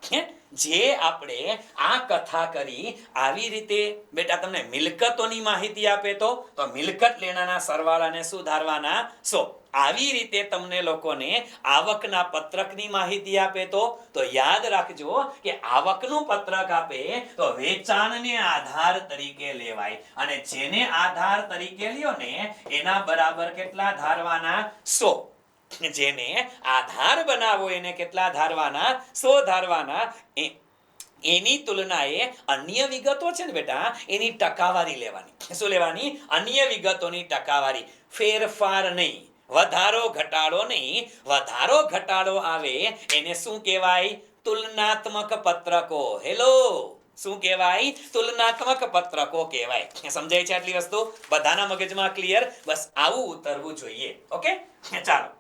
જે આપણે આ કથા કરી આવી રીતે બેટા તમને મિલકતોની માહિતી આપે તો મિલકત લેણાના સરવાળાને સુધારવાના. આવી રીતે તમને લોકોને આવકના પત્રકની માહિતી આપે તો યાદ રાખજો કે આવકનું પત્રક આપે તો વેચાણને આધાર તરીકે લેવાય. અને જેને આધાર તરીકે લ્યો ને એના બરાબર કેટલા ધારવાના? 100. જેને આધાર બનાવો એને કેટલા ધારવાના? 100 ધારવાના. એની તુલનાએ અન્ય વિગતો છે ને બેટા એની ટકાવારી લેવાની. શું લેવાની? અન્ય વિગતોની ટકાવારી. ફેરફાર નહીં, વધારો ઘટાડો નહીં. વધારો ઘટાડો આવે એને શું કહેવાય? તુલનાત્મક પત્રકો. હેલો, શું કહેવાય? તુલનાત્મક પત્રકો કહેવાય. સમજાય છે આટલી વસ્તુ? બધાના મગજમાં ક્લિયર? બસ આવું ઉતરવું જોઈએ. ઓકે, ચાલો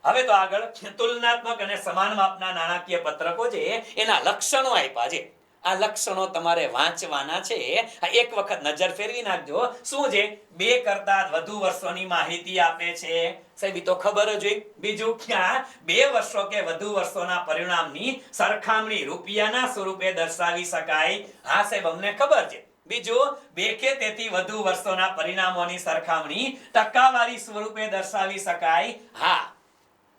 હવે તો આગળ તુલનાત્મક અને સમાન માપના નાણાકીય પત્રકો છે એના લક્ષણો આપ્યા છે. આ લક્ષણો તમારે વાંચવાના છે. એક વખત નજર ફેરવી નાખજો. શું છે? 2 કરતા વધુ વર્ષોની માહિતી આપે છે. સાહેબ તો ખબર જ હોય. બીજું કે 2 વર્ષો કે વધુ વર્ષોના પરિણામની સરખામણી રૂપિયાના સ્વરૂપે દર્શાવી શકાય. હા સાહેબ અમને ખબર છે. બીજું 2 કે તેથી વધુ વર્ષોના પરિણામોની સરખામણી ટકાવારી સ્વરૂપે દર્શાવી શકાય. હા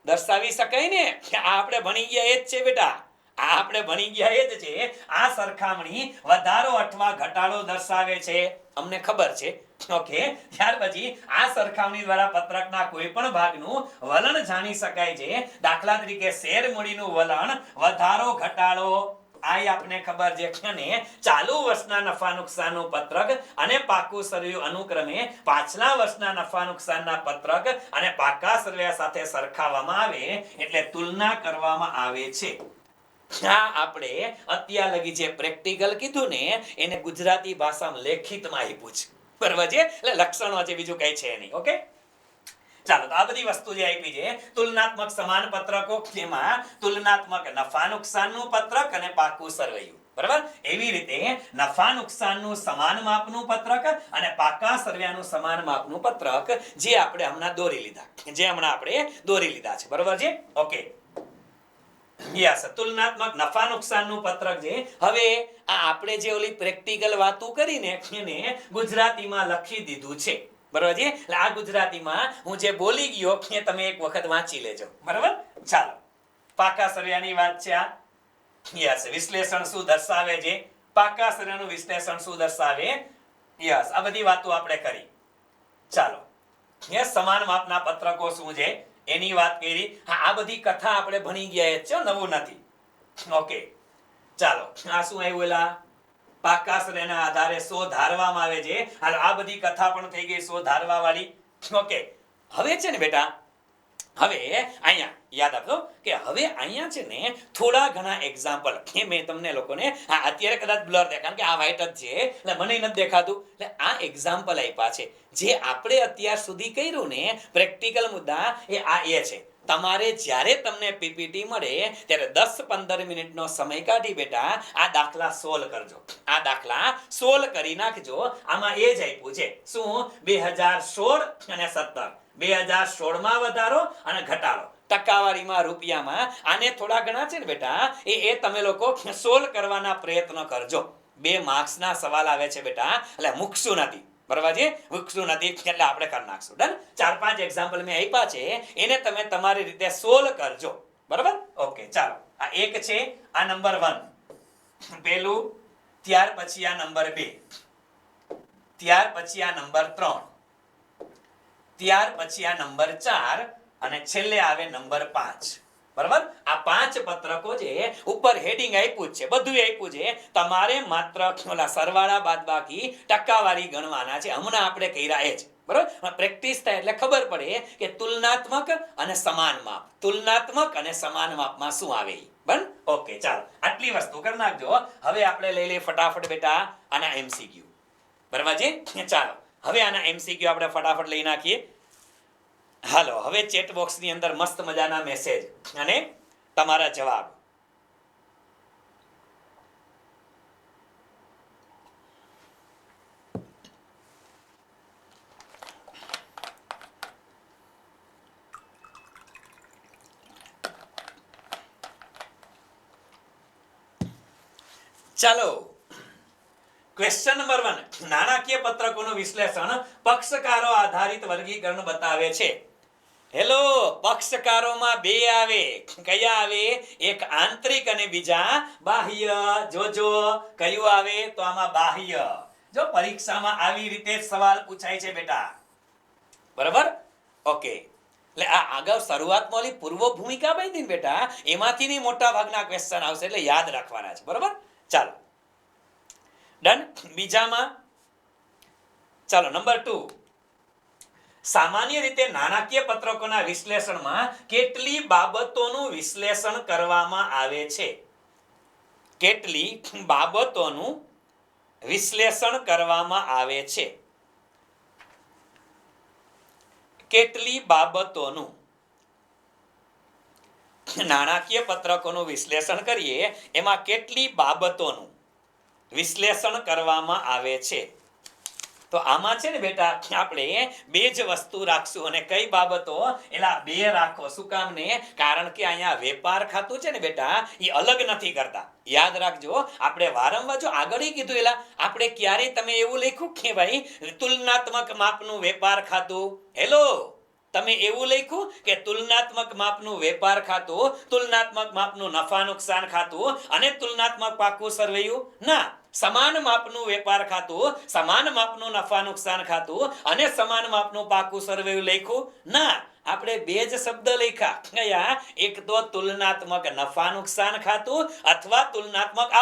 દર્શાવી શકાય ને. આ આપણે ભણી ગયા એ જ છે બેટા. આ આપણે ભણી ગયા એ જ છે. આ સરખામણી વધારો અથવા ઘટાડો દર્શાવે છે. અમને ખબર છે. ઓકે, ત્યાર પછી આ સરખામણી દ્વારા પત્રકના કોઈ પણ ભાગનું વલણ જાણી શકાય છે. દાખલા તરીકે શેર મૂડીનું વલણ, વધારો ઘટાડો. આ આપને ખબર છે કે ચાલુ વર્ષના નફા નુકસાનનું પત્રક અને પાકું સરવૈયું અનુક્રમે પાછલા વર્ષના નફા નુકસાનના પત્રક અને પાકા સરવૈયા સાથે સરખાવવામાં આવે એટલે તુલના કરવામાં આવે છે. આપણે અત્યાર લગી જે પ્રેક્ટિકલ કીધું ને એને ગુજરાતી ભાષામાં લેખિતમાં આપ્યું છે. બરાબર છે? એટલે લક્ષણો છે, બીજું કઈ છે નહીં. ઓકે, ચાલો તો આ બધી વસ્તુ જે આપી છે તુલનાત્મક સમાન પત્રકો, જેમાં તુલનાત્મક નફા નુકસાનનું પત્રક અને પાકું સરવૈયું. બરાબર? એવી રીતે નફા નુકસાનનું સમાન માપનું પત્રક અને પાકા સરવૈયાનું સમાન માપનું પત્રક જે આપણે હમણાં દોરી લીધા છે. બરાબર છે? ઓકે, યસ, તુલનાત્મક નફા નુકસાનનું પત્રક છે. હવે આ આપણે જે ઓલી પ્રેક્ટિકલ વાતો કરીને એને ગુજરાતીમાં લખી દીધું છે. બરાબર છે? એટલે આ ગુજરાતીમાં હું જે બોલી ગયો એ તમે એક વખત વાંચી લેજો. બરાબર? ચાલો, પાકા સરવૈયાની વાત છે આ. યસ, વિશ્લેષણ શું દર્શાવે છે? પાકા સરવૈયાનું વિશ્લેષણ શું દર્શાવે? યસ, આ બધી વાતો આપણે કરી. ચાલો, યસ, સમાન માપના પત્રકો શું છે એની વાત કરી. હા, આ બધી કથા આપણે ભણી ગયા છે, નવું નથી. ઓકે, ચાલો, આ શું આવ્યું? એલા પાકા સરવૈયાના આધારે શો ધારવામાં આવે છે. હાલો, આ બધી કથા પણ થઈ ગઈ શો ધારવા વાળી. ઓકે, હવે છે ને બેટા, હવે અહીંયા યાદ આપજો કે હવે અહીંયા છે ને થોડા ઘણા એક્ઝામ્પલ મેં તમને લોકોને અત્યારે કદાચ બ્લર દેખાય કારણ કે આ વ્હાઈટ જ છે એટલે મને નથી દેખાતું. એટલે આ એક્ઝામ્પલ આપ્યા છે જે આપણે અત્યાર સુધી કર્યું ને પ્રેક્ટિકલ મુદ્દા એ છે. તમારે જ્યારે તમને પીપીટી મળે ત્યારે 10-15 મિનિટનો સમય કાઢી બેટા આ દાખલા સોલ્વ કરજો. આ દાખલા સોલ્વ કરી નાખજો. આમાં એ જ આપ્યું છે શું? 2016 અને 17. 2016 માં વધારો અને ઘટાડો ટકાવારીમાં રૂપિયામાં. આને થોડા ઘણા છે ને બેટા એ તમે લોકો સોલ્વ કરવાના પ્રયત્ન કરજો. 2 માર્ક્સના સવાલ આવે છે બેટા, એટલે મૂકશું નથી. બરાબર છે? મૂકશું નથી એટલે આપણે કરી નાખશું. ડન? 4-5 એક્ઝામ્પલ મેં આપ્યા છે એને તમે તમારી રીતે સોલ્વ કરજો. બરાબર? ઓકે, ચાલો, આ એક છે, આ નંબર 1 પેલું, ત્યાર પછી આ નંબર 2, ત્યાર પછી આ નંબર 3, ત્યાર પછી આ નંબર 4 અને છેલ્લે આવે નંબર 5. બરાબર? આ 5 પત્રકો છે. ઉપર હેડિંગ આપ્યું છે, બધું આપ્યું છે. તમારે માત્ર ઓલા સરવાળા બાદબાકી ટકાવારી ગણવાના છે. હમણાં આપણે કર્યા એ જ. બરાબર? પ્રેક્ટિસ થાય એટલે ખબર પડે કે તુલનાત્મક અને સમાન માપ, તુલનાત્મક અને સમાન માપમાં શું આવે. બન? ઓકે, ચાલો, આટલી વસ્તુ કરી નાખજો. હવે આપણે લઈ લઈએ ફટાફટ બેટા આના એમસીક્યુ. બરાબર છે? ચાલો, હવે આના એમસીક્યુ આપણે ફટાફટ લઈ નાખીએ. હાલો, હવે ચેટ બોક્સની અંદર મસ્ત મજાના મેસેજ અને તમારા જવાબ. ચાલો, ક્વેશ્ચન નંબર 1, નાણાકીય પત્રકોનું વિશ્લેષણ પક્ષકારો આધારિત વર્ગીકરણ બતાવે છે. હેલો, પક્ષકારોમાં 2 આવે. કયા આવે? એક આંતરિક અને બીજા બાહ્ય. જોજો કયું આવે તો આમાં બાહ્ય. જો પરીક્ષામાં આવી રીતે સવાલ પૂછાય છે બેટા. બરાબર? ઓકે, એટલે આ આગળ શરૂઆતમાં ઓલી પૂર્વ ભૂમિકા બાંધી ને બેટા, એમાંથી ની મોટા ભાગના ક્વેશ્ચન આવશે, એટલે યાદ રાખવાના છે. બરોબર, ચાલો ડન. બીજામાં ચાલો નંબર 2, સામાન્ય રીતે નાણાકીય પત્રકોના વિશ્લેષણમાં કેટલી બાબતોનું વિશ્લેષણ કરવામાં આવે છે? કેટલી બાબતોનું વિશ્લેષણ કરવામાં આવે છે? કેટલી બાબતોનું નાણાકીય પત્રકોનું વિશ્લેષણ કરીએ, એમાં કેટલી બાબતોનું વિશ્લેષણ કરવામાં આવે છે? તો આમાં છે ને બેટા, આપણે બે જ વસ્તુ રાખશું. અને કઈ બાબતો? એલા બે રાખો. શું કામ ને? કારણ કે અહીંયા વેપાર ખાતું છે ને બેટા, એ અલગ નથી કરતા. યાદ રાખજો, આપણે વારંવાર જો આગળ કીધું, એલા આપણે ક્યારે તમે એવું લખ્યું કે ભાઈ તુલનાત્મક માપનું વેપાર ખાતું? હેલો, તમે એવું લખ્યું કે તુલનાત્મક માપનું વેપાર ખાતું, તુલનાત્મક માપનું નફા નુકસાન ખાતું અને તુલનાત્મક પાકું સરવૈયું? ના, સમાન માપનું વેપાર ખાતું, સમાન માપનું નફા નુકસાન ખાતું અને સમાન માપનું પાકું સરવૈયું લખ્યું? ના, આપણે બે જ શબ્દ લખ્યા. કયા? એક તો તુલનાત્મક નફા નુકસાન ખાતું અથવા તુલનાત્મક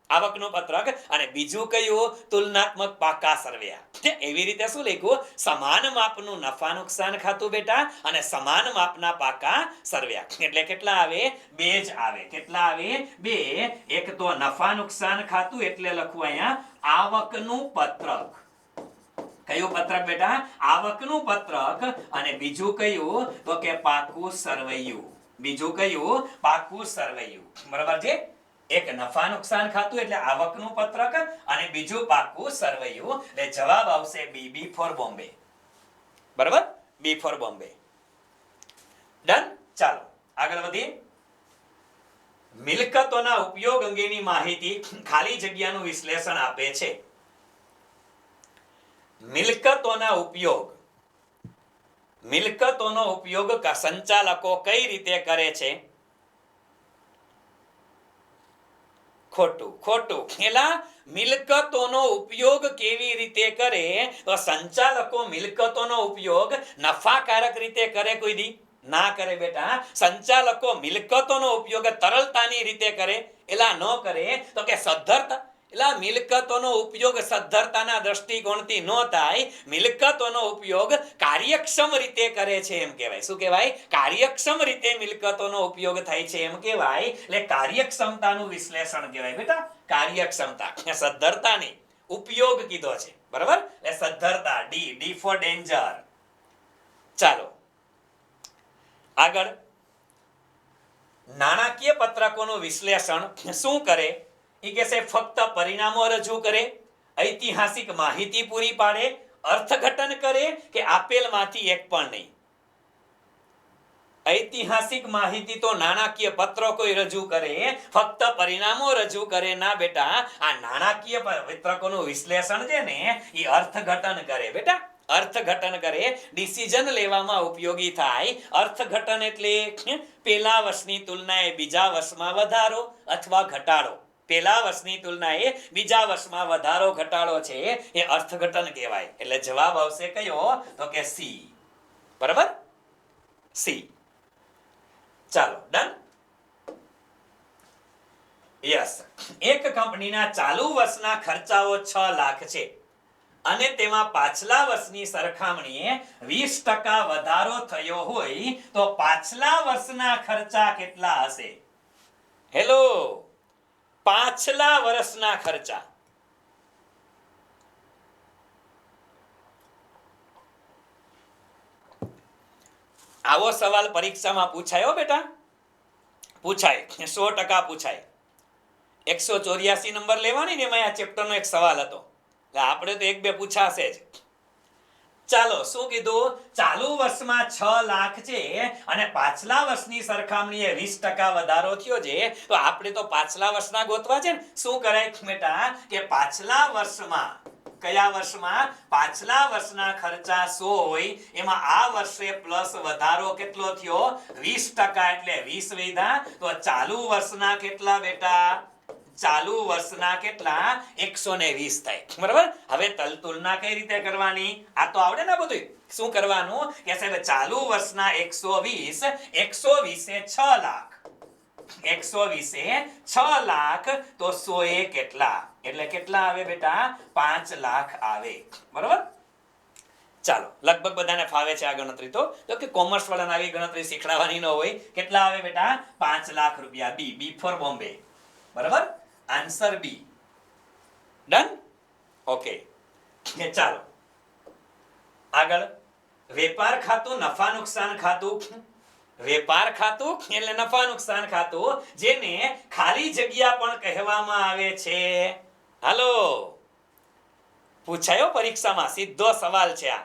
આવકનું પત્રક, અને બીજું કયું? તુલનાત્મક પાકા સરવૈયા. એવી રીતે શું લખ્યું? સમાન માપનું નફા નુકસાન ખાતું બેટા અને સમાન માપના પાકા સરવૈયા. એટલે કેટલા આવે? બે જ આવે. કેટલા આવે? બે. એક તો નફા નુકસાન ખાતું, એટલે લખવું અહીંયા આવકનું પત્રક. કયું પત્રક બેટા? આવકનું પત્રક. અને બીજું કયું? તો કે પાકું સરવૈયું. બીજું કયું? પાકું સરવૈયું. બરાબર છે? એક નફા નુકસાન ખાતું એટલે આવકનું પત્રક, અને બીજું પાકું સરવૈયું. એટલે જવાબ આવશે બી, બી ફોર બોમ્બે. બરાબર, બી ફોર બોમ્બે. ડન. ચાલો આગળ વધીએ. મિલકતોના ઉપયોગ અંગેની માહિતી ખાલી જગ્યાનું વિશ્લેષણ આપે છે. મિલકતોનો ઉપયોગ સંચાલકો કઈ રીતે કરે છે? ખોટું. એલા મિલકતોનો ઉપયોગ કેવી રીતે કરે? તો સંચાલકો મિલકતોનો ઉપયોગ નફાકારક રીતે કરે? કોઈ દી ના કરે બેટા. સંચાલકો મિલકતોનો ઉપયોગ તરલતાની રીતે કરે? એલા ન કરે. તો કે સદ્ધરતા. એલા મિલકતોનો ઉપયોગ સદ્ધરતાના દ્રષ્ટિકોણથી ન થાય, મિલકતોનો ઉપયોગ કાર્યક્ષમ રીતે કરે છે એમ કહેવાય. શું કહેવાય? કાર્યક્ષમ રીતે મિલકતોનો ઉપયોગ થાય છે એમ કહેવાય. એટલે કાર્યક્ષમતાનું વિશ્લેષણ કહેવાય બેટા, કાર્યક્ષમતા. સદ્ધરતા નહીં, ઉપયોગ કીધો છે. બરાબર, એટલે સદ્ધરતા. D four danger. ચાલો આગળ. નાણાકીય પત્રકોનું વિશ્લેષણ શું કરે? એ કે છે ફક્ત પરિણામો રજૂ કરે, ઐતિહાસિક માહિતી પૂરી પાડે, અર્થઘટન કરે કે આપેલમાંથી એક પણ નહીં? ઐતિહાસિક માહિતી તો નાણાકીય પત્રકો રજૂ કરે, ફક્ત પરિણામો રજૂ કરે ના બેટા. આ નાણાકીય પત્રકોનું વિશ્લેષણ છે ને, એ અર્થઘટન કરે બેટા. અર્થઘટન કરે, ડિસિઝન લેવામાં ઉપયોગી થાય. અર્થઘટન એટલે પેલા વર્ષની તુલનાએ બીજા વર્ષમાં વધારો અથવા ઘટાડો. પેલા વર્ષની તુલનાએ બીજા વર્ષમાં વધારો ઘટાડો છે, એ અર્થઘટન કહેવાય. એટલે જવાબ આવશે કયો? તો કે સી. બરાબર, સી. ચાલો ડન. યસ. એક કંપનીના ચાલુ વર્ષના ખર્ચાઓ 6 લાખ છે અને તેમાં પાછલા વર્ષની સરખામણીએ 20% વધારો થયો હોય, તો પાછલા વર્ષના ખર્ચા કેટલા હશે? હેલો, પાછલા વર્ષના ખર્ચા. આવો સવાલ પરીક્ષામાં પૂછાયો બેટા? પૂછાય, 100% પૂછાય. 184 નંબર લેવાની ને, એમાં આ ચેપ્ટરનો એક સવાલ હતો. આપણે તો એક બે પૂછાશે જ. ચાલો, શું કીધું? ચાલુ વર્ષમાં 6 લાખ છે અને પાછલા વર્ષની સરખામણીએ 20% વધારો થયો છે. તો આપણે તો પાછલા વર્ષના ગોતવા છે ને. શું કરાય બેટા? કે પાછલા વર્ષમાં, કયા વર્ષમાં? પાછલા વર્ષના ખર્ચા 100 હોય, એમાં આ વર્ષે પ્લસ વધારો કેટલો થયો? 20%. એટલે 20 વધ્યા. તો ચાલુ વર્ષના કેટલા બેટા? ચાલુ વર્ષના કેટલા 120 થાય. બરાબર. હવે તુલના કઈ રીતે કરવાની? આ તો આવડે ને બધું. શું કરવાનું કે સાહેબ ચાલુ વર્ષના 120 120 એ 6 લાખ 120 એ 6 લાખ તો 100 એ કેટલા? એટલે કેટલા આવે બેટા? 5 લાખ આવે. બરાબર. ચાલો, લગભગ બધાને ફાવે છે આ ગણતરી. તો કે કોમર્સ વાળાને આવી ગણતરી શીખડાવવાની ન હોય. કેટલા આવે બેટા? 5 લાખ રૂપિયા. B for Bombay. બરાબર. Answer B. ડન. ઓકે. ચાલો આગળ. વેપાર ખાતું, નફા નુકસાન ખાતું. વેપાર ખાતું એટલે નફા નુકસાન ખાતું, જેને ખાલી જગ્યા પણ કહેવામાં આવે છે. હાલો, પૂછાયો પરીક્ષામાં, સીધો સવાલ છે આ.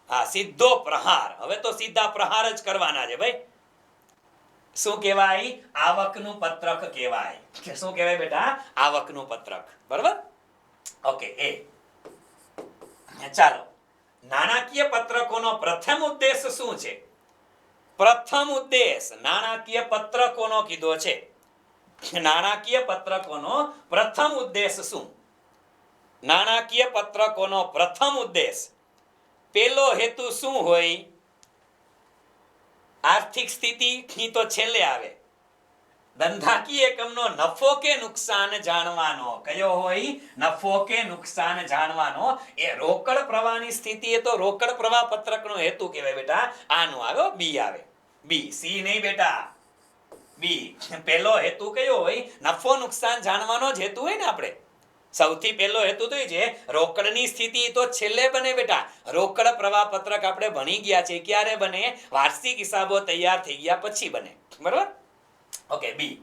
હા, સીધો પ્રહાર. હવે તો સીધા પ્રહાર જ કરવાના છે ભાઈ. શું કહેવાય? આવકનું પત્રક કહેવાય. શું કહેવાય બેટા? આવકનું પત્રક. બરાબર. ઓકે. ચાલો, નાણાકીય પત્રકોનો પ્રથમ ઉદ્દેશ શું છે? પ્રથમ ઉદ્દેશ નાણાકીય પત્રકોનો કીધો છે. નાણાકીય પત્રકોનો પ્રથમ ઉદ્દેશ શું? નાણાકીય પત્રકોનો પ્રથમ ઉદ્દેશ, પેલો હેતુ શું હોય? આર્થિક સ્થિતિ તો છેલ્લે આવે. ધંધાકીય એકમનો નફો કે નુકસાન જાણવાનો. કયો હોય? નફો કે નુકસાન જાણવાનો. એ રોકડ પ્રવાહની સ્થિતિ એ તો રોકડ પ્રવાહ પત્રકનો હેતુ કહેવાય બેટા. આનો આવ્યો બી આવે. બી, સી નહીં બેટા. બી. પહેલો હેતુ કયો હોય? નફો નુકસાન જાણવાનો જ હેતુ હોય ને. આપણે સૌથી પહેલો હેતુ તો એ છે, રોકડની સ્થિતિ તો છેલ્લે બને બેટા. રોકડ પ્રવાહ પત્રક આપણે ભણી ગયા છે. ક્યારે બને? વાર્ષિક હિસાબો તૈયાર થઈ ગયા પછી બને. બરાબર. ઓકે. બી.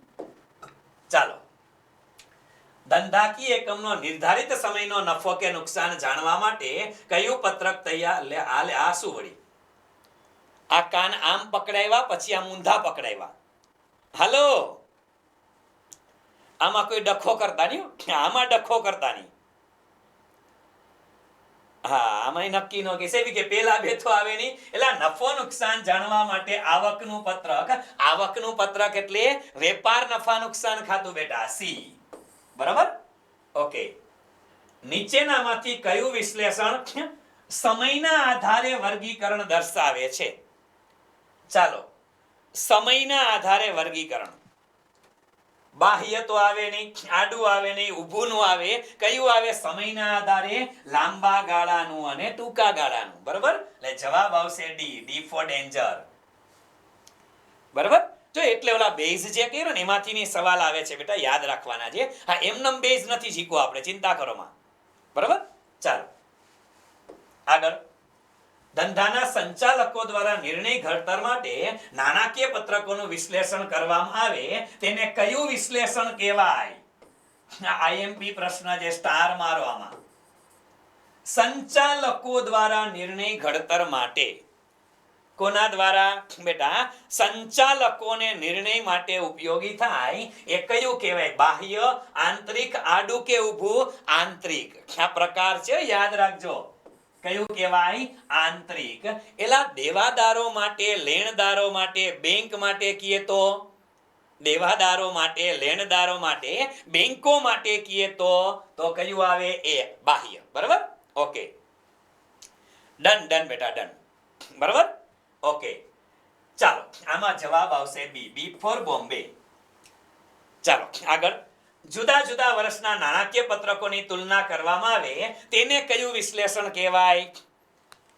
ચાલો, ધંધાકીય એકમનો નિર્ધારિત સમયનો નફો કે નુકસાન જાણવા માટે કયું પત્રક તૈયાર? આ શું વળી? આ કાન આમ પકડાવ્યા, પછી આમ ઊંધા પકડાવ્યા. હાલો, આમાં કોઈ ડખો કરતા નહીં. આમાં ડખો કરતા નહીં. હા, આમાં નક્કી ન કે પેલા બે તો આવે નહીં. એટલે નફો નુકસાન જાણવા માટે આવકનું પત્રક. આવકનું પત્રક એટલે વેપાર નફા નુકસાન ખાતું બેટા. સી. બરાબર. ઓકે. નીચેનામાંથી કયું વિશ્લેષણ સમયના આધારે વર્ગીકરણ દર્શાવે છે? ચાલો, સમયના આધારે વર્ગીકરણ. બાહ્ય તો આવે નહીં, આડું આવે નહીં, ઊભું નું આવે. કયું આવે? સમયના આધારે લાંબા ગાળાનું અને ટૂંકા ગાળાનું. બરાબર. એટલે જવાબ આવશે ડી. D four danger. બરાબર. જો એટલે ઓલા બેઝ જે કર્યો ને એમાંથીની સવાલ આવે છે બેટા, યાદ રાખવાના છે. હા, એમનેમ બેઝ નથી શીખવો આપણે, ચિંતા કરો માં. બરાબર. ચાલો આગળ. ધંધાના સંચાલકો દ્વારા નિર્ણય ઘડતર માટે નાણાકીય પત્રકોનું વિશ્લેષણ કરવામાં આવે, તેને કયું વિશ્લેષણ કહેવાય? આઈએમપી પ્રશ્ન છે, સ્ટાર મારો આમાં. સંચાલકો દ્વારા નિર્ણય ઘડતર માટે. કોના દ્વારા બેટા? સંચાલકોને નિર્ણય માટે ઉપયોગી થાય એ કયું કહેવાય? બાહ્ય, આંતરિક, આડું કે ઊભું? આંતરિક. આ પ્રકાર છે, યાદ રાખજો. કયું કહેવાય? આંતરિક. એલા દેવાદારો માટે, લેણદારો માટે, બેંક માટે કીએ તો? દેવાદારો માટે, લેણદારો માટે, બેંકો માટે કીએ તો કયું આવે? એ બાહ્ય. બરાબર. ઓકે. ડન બેટા, ડન. બરાબર. ઓકે. ચાલો, આમાં જવાબ આવશે બી. બી ફોર બોમ્બે. ચાલો આગળ. જુદા જુદા વર્ષના નાણાકીય પત્રકોની તુલના કરવામાં આવે, તેને કયું વિશ્લેષણ કહેવાય?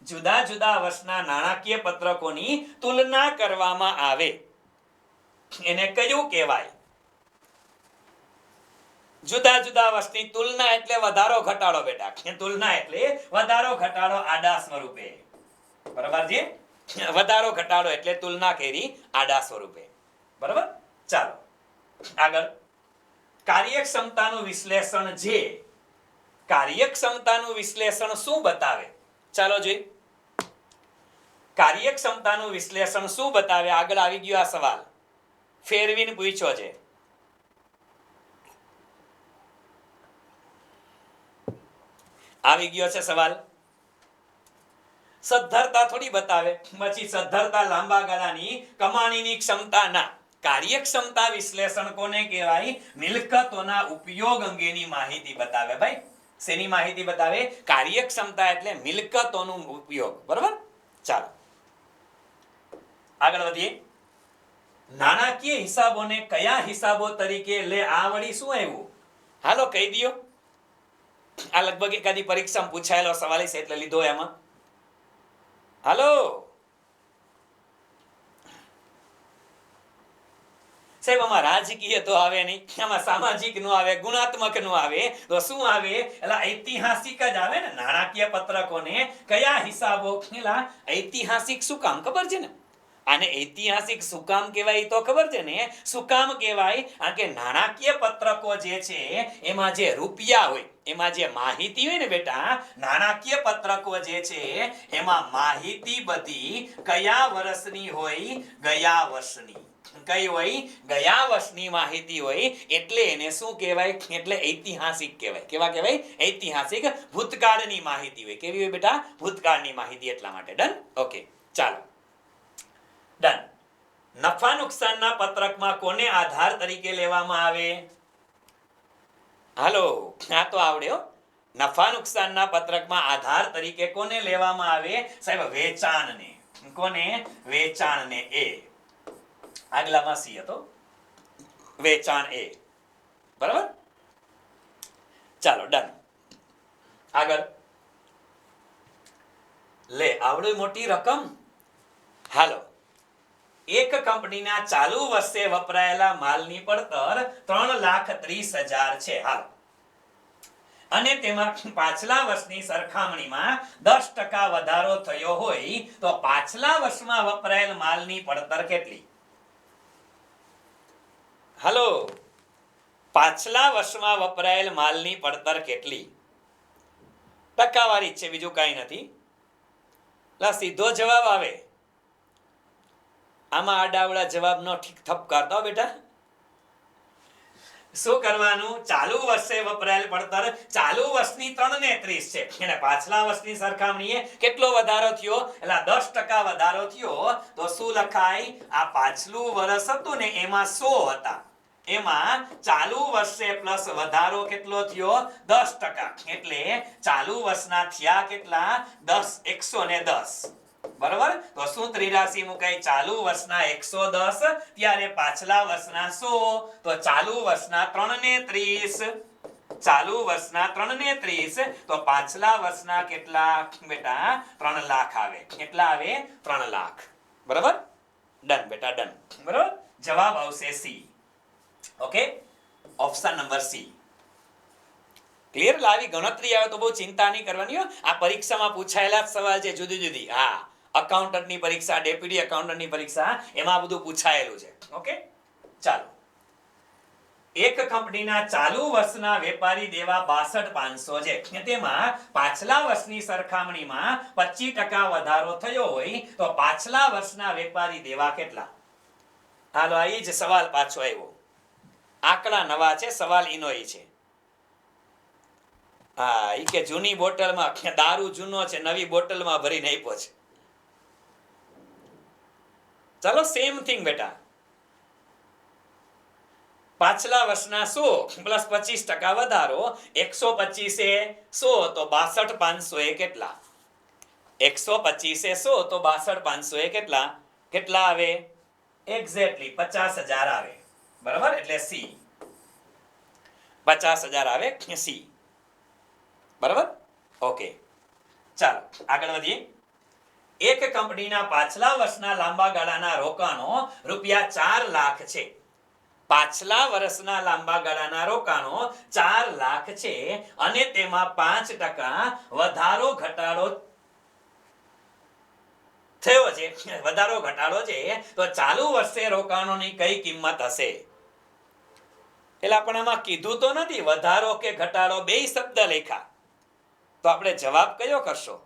જુદા જુદા વર્ષના નાણાકીય પત્રકોની તુલના કરવામાં આવે, એને કયું કહેવાય? જુદા જુદા વર્ષની તુલના એટલે વધારો ઘટાડો બેટા. તુલના એટલે વધારો ઘટાડો આડા સ્વરૂપે. બરાબર છે? વધારો ઘટાડો એટલે તુલના કરી આડા સ્વરૂપે. બરાબર. ચાલો આગળ. કાર્યક્ષમતાનું વિશ્લેષણ જે. કાર્યક્ષમતાનું વિશ્લેષણ શું બતાવે? ચાલો જોઈએ. કાર્યક્ષમતાનું વિશ્લેષણ શું બતાવે? આગળ આવી ગયો આ સવાલ, ફેરવીને પૂછ્યો છે. આવી ગયો છે સવાલ. સદ્ધરતા થોડી બતાવે. પછી સદ્ધરતા લાંબા ગાળાની કમાણીની ક્ષમતાના કાર્યક્ષમતા વિશ્લેષણ કોને કહેવાય? મિલકતોના ઉપયોગ અંગેની માહિતી બતાવે. ભાઈ શેની માહિતી બતાવે? કાર્યક્ષમતા એટલે મિલકતોનો ઉપયોગ. બરાબર. ચાલો આગળ વધીએ. નાણાકીય હિસાબોને કયા હિસાબો તરીકે લે? આ વળી શું આવ્યું? હાલો કહી દયો. આ લગભગ એકાદી પરીક્ષામાં પૂછાયેલો સવાલ છે એટલે લીધો એમાં. હાલો સાહેબ, આમાં રાજકીય તો આવે નહીં, આમાં સામાજિક નો આવે, ગુણાત્મક નો આવે, તો શું આવે? એટલે ઐતિહાસિક જ આવે ને. નાણાકીય પત્રકોને કયા હિસાબો? એટલે ઐતિહાસિક શું કામ ખબર છે ને? આને ઐતિહાસિક શું કામ કહેવાય તો ખબર છે ને? શું કામ કહેવાય? કારણ કે નાણાકીય પત્રકો જે છે એમાં જે રૂપિયા હોય, એમાં જે માહિતી હોય ને બેટા, નાણાકીય પત્રકો જે છે એમાં માહિતી બધી કયા વર્ષની હોય? ગયા વર્ષની. કઈ હોય? ગયા વર્ષની માહિતી હોય, એટલે એને શું કહેવાય? એટલે ઐતિહાસિક કહેવાય. કેવા કહેવાય? ઐતિહાસિક. ભૂતકાળની માહિતી હોય. કેવી હોય બેટા? ભૂતકાળની માહિતી. એટલા માટે. ડન. ઓકે ચાલો ડન. નફા નુકસાનના પત્રકમાં કોને આધાર તરીકે લેવામાં આવે? હાલો આ તો આવડ્યો. નફા નુકસાનના પત્રકમાં આધાર તરીકે કોને લેવામાં આવે? સાહેબ વેચાણને. કોને? વેચાણને. એ આગલામાં સી હતો, વેચાણ એ. બરાબર. ચાલો ડન. આગળ લે. આવડી મોટી રકમ. હાલો, એક કંપનીના ચાલુ વર્ષે વપરાયેલા માલની પડતર 3,30,000 છે. હાલ અને તેમાં પાછલા વર્ષની સરખામણીમાં 10% વધારો થયો હોય તો પાછલા વર્ષમાં વપરાયેલ માલની પડતર કેટલી? હાલો, પાછલા વર્ષમાં વપરાયેલ માલની પડતર કેટલી? ટકાવારી છે, બીજું કઈ નથી. સીધો જવાબ આવે. આમાં આડાવડા જવાબ નો ઠીક થપકારતા બેટા. શું કરવાનું? ચાલુ વર્ષે વપરાયેલ પડતર ચાલુ વર્ષની 3,30 છે, અને પાછલા વર્ષની સરખામણીએ કેટલો વધારો થયો? એટલે 10% વધારો થયો. તો શું લખાય? આ પાછલું વર્ષ હતું ને એમાં 100 હતા, એમાં ચાલુ વર્ષે પ્લસ વધારો કેટલો થયો? 10%. એટલે ચાલુ વર્ષના થયા કેટલા? 110. બરાબર. તો શું 83 મુકાય? ચાલુ વર્ષના 110 ત્યારે પાછલા વર્ષના 100, તો ચાલુ વર્ષના 3,30. ચાલુ વર્ષના 3,30 તો પાછલા વર્ષના કેટલા બેટા? 3 લાખ આવે. કેટલા આવે? 3 લાખ. બરાબર. ડન બેટા ડન. બરાબર. જવાબ આવશે C. Okay, option number C. Clear? લાવી ગણતરી આવે તો બહુ ચિંતા નહીં કરવાની હો. આ પરીક્ષામાં પૂછાયેલા જ સવાલ છે જુદી જુદી. હા, અકાઉન્ટન્ટની પરીક્ષા, ડેપ્યુટી અકાઉન્ટન્ટની પરીક્ષા, એમાં બધું પૂછાયેલું છે. ઓકે ચાલો. એક કંપનીના ચાલુ વર્ષના વેપારી દેવા 62,500 છે, તેમાં પાછલા વર્ષની સરખામણીમાં 25% વધારો થયો હોય તો પાછલા વર્ષના વેપારી દેવા કેટલા? હાલો, આ જ સવાલ પાછો આવ્યો. આંકડા નવા છે, સવાલ ઇનોઈ છે. હા, ઈ કે જૂની બોટલમાં દારૂ જૂનો છે, નવી બોટલમાં ભરીને આપ્યો છે. ચાલો સેમ થિંગ બેટા. પાછલા વર્ષના 100 પ્લસ 25% વધારો, 125 એ 100 તો 62,500 એ કેટલા? 125 એ 100 તો 62,500 એ કેટલા? કેટલા આવે? એક્ઝેક્ટલી 50,000 આવે. બરાબર. એટલે સી 50,000 આવે. સી. બરાબર. ઓકે ચાલો આગળ વધીએ. એક કંપનીના પાછલા વર્ષના લાંબા ગાળાના રોકાણો ₹4 લાખ છે. પાછલા વર્ષના લાંબા ગાળાના રોકાણો 4 લાખ છે અને તેમાં 5% વધારો ઘટાડો થયો છે. વધારો ઘટાડો છે તો ચાલુ વર્ષે રોકાણોની કઈ કિંમત હશે? એટલે પણ આમાં કીધું તો નથી વધારો કે ઘટાડો, બે શબ્દ લખ્યા. તો આપણે જવાબ કયો કરશો?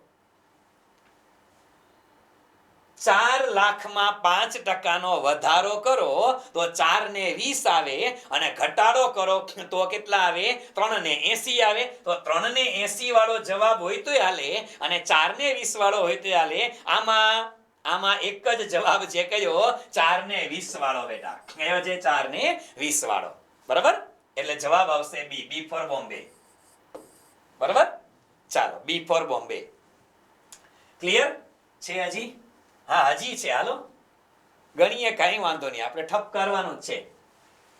4 લાખમાં 5% વધારો કરો તો 4 ને 20 આવે, અને ઘટાડો કરો તો કેટલા આવે? 3 ને 80 આવે. તો 3 ને 80 વાળો જવાબ હોય તો હાલે, અને 4 ને 20 વાળો હોય તો હાલે. આમાં આમાં એક જ જવાબ છે કયો 4 ને 20 વાળો બેટા કયો છે 4 ને 20 વાળો બરાબર એટલે જવાબ આવશે બી ફોર બોમ્બે બરાબર ચાલો બી ફોર બોમ્બે ક્લિયર છે હજી હા હજી છે હાલો ગણીએ કાંઈ વાંધો નહીં આપણે ઠપ કરવાનું જ છે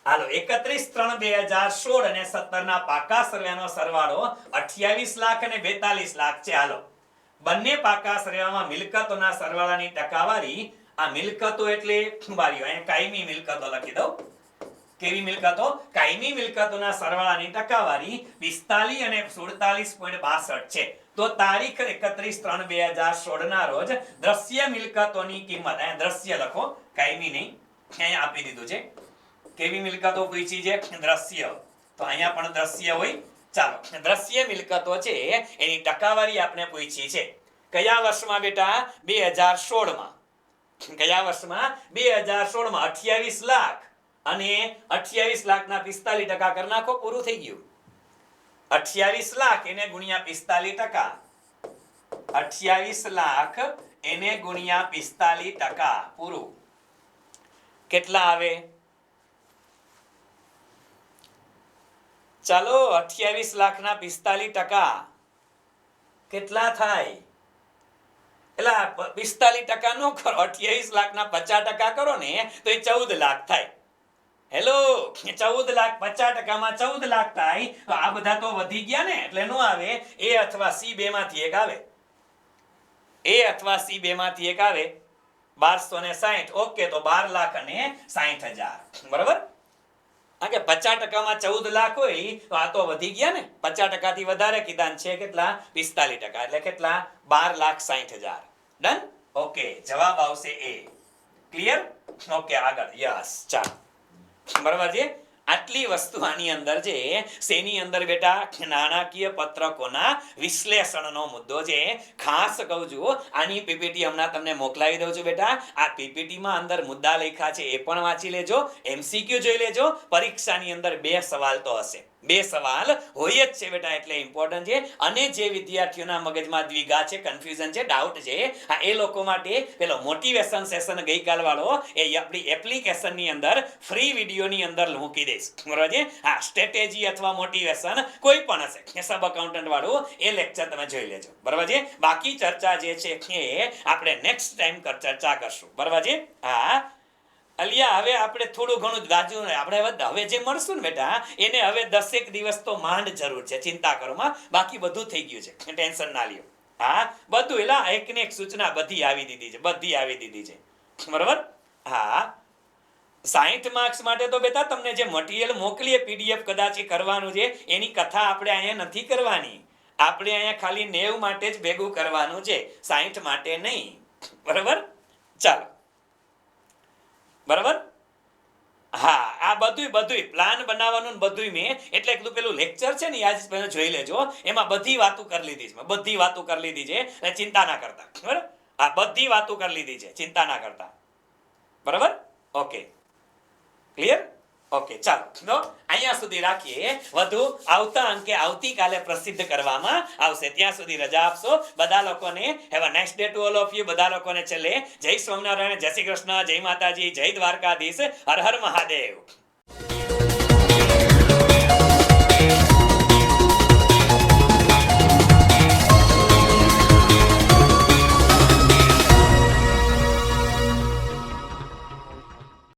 હાલો 31/3/2016 અને 17 ના પાકા સરવાળાનો સરવાળો 28 લાખ અને 42 લાખ છે હાલો બંને પાકા સરવાળામાં મિલકતોના સરવાળાની ટકાવારી આ મિલકતો એટલે બારીઓ અહીંયા કાયમી મિલકતો લખી દઉં કેવી મિલકતો કાયમી મિલકતોના સરવાળાની ટકાવારી 45 અને 47.62 છે તો તારીખ 31/3/2016 ના રોજ દ્રશ્ય મિલકતોની કિંમત અહીંયા દ્રશ્ય લખો કાયમી નહીં અહીંયા આપી દીધું છે કેવી મિલકતો પૂછી છે દ્રશ્ય તો અહીંયા પણ દ્રશ્ય હોય ચાલો દ્રશ્ય મિલકતો છે એની ટકાવારી આપણે પૂછી છે કયા વર્ષમાં બેટા 2016 માં કયા વર્ષમાં 2016 માં 28 લાખ અને 28 લાખના 45% કરી નાખો પૂરું થઈ ગયું 28 લાખ એને ગુણ્યા 45% 28 લાખ એને ગુણ્યા 45% પૂરું કેટલા આવે ચાલો 28 લાખના 45% કેટલા થાય એલા 45% નો કરો 28 લાખના 50% કરો ને તો એ 14 લાખ થાય હેલો 14 લાખ 50% માં 14 લાખ થાય તો આ બધા તો વધી ગયા ને એટલે નો આવે એ અથવા સી બે માંથી એક આવે એ અથવા સી બે માંથી એક આવે 1260 ઓકે તો 12 લાખ અને 60,000 બરાબર આ કે 50% માં 14 લાખ હોય તો આ તો વધી ગયા ને 50% થી વધારે કીધાન છે કેટલા 45% એટલે કેટલા 12,60,000 ડન ઓકે જવાબ આવશે એ ક્લિયર ઓકે આગળ યસ ચાલો બરાબર છે આટલી વસ્તુ આની અંદર છે શેની અંદર બેટા નાણાકીય પત્રકોના વિશ્લેષણનો મુદ્દો છે ખાસ કહું છું આની પીપીટી હમણાં તમને મોકલાવી દઉં છું બેટા આ પીપીટી માં અંદર મુદ્દા લખ્યા છે એ પણ વાંચી લેજો એમસીક્યુ જોઈ લેજો પરીક્ષાની અંદર 2 સવાલ તો હશે 2 સવાલ હોય જ છે બેટા એટલે ઇમ્પોર્ટન્ટ છે અને જે વિદ્યાર્થીઓના મગજમાં દ્વિધા છે કન્ફ્યુઝન છે ડાઉટ છે આ એ લોકો માટે પેલો મોટિવેશન સેશન ગઈકાલ વાળો એ આપણી એપ્લિકેશનની અંદર ફ્રી વિડીયોની અંદર મૂકી દઈશ બરાબર છે હા સ્ટ્રેટેજી અથવા મોટિવેશન કોઈ પણ હશે સબ અકાઉન્ટન્ટ વાળું એ લેક્ચર તમે જોઈ લેજો બરાબર છે બાકી ચર્ચા જે છે એ આપણે નેક્સ્ટ ટાઈમ ચર્ચા કરશું બરાબર છે હા અલિયા હવે આપણે થોડું ઘણું ગાજુ આપણે હવે જે મળશું ને બેટા એને હવે 10 દિવસ તો માંડ જરૂર છે ચિંતા કરોમાં બાકી બધું થઈ ગયું છે ટેન્શન ના લ્યો હા બધું એલા એક ને એક સૂચના બધી આવી દીધી છે બરાબર હા 60 માર્ક્સ માટે તો બેટા તમને જે મટીરીયલ મોકલીએ પીડીએફ કદાચ કરવાનું છે એની કથા આપણે અહીંયા નથી કરવાની આપણે અહીંયા ખાલી 90 માટે જ ભેગું કરવાનું છે 60 માટે નહીં બરાબર ચાલો બરાબર હા આ બધું પ્લાન બનાવવાનું બધું મેં એટલે એકલું પેલું લેક્ચર છે ને આજ પહેલા જોઈ લેજો એમાં બધી વાતો કરી લીધી છે બધી વાતો કરી લીધી છે એટલે ચિંતા ના કરતા બરાબર આ બધી વાતો કરી લીધી છે ચિંતા ના કરતા બરાબર ઓકે ક્લિયર ઓકે ચાલો તો અહીંયા સુધી રાખીએ વધુ આવતા અંકે આવતીકાલે પ્રસિદ્ધ કરવામાં આવશે ત્યાં સુધી રજા આપશો બધા લોકોને have a nice day to all of you બધા લોકોને છેલ્લે જય સ્વામિનારાયણ જય શ્રી કૃષ્ણ જય માતાજી જય દ્વારકાધીશ હર હર મહાદેવ